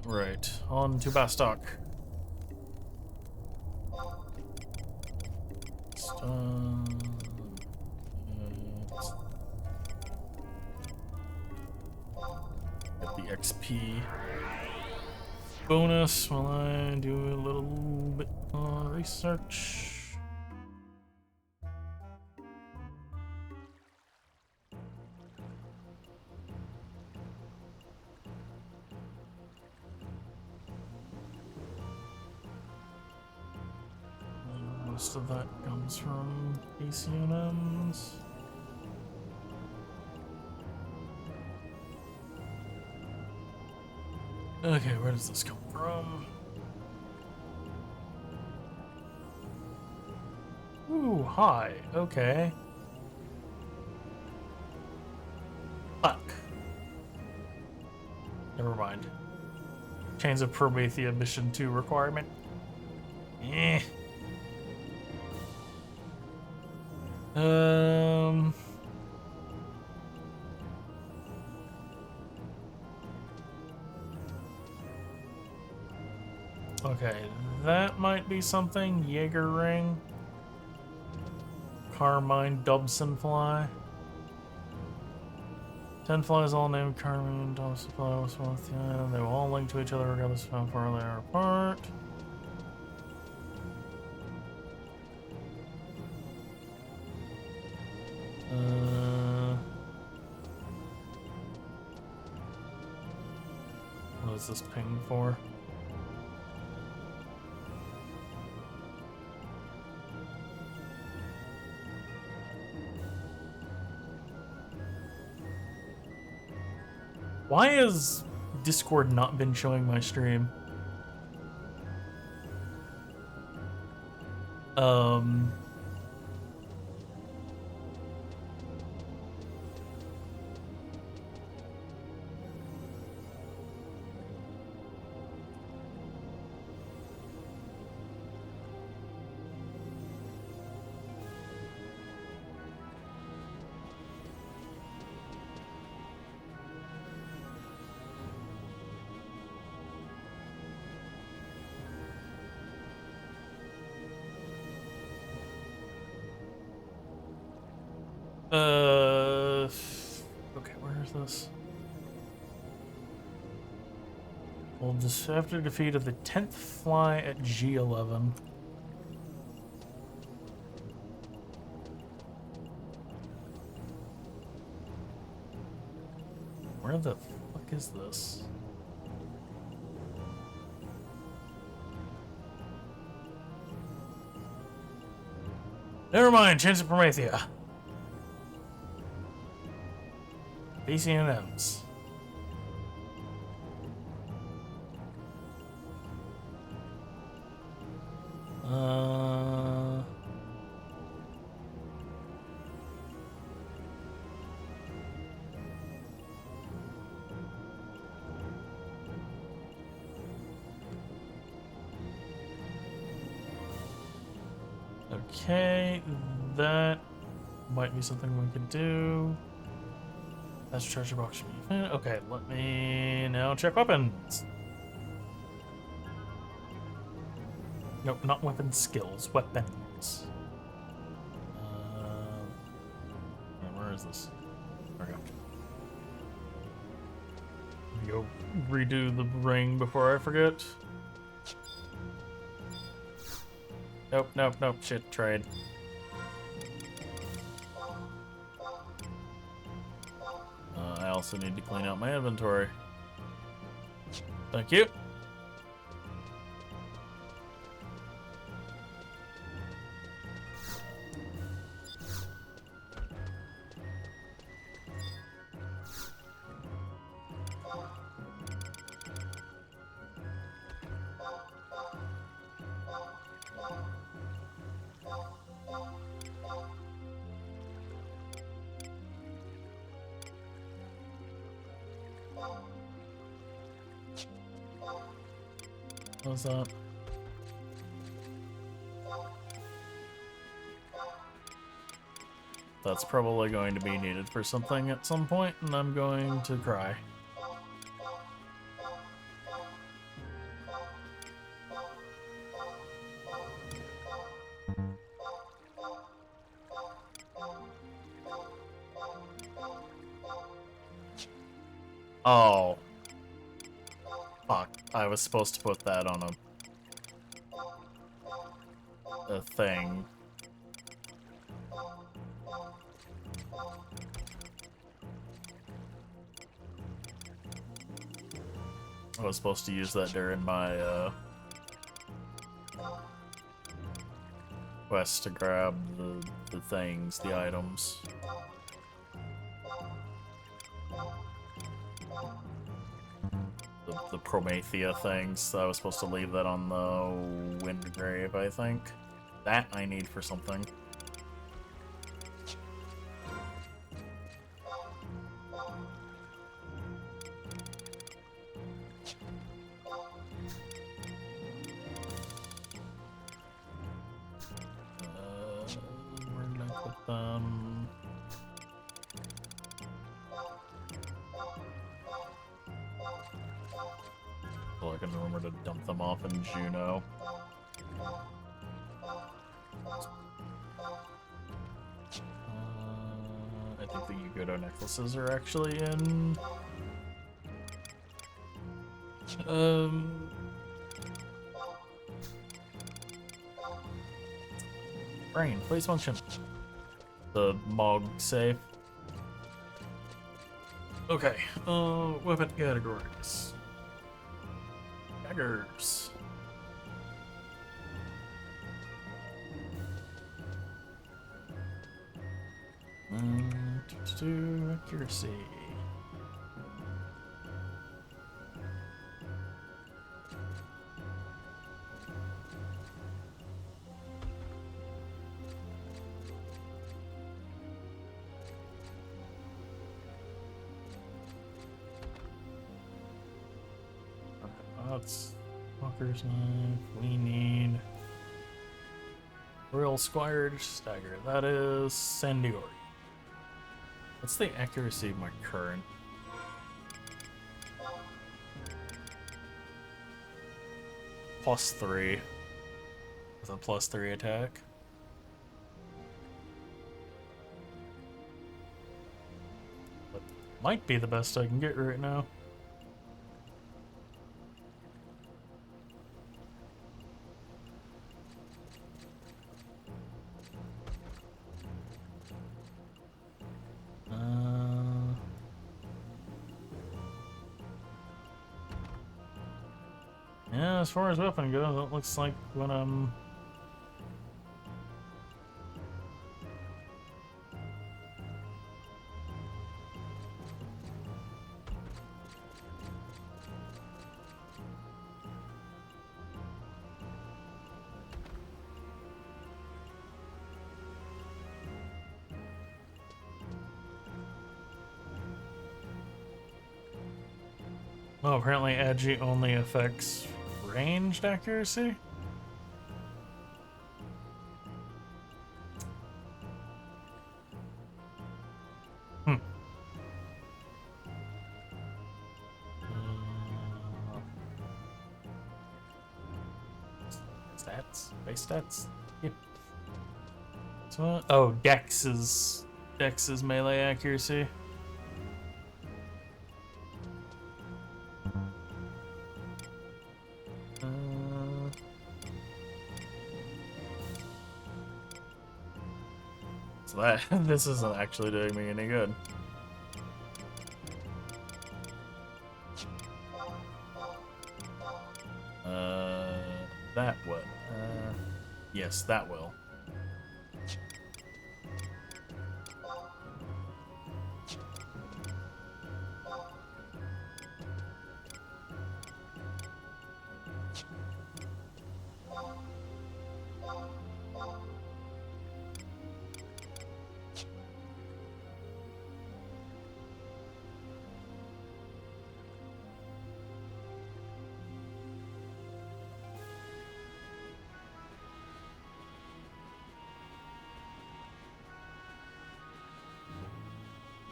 Right. On to Bastok. Get the XP bonus while I do a little bit more research. Most of that comes from ACNMs. Okay, where does this come from? Ooh, hi. Okay. Fuck. Never mind. Chains of Promethea Mission 2 requirement. Eh. Okay, that might be something. Jaeger ring. Carmine Dobson fly. 10 flies all named Carmine Dobson fly. They will all link to each other regardless of how far they are apart. What is this ping for? Why has Discord not been showing my stream? Okay, where is this? Well, just after defeat of the 10th fly at G11. Where the fuck is this? Never mind, Chance of Promethea. BCNMs. Okay, that might be something we could do. That's treasure box. Okay, let me now check weapons. Nope, not weapon skills. Weapons. Where is this? There we go. Let me go redo the ring before I forget. Nope, nope, nope. Shit, trade. I also need to clean out my inventory. Thank you. What's up? That's probably going to be needed for something at some point, and I'm going to cry. Oh. Fuck. I was supposed to put that on a thing. I was supposed to use that during my quest to grab the things, the items. The Promethea things. I was supposed to leave that on the Windgrave, I think. That I need for something. Where did I put them? Well, I can remember to dump them off in Juno. I think the Yugoto necklaces are actually in... Brain, please function. The Mog safe. Okay, weapon categories. Daggers. Accuracy. That's Walker's knife. We need Royal Squire Stagger. That is Sandiori. What's the accuracy of my current? +3. With a +3 attack. But might be the best I can get right now. Yeah, as far as weapon goes, it looks like when I'm... Oh, apparently Agi only affects ranged accuracy? Hmm. Stats? Base stats? Yep. So, oh, Dex is melee accuracy. So that this isn't actually doing me any good. That will. Yes, that will.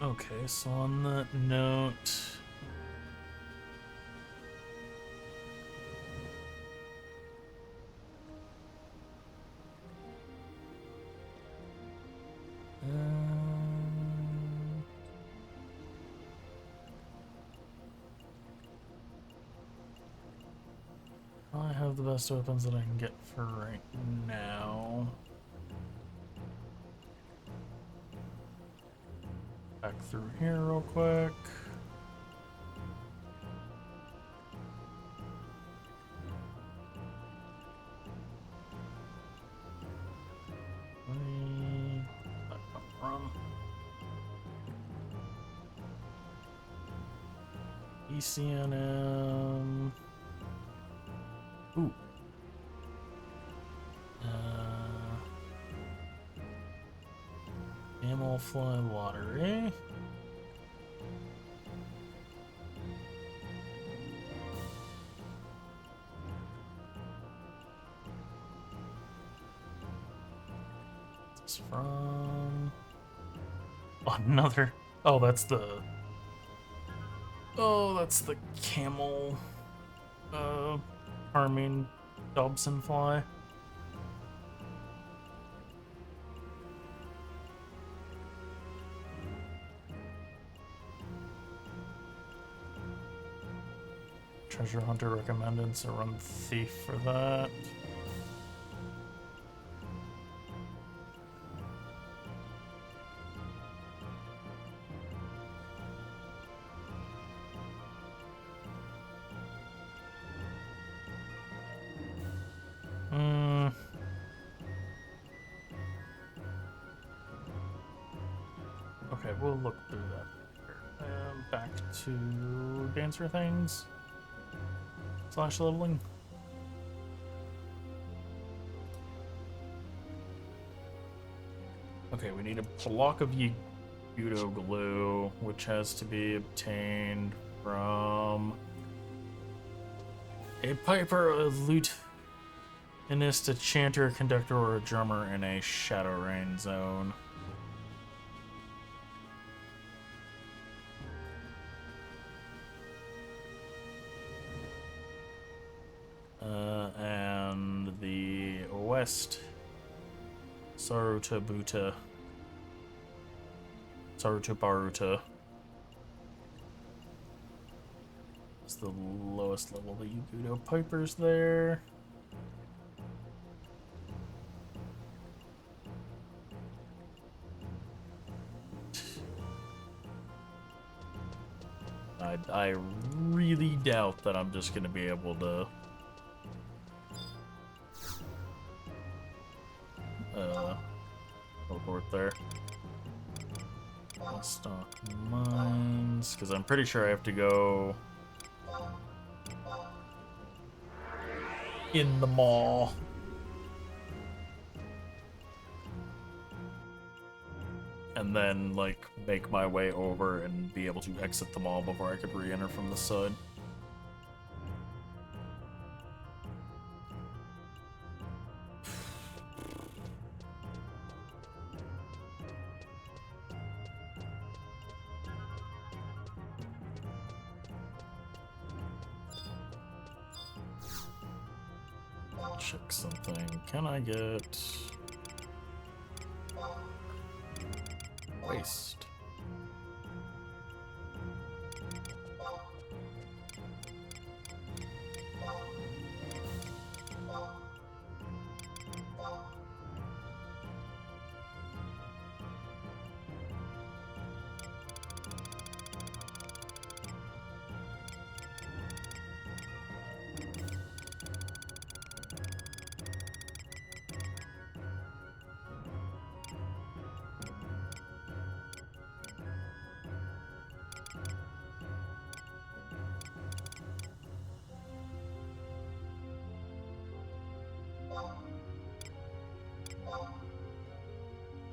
Okay, so on that note, I have the best weapons that I can get for right now. Back through here real quick. Where did that come from? ECNM. Ooh. Camouflage lottery. It's from another. Oh, that's the. Oh, that's the camel. Harming Dobson fly. Treasure Hunter recommended, so run Thief for that. Okay, we'll look through that later. Back to dancer things. / leveling. Okay, we need a block of Yudo glue, which has to be obtained from a piper, a lutenist, a chanter, a conductor, or a drummer in a shadow rain zone. And the west, Saruta Baruta. It's the lowest level of the Yugudo Pipers there. I really doubt that I'm just gonna be able to teleport there. Stock mines, because I'm pretty sure I have to go in the mall. And then, like, make my way over and be able to exit the mall before I could re-enter from the side. Check something. Can I get waste?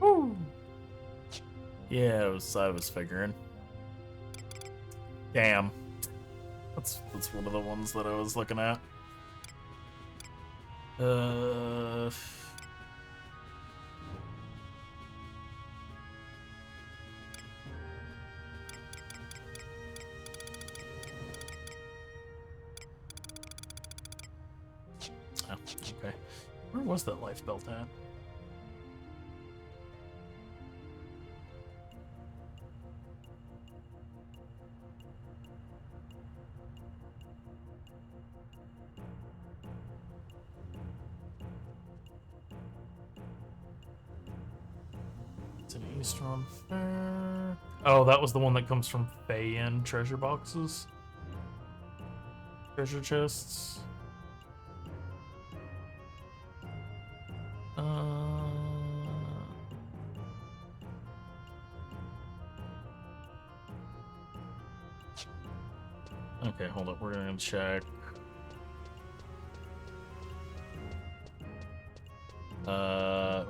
Woo. Yeah, I was figuring. Damn. That's one of the ones that I was looking at. Where was that life belt at? It's an Eastern Fair. Oh, that was the one that comes from Fayen treasure boxes. Treasure chests. Okay, hold up. We're gonna check.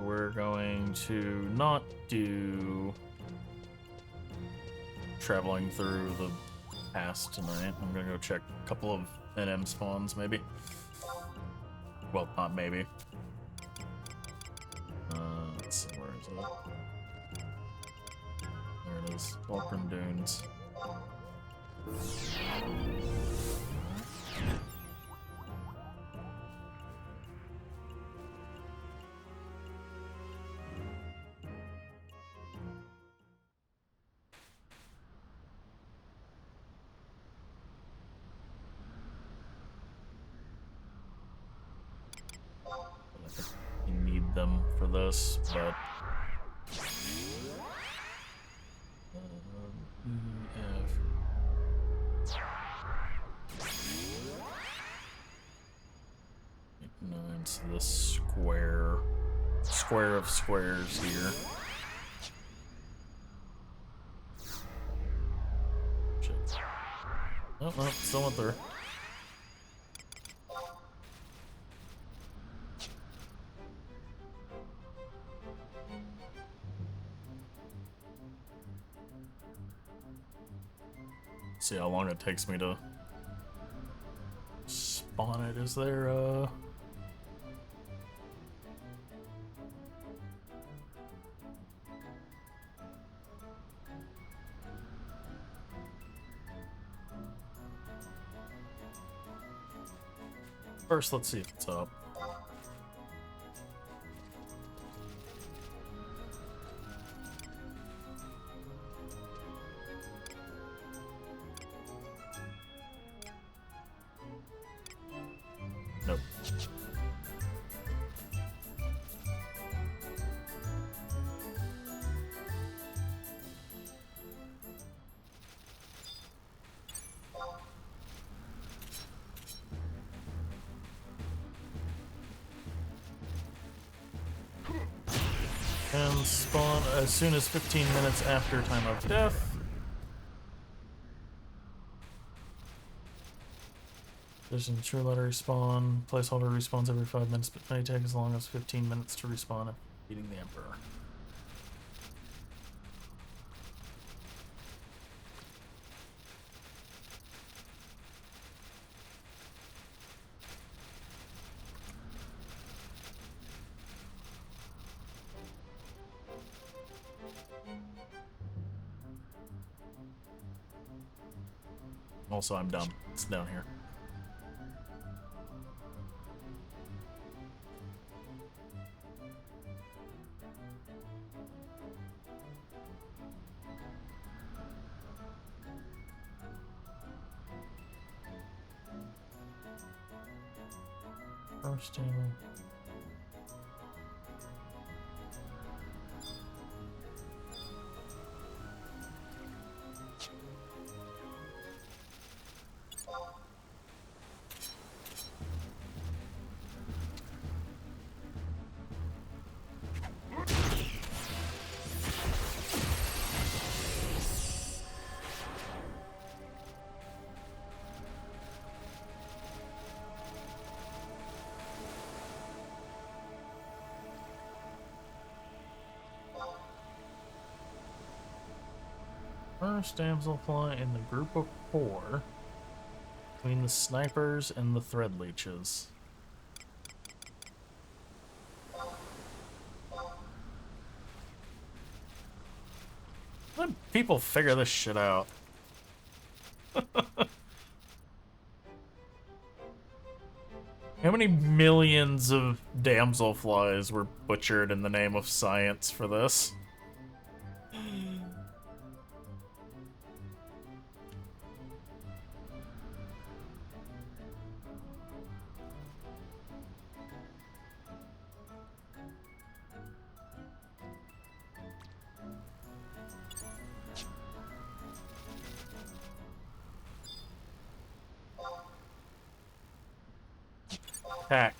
We're going to not do traveling through the past tonight. I'm gonna go check a couple of NM spawns, maybe. Well, not maybe. Let's see, where is it? There it is. Fulcrum Dunes. You need them for this, but it's the square of squares here. Shit. Oh, well, still went through. See how long it takes me to spawn it. Is there First, let's see if it's up. Nope. And spawn as soon as 15 minutes after time of death. There's a true letter respawn. Placeholder respawns every 5 minutes, but may take as long as 15 minutes to respawn if beating the Emperor. Also, I'm dumb. It's down here. First table. First damsel fly in the group of 4 between the snipers and the thread leeches. Let people figure this shit out. How many millions of damselflies were butchered in the name of science for this? Attack.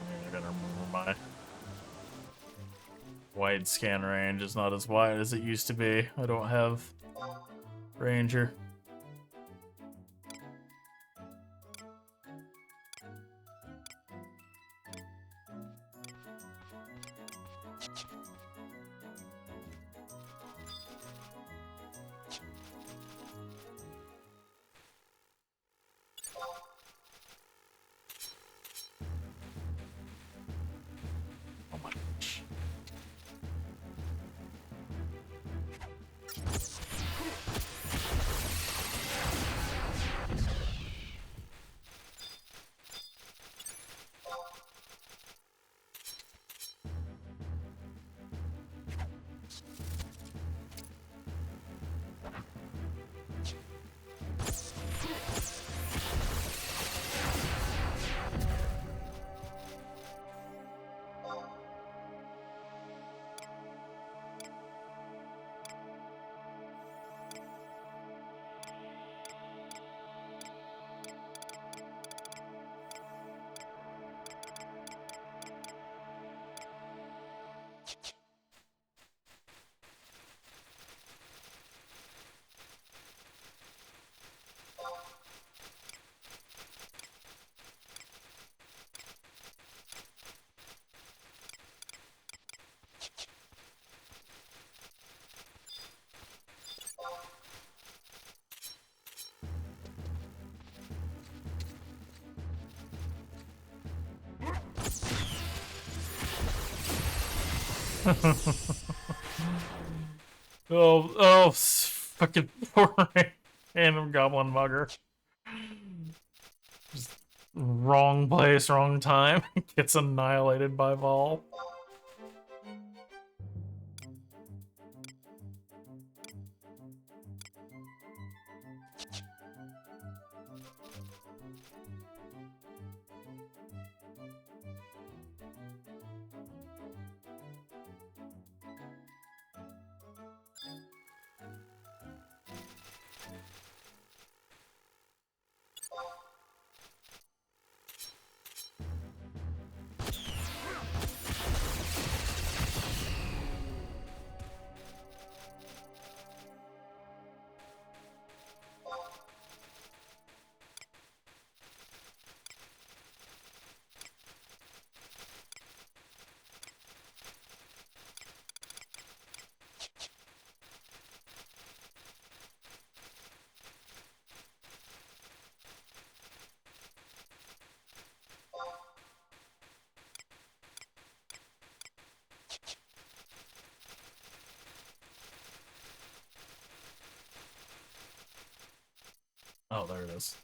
I gotta remember my wide scan range is not as wide as it used to be. I don't have Ranger. Oh my gosh. Fucking poor random goblin mugger. Just wrong place, wrong time. Gets annihilated by Vol. is.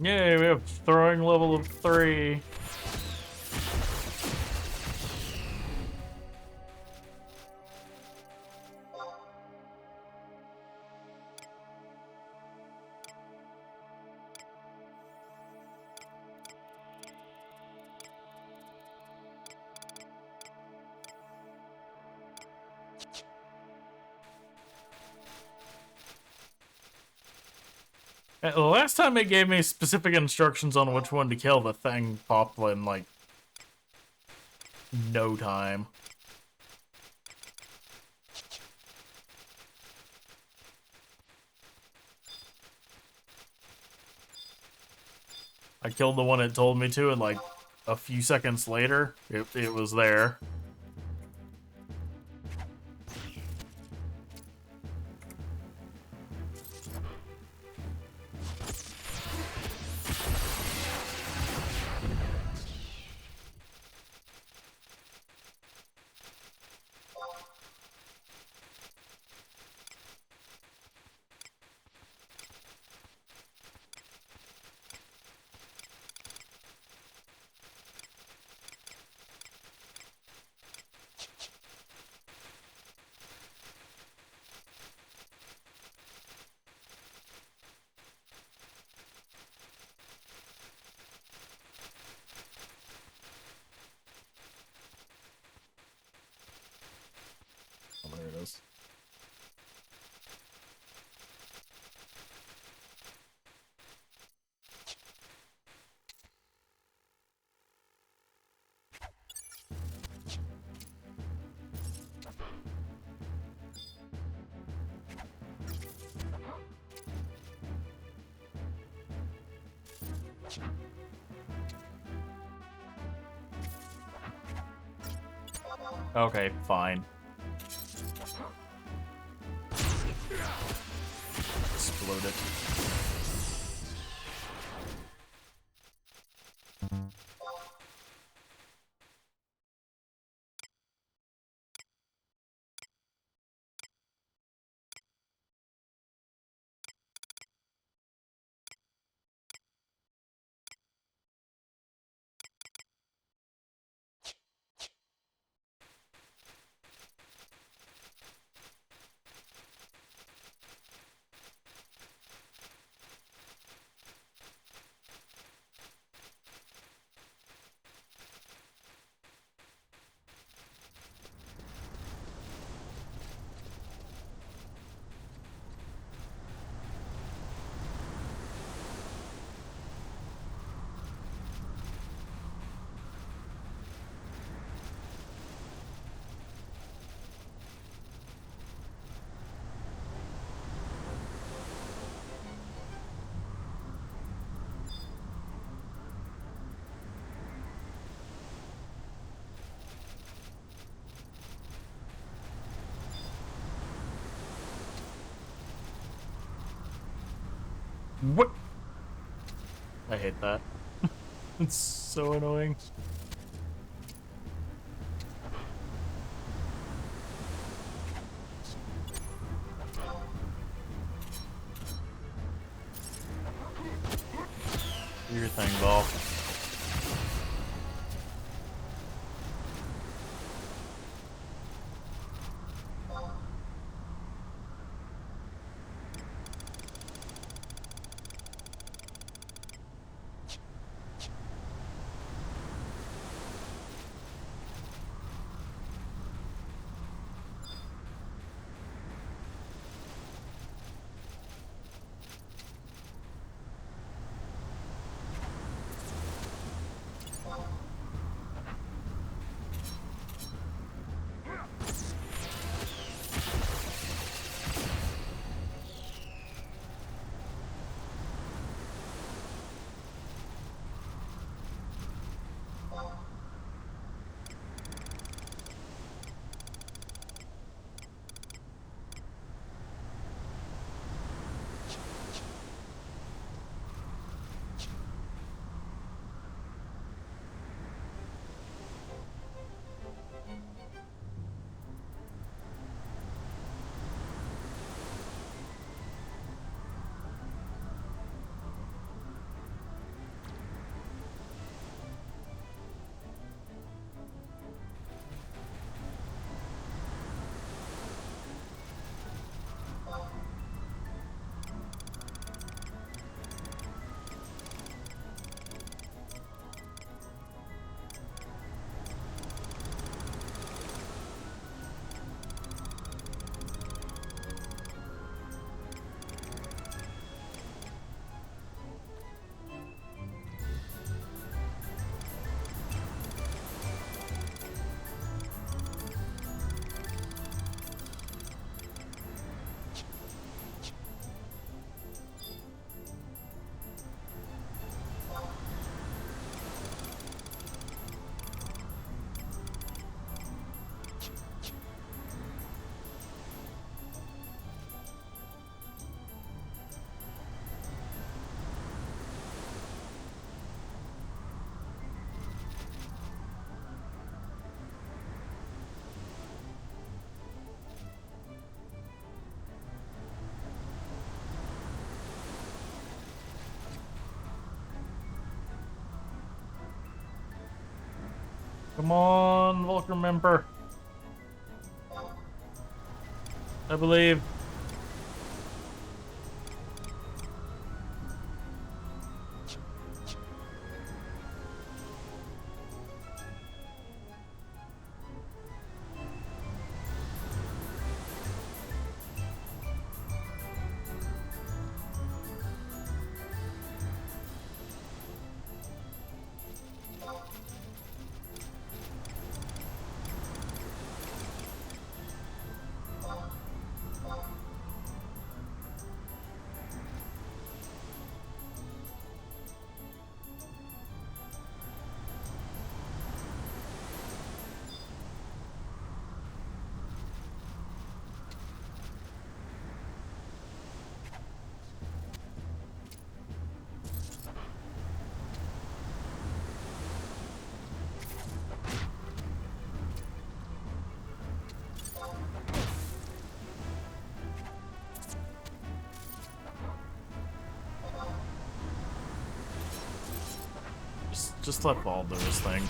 Yay, we have throwing level of 3. The last time it gave me specific instructions on which one to kill, the thing popped in, like, no time. I killed the one it told me to, and, like, a few seconds later, it was there. Oh, there it is. Okay, fine. Explode it. What? I hate that. It's so annoying. Do your thing, Vol. Come on, Vulcan member. I believe. Just let Ball do his thing.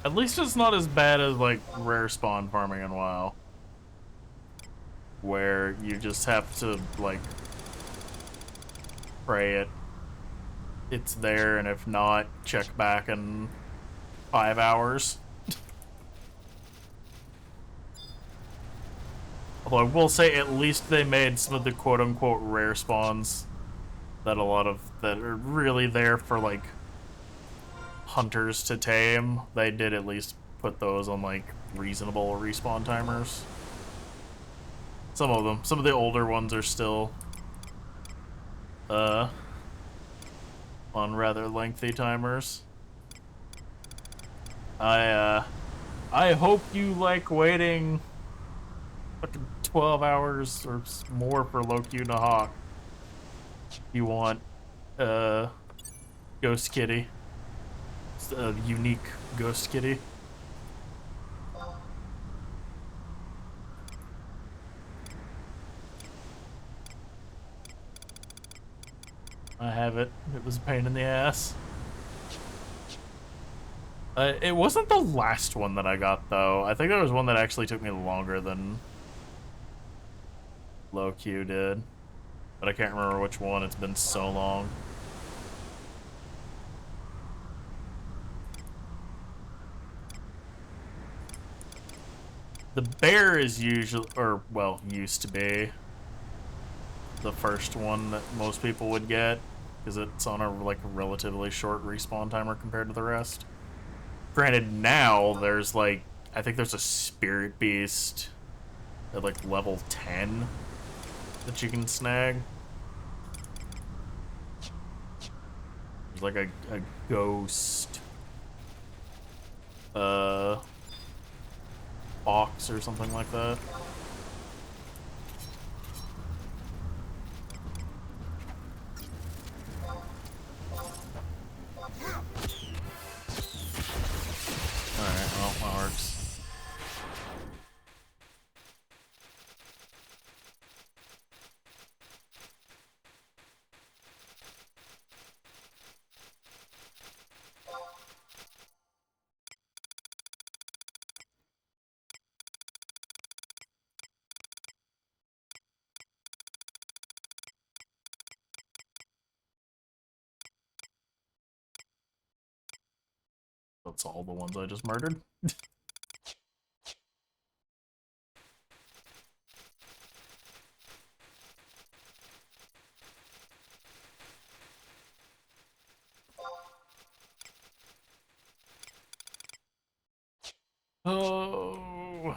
At least it's not as bad as, like, rare spawn farming in WoW. Where you just have to, like, pray it's there, and if not, check back in 5 hours. Although I will say, at least they made some of the quote-unquote rare spawns that are really there for, like, hunters to tame, they did at least put those on like reasonable respawn timers. Some of them. Some of the older ones are still on rather lengthy timers. I hope you like waiting fucking 12 hours or more for Loki and a Hawk. You want Ghost Kitty. It's a unique Ghost Kitty. I have it. It was a pain in the ass. It wasn't the last one that I got, though. I think there was one that actually took me longer than Low Q did. But I can't remember which one. It's been so long. The bear is usually, or, well, used to be the first one that most people would get. Because it's on a, like, relatively short respawn timer compared to the rest. Granted, now there's like, I think there's a spirit beast at like level 10 that you can snag. There's like a ghost box or something like that. Alright, well, that works. That's all the ones I just murdered. Oh.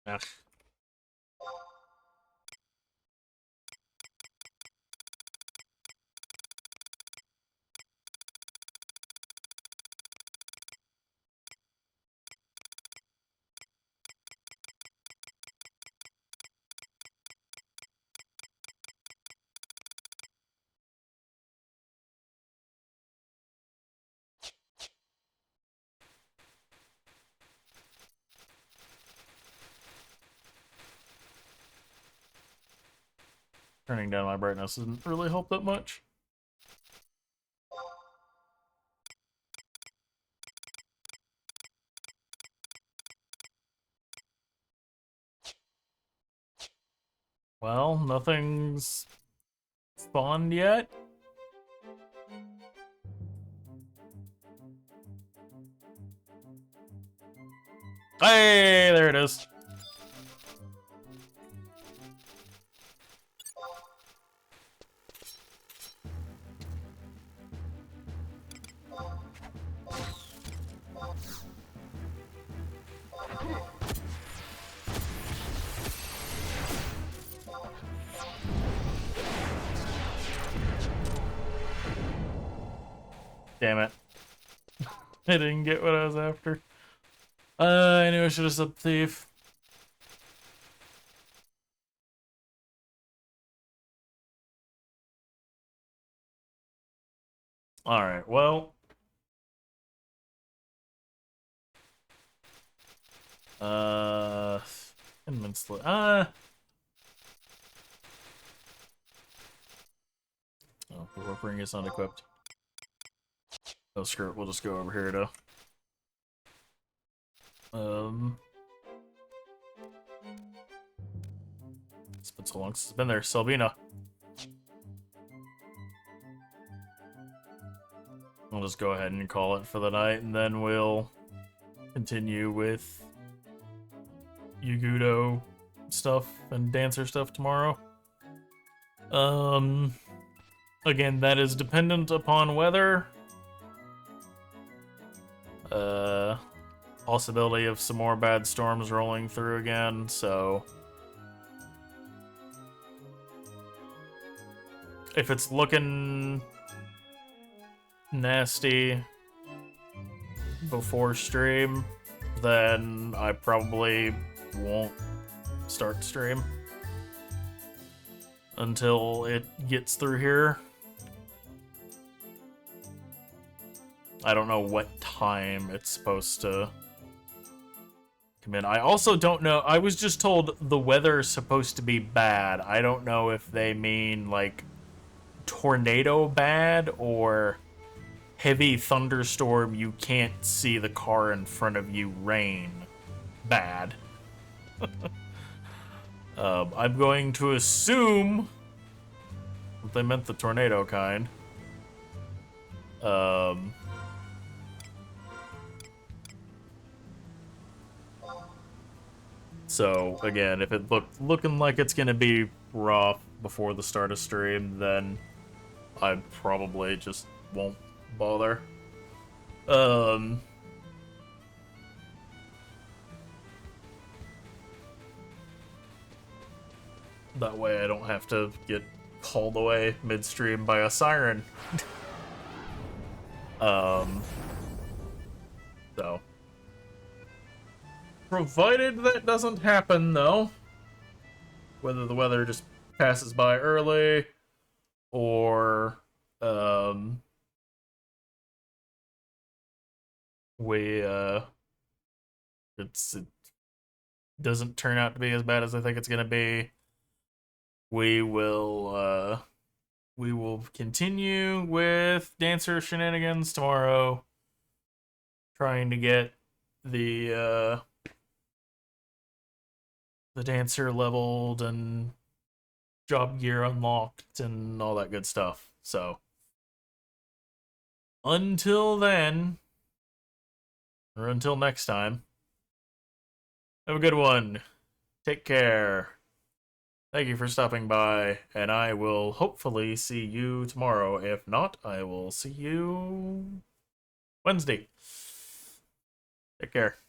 Ugh. Turning down my brightness doesn't really help that much. Well, nothing's spawned yet. Hey, there it is. Damn it. I didn't get what I was after. I knew I should have sub thief. Alright, well. Immensely. Oh, the warping is unequipped. Oh, screw it. We'll just go over here to... It's been so long since it's been there. Selbina. We'll just go ahead and call it for the night, and then we'll continue with Yugudo stuff and dancer stuff tomorrow. Again, that is dependent upon weather. Possibility of some more bad storms rolling through again, so... If it's looking nasty before stream, then I probably won't start stream until it gets through here. I don't know what time it's supposed to come in. I also don't know. I was just told the weather is supposed to be bad. I don't know if they mean like tornado bad or heavy thunderstorm, you can't see the car in front of you, rain bad. I'm going to assume that they meant the tornado kind. So again, if it looking like it's gonna be rough before the start of stream, then I probably just won't bother. That way I don't have to get called away midstream by a siren. So. Provided that doesn't happen, though. Whether the weather just passes by early, or, it doesn't turn out to be as bad as I think it's gonna be. We will continue with Dancer shenanigans tomorrow. Trying to get the Dancer leveled and job gear unlocked and all that good stuff. So, until then, or until next time, have a good one. Take care. Thank you for stopping by, and I will hopefully see you tomorrow. If not, I will see you Wednesday. Take care.